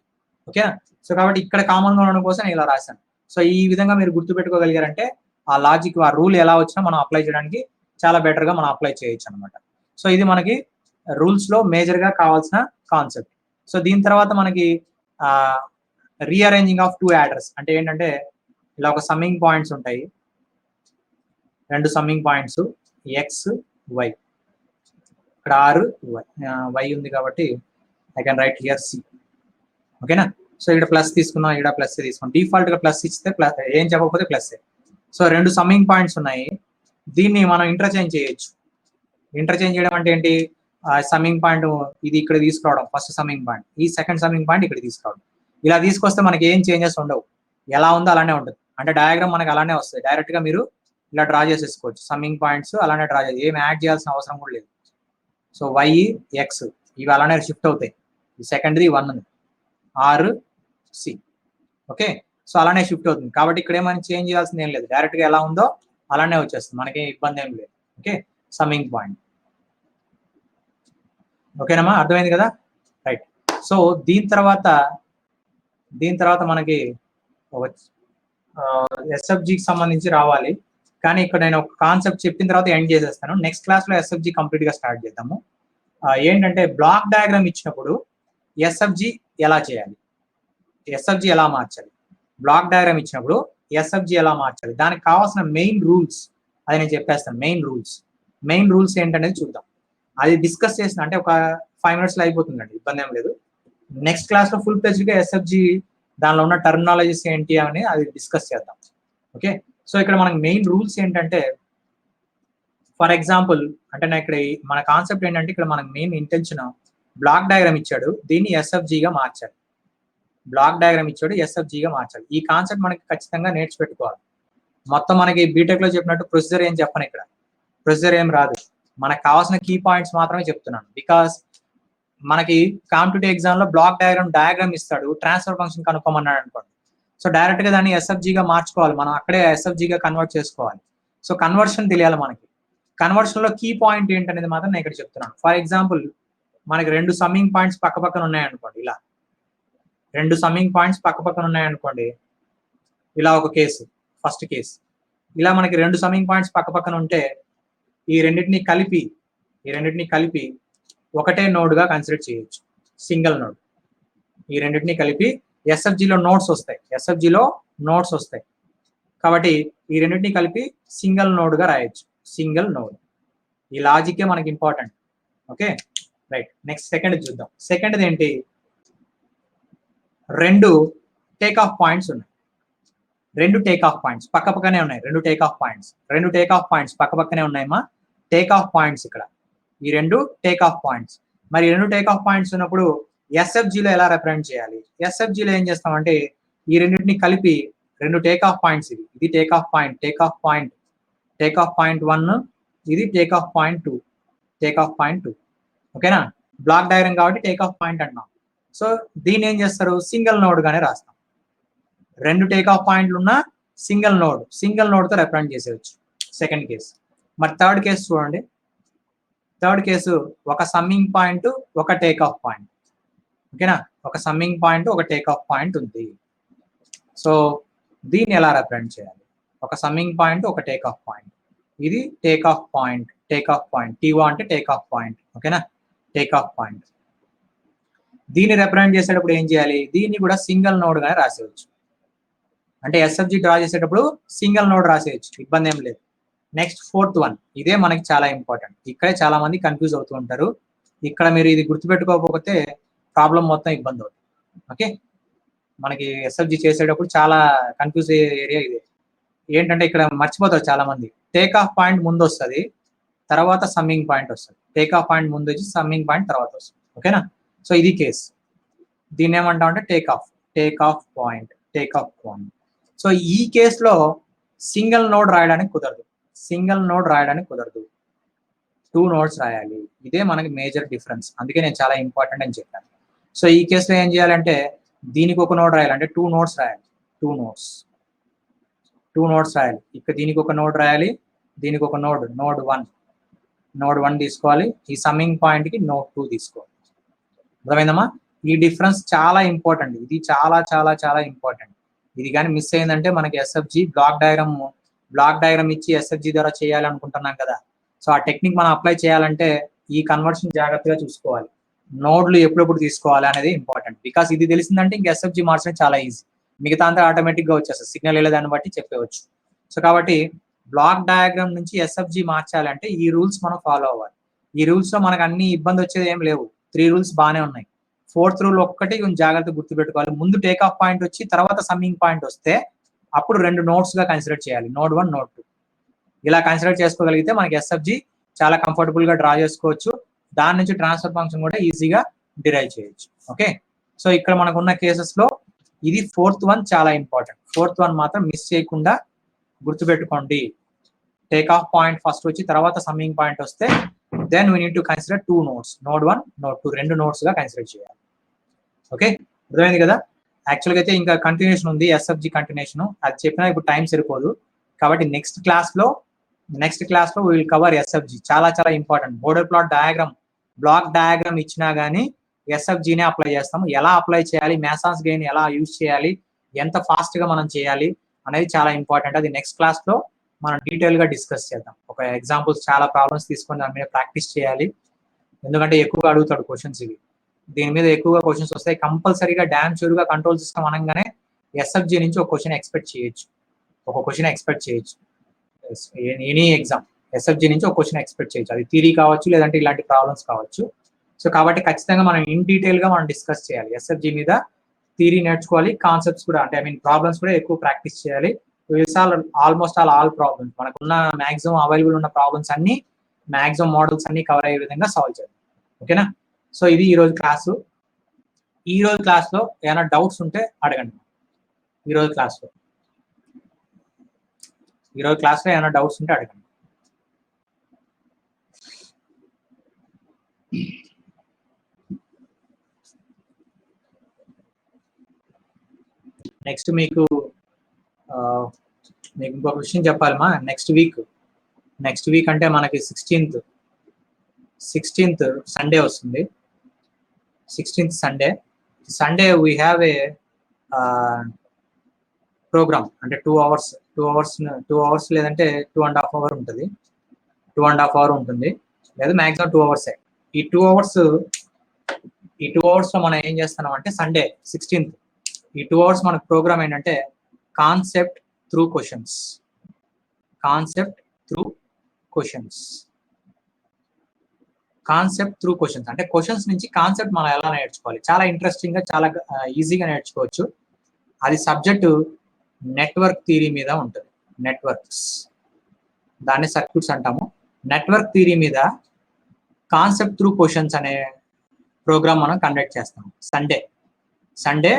ఓకేనా. సో కాబట్టి ఇక్కడ కామన్ గా ఉండడం కోసం నేను ఇలా రాశాను. సో ఈ విధంగా మీరు గుర్తుపెట్టుకోగలిగారంటే ఆ లాజిక్, ఆ రూల్ ఎలా వచ్చినా మనం అప్లై చేయడానికి చాలా బెటర్ గా మనం అప్లై చేయొచ్చు అనమాట. సో ఇది మనకి రూల్స్ లో మేజర్ గా కావాల్సిన కాన్సెప్ట్. సో దీని తర్వాత మనకి రీఅరేంజింగ్ ఆఫ్ 2 యాడర్స్ అంటే ఏంటంటే ఇలా ఒక సమ్మింగ్ పాయింట్స్ ఉంటాయి, 2 సమ్మింగ్ పాయింట్స్ ఎక్స్ వై, ఇక్కడ ఆర్ వై ఉంది కాబట్టి I can write here see. ఓకేనా. సో ఇక్కడ ప్లస్ తీసుకున్నాం, ఇక్కడ ప్లస్ తీసుకున్నాం, డిఫాల్ట్ గా ప్లస్ ఇస్తే ప్లస్, ఏం చెప్పకపోతే ప్లస్. సో 2 సమ్మింగ్ పాయింట్స్ ఉన్నాయి, దీన్ని మనం ఇంటర్చేంజ్ చేయొచ్చు. ఇంటర్చేంజ్ చేయడం అంటే ఏంటి, సమ్మింగ్ పాయింట్ ఇది ఇక్కడ తీసుకురావడం, ఫస్ట్ సమ్మింగ్ పాయింట్, ఈ సెకండ్ సమ్మింగ్ పాయింట్ ఇక్కడ తీసుకురావడం. ఇలా తీసుకొస్తే మనకి ఏం చేంజెస్ ఉండవు, ఎలా ఉందో అలానే ఉంటుంది. అంటే డయాగ్రామ్ మనకి అలానే వస్తుంది, డైరెక్ట్ గా మీరు ఇలా డ్రా చేసేసుకోవచ్చు. సమ్మింగ్ పాయింట్స్ అలానే డ్రా చేయాలి, ఏం యాడ్ చేయాల్సిన అవసరం కూడా లేదు. సో వై ఎక్స్ ఇవి అలానే షిఫ్ట్ అవుతాయి, ఈ సెకండ్ది 1 ఆర్ సి. ఓకే, సో అలానే షిఫ్ట్ అవుతుంది. కాబట్టి ఇక్కడ ఏమైనా చేంజ్ చేయాల్సింది ఏం లేదు, డైరెక్ట్ గా ఎలా ఉందో అలానే వచ్చేస్తుంది, మనకి ఇబ్బంది ఏం లేదు. Okay, summing point. ఓకేనమ్మా, అర్థమైంది కదా, రైట్. సో దీని తర్వాత మనకి ఎస్ఎఫ్జికి సంబంధించి రావాలి, కానీ ఇక్కడ నేను ఒక కాన్సెప్ట్ చెప్పిన తర్వాత ఎండ్ చేసేస్తాను. నెక్స్ట్ క్లాస్ లో ఎస్ఎఫ్జి కంప్లీట్ గా స్టార్ట్ చేద్దాము. ఏంటంటే బ్లాక్ డయాగ్రామ్ ఇచ్చినప్పుడు ఎస్ఎఫ్జి ఎలా చేయాలి, ఎస్ఎఫ్జి ఎలా మార్చాలి. బ్లాక్ డయాగ్రామ్ ఇచ్చినప్పుడు ఎస్ఎఫ్జి ఎలా మార్చాలి, దానికి కావాల్సిన మెయిన్ రూల్స్ అది నేను చెప్పేస్తాను. మెయిన్ రూల్స్ ఏంటనేది చూద్దాం. అది డిస్కస్ చేసిన అంటే ఒక 5 minutes లో అయిపోతుందండి, ఇబ్బంది ఏం లేదు. నెక్స్ట్ క్లాస్ లో ఫుల్ పేజ్ గా ఎస్ఎఫ్జి దానిలో ఉన్న టర్మినాలజీస్ ఏంటి అని అది డిస్కస్ చేద్దాం. ఓకే, సో ఇక్కడ మనకి మెయిన్ రూల్స్ ఏంటంటే, ఫర్ ఎగ్జాంపుల్ అంటే నా ఇక్కడ మన కాన్సెప్ట్ ఏంటంటే, ఇక్కడ మనకు మెయిన్ ఇంటెన్షన్ బ్లాక్ డయాగ్రామ్ ఇచ్చాడు, దీన్ని ఎస్ఎఫ్జిగా మార్చాలి. బ్లాక్ డయాగ్రామ్ ఇచ్చాడు, ఎస్ఎఫ్జిగా మార్చాలి. ఈ కాన్సెప్ట్ మనకి ఖచ్చితంగా నేర్చుపెట్టుకోవాలి. మొత్తం మనకి బీటెక్ లో చెప్పినట్టు ప్రొసీజర్ ఏం చెప్పను, ఇక్కడ ప్రొసీజర్ ఏం రాదు, మనకు కావాల్సిన కీ పాయింట్స్ మాత్రమే చెప్తున్నాను. బికాస్ మనకి కాంపిటేటివ్ ఎగ్జామ్ లో బ్లాక్ డయాగ్రామ్ ఇస్తాడు, ట్రాన్స్ఫర్ ఫంక్షన్ కనుక్కోమన్నాడు అనుకోండి. సో డైరెక్ట్ గా దాన్ని ఎస్ఎఫ్జిగా మార్చుకోవాలి, మనం అక్కడే ఎస్ఎఫ్జిగా కన్వర్ట్ చేసుకోవాలి. సో కన్వర్షన్ తెలియాలి మనకి. కన్వర్షన్ లో కీ పాయింట్ ఏంటనేది మాత్రం నేను ఇక్కడ చెప్తున్నాను. ఫర్ ఎగ్జాంపుల్ మనకి 2 సమ్మింగ్ పాయింట్స్ పక్క పక్కన ఉన్నాయనుకోండి, ఇలా 2 సమ్మింగ్ పాయింట్స్ పక్క పక్కన ఉన్నాయనుకోండి, ఇలా ఒక కేసు, ఫస్ట్ కేసు. ఇలా మనకి 2 సమ్మింగ్ పాయింట్స్ పక్క పక్కన ఉంటే ఈ రెండింటిని కలిపి ఒకటే నోడ్ గా కన్సిడర్ చేయొచ్చు, సింగిల్ నోడ్. ఈ రెండింటిని కలిపి ఎస్ఎఫ్జిలో నోట్స్ వస్తాయి కాబట్టి ఈ రెండింటిని కలిపి సింగిల్ నోడ్ గా రాయొచ్చు, సింగిల్ నోడ్. ఈ లాజికే మనకి important. Okay right, next second చూద్దాం. సెకండ్ ఏంటి, 2 టేక్ ఆఫ్ పాయింట్స్ ఉన్నాయి, 2 టేక్ ఆఫ్ పాయింట్స్ పక్క పక్కనే ఉన్నాయి, 2 టేక్ ఆఫ్ పాయింట్స్ పక్క పక్కనే ఉన్నాయమ్మా. టేక్ ఆఫ్ పాయింట్స్ ఇక్కడ ఈ 2 టేక్ ఆఫ్ పాయింట్స్. మరి 2 టేక్ ఆఫ్ పాయింట్స్ ఉన్నప్పుడు ఎస్ఎఫ్జిలో ఎలా రిప్రజెంట్ చేయాలి? ఎస్ఎఫ్జిలో ఏం చేస్తామంటే ఈ రెండింటిని కలిపి 2 టేక్ ఆఫ్ పాయింట్స్, ఇది టేక్ ఆఫ్ పాయింట్ 1, ఇది టేక్ ఆఫ్ పాయింట్ 2. ఓకేనా, బ్లాక్ డయాగ్రామ్ కాబట్టి టేక్ ఆఫ్ పాయింట్ అంటున్నాం. సో దీన్ని ఏం చేస్తారు, సింగిల్ నోడ్ గానే రాస్తాం. 2 టేక్ ఆఫ్ పాయింట్లు ఉన్న సింగిల్ నోడ్ తో రిప్రజెంట్ చేసేయచ్చు. Second case. మరి థర్డ్ కేసు చూడండి, థర్డ్ కేసు ఒక సమ్మింగ్ పాయింట్ ఒక టేక్ ఆఫ్ పాయింట్. ఓకేనా, ఒక సమ్మింగ్ పాయింట్ ఒక టేక్ ఆఫ్ పాయింట్ ఉంది. సో దీన్ని ఎలా రిప్రజెంట్ చేయాలి? ఒక సమ్మింగ్ పాయింట్ ఒక టేక్ ఆఫ్ పాయింట్, ఇది టేక్ ఆఫ్ పాయింట్ టీఓ అంటే టేక్ ఆఫ్ పాయింట్. ఓకేనా, టేక్ ఆఫ్ పాయింట్. దీన్ని రిప్రజెంట్ చేసేటప్పుడు ఏం చేయాలి? దీన్ని కూడా సింగిల్ నోడ్ గానే రాసేయచ్చు. అంటే ఎస్ఎఫ్జి డ్రా చేసేటప్పుడు సింగిల్ నోడ్ రాసేయచ్చు, ఇబ్బంది ఏం లేదు. నెక్స్ట్ ఫోర్త్ వన్, ఇదే మనకి చాలా ఇంపార్టెంట్. ఇక్కడే చాలా మంది కన్ఫ్యూజ్ అవుతూ ఉంటారు. ఇక్కడ మీరు ఇది గుర్తుపెట్టుకోకపోతే ప్రాబ్లం మొత్తం ఇబ్బంది అవుతుంది. ఓకే, మనకి ఎస్ఎఫ్జి చేసేటప్పుడు చాలా కన్ఫ్యూజ్ అయ్యే ఏరియా ఇది. ఏంటంటే ఇక్కడ మర్చిపోతారు చాలా మంది, టేక్ ఆఫ్ పాయింట్ ముందు వస్తుంది, తర్వాత సమ్మింగ్ పాయింట్ వస్తుంది. టేక్ ఆఫ్ పాయింట్ ముందు వచ్చి సమ్మింగ్ పాయింట్ తర్వాత వస్తుంది. ఓకేనా, సో ఇది కేసు. దీన్ని ఏమంటాం అంటే టేక్ ఆఫ్ పాయింట్. సో ఈ కేసులో సింగిల్ నోడ్ రాయడానికి కుదరదు, 2 నోడ్స్ రాయాలి. ఇదే మనకి మేజర్ డిఫరెన్స్, అందుకే నేను చాలా ఇంపార్టెంట్ అని చెప్పాను. సో ఈ కేసులో ఏం చేయాలంటే దీనికి ఒక నోడ్ రాయాలి, అంటే 2 నోడ్స్ రాయాలి. 2 నోడ్స్ రాయాలి. ఇక్కడ దీనికి ఒక నోడ్ రాయాలి, దీనికి ఒక నోడ్ 1 తీసుకోవాలి. ఈ సమ్మింగ్ పాయింట్ కి నోడ్ 2 తీసుకోవాలి. అర్థమైందమ్మా? ఈ డిఫరెన్స్ చాలా ఇంపార్టెంట్, ఇది చాలా చాలా చాలా ఇంపార్టెంట్. ఇది కానీ మిస్ అయిందంటే మనకి ఎస్ఎఫ్జి బ్లాక్ డయాగ్రామ్ ఇచ్చి ఎస్ఎఫ్జి ద్వారా చేయాలి అనుకుంటున్నాం కదా. సో ఆ టెక్నిక్ మనం అప్లై చేయాలంటే ఈ కన్వర్షన్ జాగ్రత్తగా చూసుకోవాలి, నోడ్లు ఎప్పుడెప్పుడు తీసుకోవాలి అనేది ఇంపార్టెంట్. బికాస్ ఇది తెలిసిందంటే ఇంక ఎస్ఎఫ్జి మార్చడం చాలా ఈజీ, మిగతా అంతా ఆటోమేటిక్ గా వచ్చేస్తుంది, సిగ్నల్ వెళ్ళేదాన్ని బట్టి చెప్పవచ్చు. సో కాబట్టి బ్లాక్ డయాగ్రామ్ నుంచి ఎస్ఎఫ్జి మార్చాలంటే ఈ రూల్స్ మనం ఫాలో అవ్వాలి. ఈ రూల్స్ లో మనకు అన్ని ఇబ్బంది వచ్చేది ఏం లేవు, 3 రూల్స్ బాగానే ఉన్నాయి. 4th రూల్ ఒక్కటి కొంచెం జాగ్రత్తగా గుర్తుపెట్టుకోవాలి. ముందు టేక్ ఆఫ్ పాయింట్ వచ్చి తర్వాత సమ్మింగ్ పాయింట్ వస్తే అప్పుడు 2 నోట్స్ గా కన్సిడర్ చేయాలి, నోడ్ 1 నోడ్ 2. ఇలా కన్సిడర్ చేసుకోగలిగితే మనకి ఎస్ఎఫ్జి చాలా కంఫర్టబుల్ గా డ్రా చేసుకోవచ్చు. దాని నుంచి ట్రాన్స్ఫర్ ఫంక్షన్ కూడా ఈజీగా డిరైవ్ చేయొచ్చు. ఓకే, సో ఇక్కడ మనకున్న కేసెస్ లో ఇది 4th వన్ చాలా ఇంపార్టెంట్. 4th వన్ మాత్రం మిస్ చేయకుండా గుర్తుపెట్టుకోండి. టేక్ ఆఫ్ పాయింట్ ఫస్ట్ వచ్చి తర్వాత సమ్మింగ్ పాయింట్ వస్తే then we need to consider 2 notes, node 1 node 2, 2 notes గా కన్సిడర్ చేయాలి. ఓకే, అర్థమైంది కదా? యాక్చువల్గా అయితే ఇంకా కంటిన్యూషన్ ఉంది, ఎస్ఎఫ్జి కంటిన్యూషన్, అది చెప్పినా ఇప్పుడు టైం సరిపోదు. కాబట్టి నెక్స్ట్ క్లాస్ లో విల్ కవర్ ఎస్ఎఫ్జి. చాలా చాలా important. Border plot diagram, block diagram ఇచ్చినా గానీ ఎస్ఎఫ్జినే అప్లై చేస్తాము. ఎలా అప్లై చేయాలి, మేసాన్స్ గెయిన్ ఎలా యూజ్ చేయాలి, ఎంత ఫాస్ట్ గా మనం చేయాలి అనేది చాలా ఇంపార్టెంట్. అది నెక్స్ట్ క్లాస్ లో మనం డీటెయిల్ గా డిస్కస్ చేద్దాం. ఒక ఎగ్జాంపుల్స్, చాలా ప్రాబ్లమ్స్ తీసుకొని దాని మీద ప్రాక్టీస్ చేయాలి. ఎందుకంటే ఎక్కువగా అడుగుతాడు క్వశ్చన్స్ ఇవి. దీని మీద ఎక్కువగా క్వశ్చన్స్ వస్తాయి. కంపల్సరీగా డ్యామ్ షూర్ గా కంట్రోల్ సిస్టమ్ అనగానే ఎస్ఎఫ్జి నుంచి ఒక క్వశ్చన్ ఎక్స్పెక్ట్ చేయొచ్చు. ఒక క్వశ్చన్ ఎక్స్పెక్ట్ చేయొచ్చు. ఎనీ ఎగ్జామ్ ఎస్ఎఫ్జి నుంచి ఒక క్వశ్చన్ ఎక్స్పెక్ట్ చేయొచ్చు. అది థియరీ కావచ్చు, లేదంటే ఇలాంటి ప్రాబ్లమ్స్ కావచ్చు. సో కాబట్టి ఖచ్చితంగా మనం ఇన్ డీటెయిల్ గా మనం డిస్కస్ చేయాలి. ఎస్ఎఫ్జి మీద థియరీ నేర్చుకోవాలి, కాన్సెప్ట్స్ కూడా అంటే ప్రాబ్లమ్స్ కూడా ఎక్కువ ప్రాక్టీస్ చేయాలి. ఆల్మోస్ట్ ఆల్ ప్రాబ్లమ్స్ మనకున్న మాక్సిమం అవైలబుల్ ఉన్న ప్రాబ్లమ్స్ అన్ని, మాక్సిమం మోడల్స్ అన్ని కవర్ అయ్యే విధంగా సాల్వ్ చేయాలి. ఓకేనా? సో ఇది ఈరోజు క్లాసు. ఈరోజు క్లాస్లో ఏమైనా డౌట్స్ ఉంటే అడగండి. ఈరోజు క్లాస్లో ఏమైనా డౌట్స్ ఉంటే అడగండి. నెక్స్ట్ మీకు ఇంకొక విషయం చెప్పాలమ్మా. నెక్స్ట్ వీక్ అంటే మనకి 16th సండే వస్తుంది. 16th Sunday we have a program. అంటే 2 అవర్స్ లేదంటే 2.5 hours ఉంటుంది. 2.5 hours ఉంటుంది, లేదా మ్యాక్సిమం 2 hours. ఈ 2 hours లో మనం ఏం చేస్తున్నాం అంటే సండే 16th ఈ 2 hours మనకు ప్రోగ్రామ్ ఏంటంటే కాన్సెప్ట్ త్రూ క్వశ్చన్స్. అంటే క్వశ్చన్స్ నుంచి కాన్సెప్ట్ మనం ఎలా నేర్చుకోవాలి. చాలా ఇంట్రెస్టింగ్ గా, చాలా ఈజీగా నేర్చుకోవచ్చు. అది సబ్జెక్టు నెట్వర్క్ థియరీ మీద ఉంటుంది. నెట్వర్క్స్, దాన్ని సర్క్యూట్స్ అంటాము. నెట్వర్క్ థియరీ మీద కాన్సెప్ట్ త్రూ క్వశ్చన్స్ అనే ప్రోగ్రామ్ మనం కండక్ట్ చేస్తాం. సండే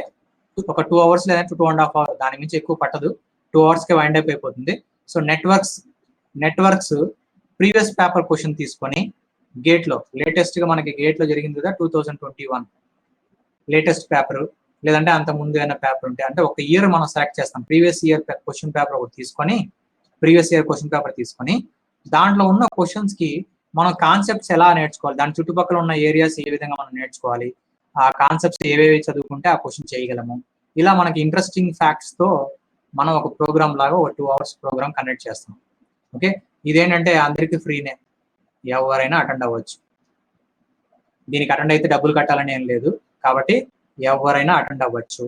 ఒక 2 hours లేదా 2.5 hours, దాని నుంచి ఎక్కువ పట్టదు. 2 hours కి వైండ్ అప్ అయిపోతుంది. So networks previous paper question తీసుకొని గేట్లో మనకి గేట్లో జరిగింది కదా 2021 లేటెస్ట్ పేపర్, లేదంటే అంత ముందు ఏమైనా పేపర్ ఉంటే, అంటే ఒక ఇయర్ మనం సెలెక్ట్ చేస్తాం. ప్రీవియస్ ఇయర్ క్వశ్చన్ పేపర్ ఒకటి తీసుకొని దాంట్లో ఉన్న క్వశ్చన్స్ కి మనం కాన్సెప్ట్స్ ఎలా నేర్చుకోవాలి, దాని చుట్టుపక్కల ఉన్న ఏరియాస్ ఏ విధంగా మనం నేర్చుకోవాలి, ఆ కాన్సెప్ట్స్ ఏవేవి చదువుకుంటే ఆ క్వశ్చన్ చేయగలము. ఇలా మనకి ఇంట్రెస్టింగ్ ఫ్యాక్ట్స్ తో మనం ఒక ప్రోగ్రామ్ లాగా ఒక 2 hours ప్రోగ్రామ్ కండక్ట్ చేస్తాం. ఓకే, ఇదేంటంటే అందరికీ ఫ్రీనే, ఎవరైనా అటెండ్ అవ్వచ్చు. దీనికి అటెండ్ అయితే డబ్బులు కట్టాలని ఏం లేదు. కాబట్టి ఎవరైనా అటెండ్ అవ్వచ్చు.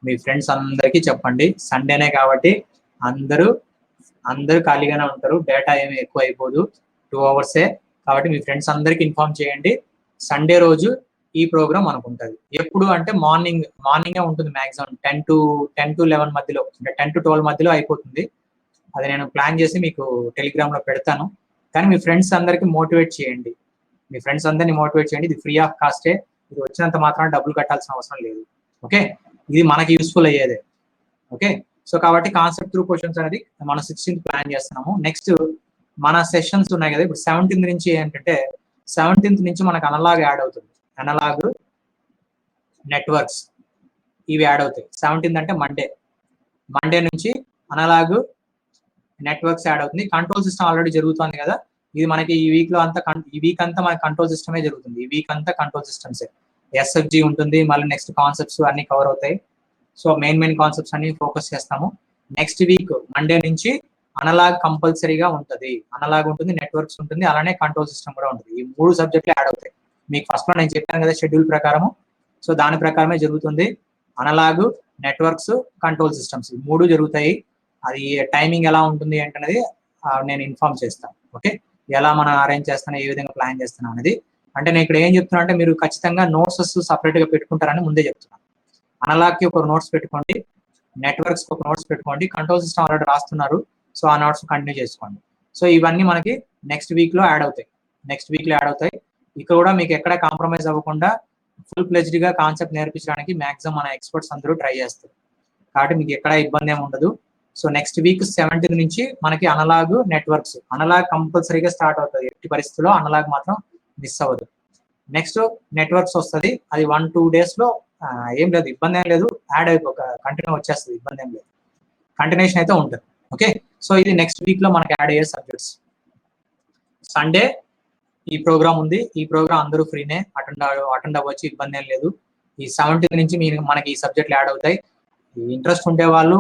మీ ఫ్రెండ్స్ అందరికీ చెప్పండి. సండేనే కాబట్టి అందరూ ఖాళీగానే ఉంటారు. డేటా ఏమి ఎక్కువ అయిపోదు, 2 hours. కాబట్టి మీ ఫ్రెండ్స్ అందరికీ ఇన్ఫార్మ్ చేయండి. సండే రోజు ఈ ప్రోగ్రామ్ మనకు ఉంటుంది. ఎప్పుడు అంటే మార్నింగే ఉంటుంది. మాక్సిమం 10 to 11 మధ్యలో, అంటే 10 to 12 మధ్యలో అయిపోతుంది. అది నేను ప్లాన్ చేసి మీకు టెలిగ్రామ్ లో పెడతాను. కానీ మీ ఫ్రెండ్స్ అందరికీ మోటివేట్ చేయండి. ఇది ఫ్రీ ఆఫ్ కాస్టే. ఇది వచ్చినంత మాత్రం డబ్బులు కట్టాల్సిన అవసరం లేదు. ఓకే, ఇది మనకి యూస్ఫుల్ అయ్యేదే. ఓకే, సో కాబట్టి కాన్సెప్ట్ త్రూ క్వశ్చన్స్ అనేది మనం 16th ప్లాన్ చేస్తున్నాము. నెక్స్ట్ మన సెషన్స్ ఉన్నాయి కదా, ఇప్పుడు 17th నుంచి ఏంటంటే 17th నుంచి మనకు అనలాగ్ యాడ్ అవుతుంది. అనలాగ్ నెట్వర్క్స్ ఇవి యాడ్ అవుతాయి. 17th అంటే మండే నుంచి అనలాగ్ నెట్వర్క్స్ యాడ్ అవుతుంది. కంట్రోల్ సిస్టమ్ ఆల్రెడీ జరుగుతుంది కదా, ఇది మనకి ఈ వీక్ అంతా మన కంట్రోల్ సిస్టమే జరుగుతుంది. ఈ వీక్ అంతా కంట్రోల్ సిస్టమ్సే. ఎస్ఎఫ్జి ఉంటుంది, మళ్ళీ నెక్స్ట్ కాన్సెప్ట్స్ అన్ని కవర్ అవుతాయి. సో మెయిన్ కాన్సెప్ట్స్ అన్ని ఫోకస్ చేస్తాము. నెక్స్ట్ వీక్ మండే నుంచి అనలాగ్ కంపల్సరీగా ఉంటుంది. అనలాగ్ ఉంటుంది, నెట్వర్క్స్ ఉంటుంది, అలానే కంట్రోల్ సిస్టమ్ కూడా ఉంటుంది. ఈ 3 సబ్జెక్టులు యాడ్ అవుతాయి. మీకు ఫస్ట్ లో నేను చెప్పాను కదా షెడ్యూల్ ప్రకారము. సో దాని ప్రకారమే జరుగుతుంది. అనలాగ్, నెట్వర్క్స్, కంట్రోల్ సిస్టమ్స్ 3 జరుగుతాయి. అది టైమింగ్ ఎలా ఉంటుంది ఏంటనేది నేను ఇన్ఫార్మ్ చేస్తాను. ఓకే, ఎలా మనం అరేంజ్ చేస్తాను, ఏ విధంగా ప్లాన్ చేస్తున్నాం అనేది. అంటే నేను ఇక్కడ ఏం చెప్తున్నా అంటే మీరు ఖచ్చితంగా నోట్స్ సపరేట్ గా పెట్టుకుంటారని ముందే చెప్తున్నాను. అనలాగ్ కి ఒక నోట్స్ పెట్టుకోండి, నెట్వర్క్స్ ఒక నోట్స్ పెట్టుకోండి, కంట్రోల్ సిస్టమ్ ఆల్రెడీ రాస్తున్నారు, సో ఆ నోట్స్ కంటిన్యూ చేసుకోండి. సో ఇవన్నీ మనకి నెక్స్ట్ వీక్ లో యాడ్ అవుతాయి. ఇక్కడ కూడా మీకు ఎక్కడ కాంప్రమైజ్ అవ్వకుండా ఫుల్ ప్లెజ్డ్ గా కాన్సెప్ట్ నేర్పించడానికి మాక్సిమం మన ఎక్స్పర్ట్స్ అందరూ ట్రై చేస్తారు. కాబట్టి మీకు ఎక్కడ ఇబ్బంది ఏమి ఉండదు. సో నెక్స్ట్ వీక్ 17th నుంచి మనకి అనలాగ్, నెట్వర్క్స్, అనలాగ్ కంపల్సరీగా స్టార్ట్ అవుతుంది. ఎట్టి పరిస్థితుల్లో అనలాగ్ మాత్రం మిస్ అవ్వదు. నెక్స్ట్ నెట్వర్క్స్ వస్తుంది. అది 1-2 days లో ఏం లేదు, ఇబ్బంది ఏం లేదు, యాడ్ కంటిన్యూ వచ్చేస్తుంది, ఇబ్బంది ఏం లేదు, కంటిన్యూషన్ అయితే ఉంటుంది. ఓకే, సో ఇది నెక్స్ట్ వీక్ లో మనకి యాడ్ అయ్యే సబ్జెక్ట్స్. సండే ఈ ప్రోగ్రామ్ ఉంది. ఈ ప్రోగ్రామ్ అందరూ ఫ్రీనే, అటెండ్ అవ్వచ్చు, ఇబ్బంది ఏం లేదు. ఈ 17th నుంచి మనకి ఈ సబ్జెక్టులు యాడ్ అవుతాయి. ఇంట్రెస్ట్ ఉండేవాళ్ళు,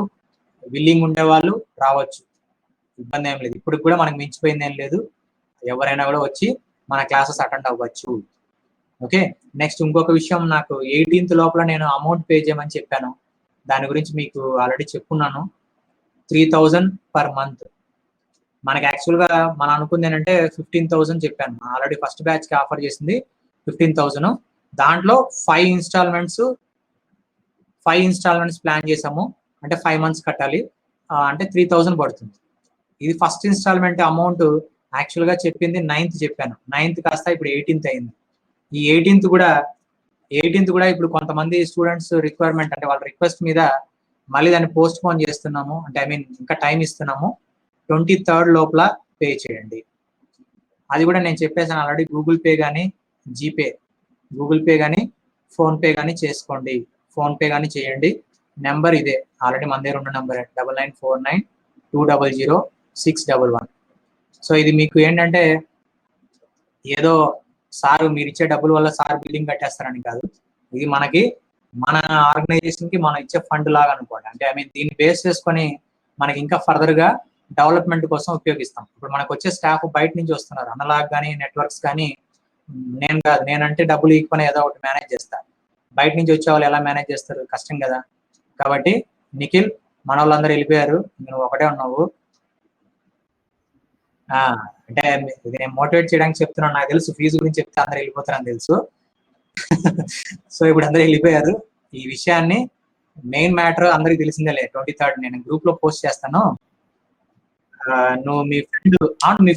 విల్లింగ్ ఉండేవాళ్ళు రావచ్చు, ఇబ్బంది ఏం లేదు. ఇప్పుడు కూడా మనకి మించిపోయింది ఏం లేదు, ఎవరైనా కూడా వచ్చి మన క్లాసెస్ అటెండ్ అవ్వచ్చు. ఓకే, నెక్స్ట్ ఇంకొక విషయం, నాకు 18th లోపల నేను అమౌంట్ పే చేయమని చెప్పాను. దాని గురించి మీకు ఆల్రెడీ చెప్పున్నాను. 3000 per month. మనకి యాక్చువల్గా మనం అనుకుంది ఏంటంటే 15,000 చెప్పాను. ఆల్రెడీ ఫస్ట్ బ్యాచ్ కి ఆఫర్ చేసింది 15,000. దాంట్లో 5 ఇన్స్టాల్మెంట్స్ ప్లాన్ చేసాము. అంటే 5 మంత్స్ కట్టాలి. అంటే 3,000 పడుతుంది. ఇది ఫస్ట్ ఇన్స్టాల్మెంట్ అమౌంట్ యాక్చువల్గా చెప్పింది 9th చెప్పాను. 9th కాస్త ఇప్పుడు 18th అయింది. ఈ 18th కూడా ఇప్పుడు కొంతమంది స్టూడెంట్స్ రిక్వైర్మెంట్ అంటే వాళ్ళ రిక్వెస్ట్ మీద మళ్ళీ దాన్ని పోస్ట్ పోన్ చేస్తున్నాము. అంటే ఐ మీన్ ఇంకా టైం ఇస్తున్నాము. 23rd లోపల పే చేయండి. అది కూడా నేను చెప్పేసాను ఆల్రెడీ. గూగుల్ పే కానీ ఫోన్ పే కానీ చేసుకోండి. ఫోన్ పే కానీ చేయండి. నెంబర్ ఇదే, ఆల్రెడీ మన దగ్గర ఉన్న నెంబర్ 9949200611. సో ఇది మీకు ఏంటంటే ఏదో సార్ మీరు ఇచ్చే డబ్బుల వల్ల సార్ బిల్డింగ్ కట్టేస్తారని కాదు. ఇది మనకి మన ఆర్గనైజేషన్ కి మనం ఇచ్చే ఫండ్ లాగా అనుకోండి. అంటే ఐ మీన్ దీన్ని బేస్ చేసుకొని మనకి ఇంకా ఫర్దర్ గా డెవలప్మెంట్ కోసం ఉపయోగిస్తాం. ఇప్పుడు మనకు వచ్చే స్టాఫ్ బయట నుంచి వస్తున్నారు. అనలాగ్ కానీ నెట్వర్క్స్ కానీ నేనంటే డబ్బులు ఇవ్వని ఏదో ఒకటి మేనేజ్ చేస్తాను. బయట నుంచి వచ్చే వాళ్ళు ఎలా మేనేజ్ చేస్తారు? కష్టం కదా. కాబట్టి నిఖిల్, మన వాళ్ళందరూ వెళ్ళిపోయారు, నువ్వు ఒకటే ఉన్నావు. అంటే ఇది నేను మోటివేట్ చేయడానికి చెప్తున్నాను. నాకు తెలుసు ఫీజు గురించి చెప్తే అందరూ వెళ్ళిపోతారని తెలుసు. సో ఇప్పుడు అందరూ వెళ్ళిపోయారు. ఈ విషయాన్ని మెయిన్ మ్యాటర్ అందరికి తెలిసిందేలే. 23rd నేను గ్రూప్ లో పోస్ట్ చేస్తాను. నువ్వు మీ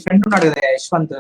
ఫ్రెండ్ ఉన్నాడు కదా యశ్వంత్,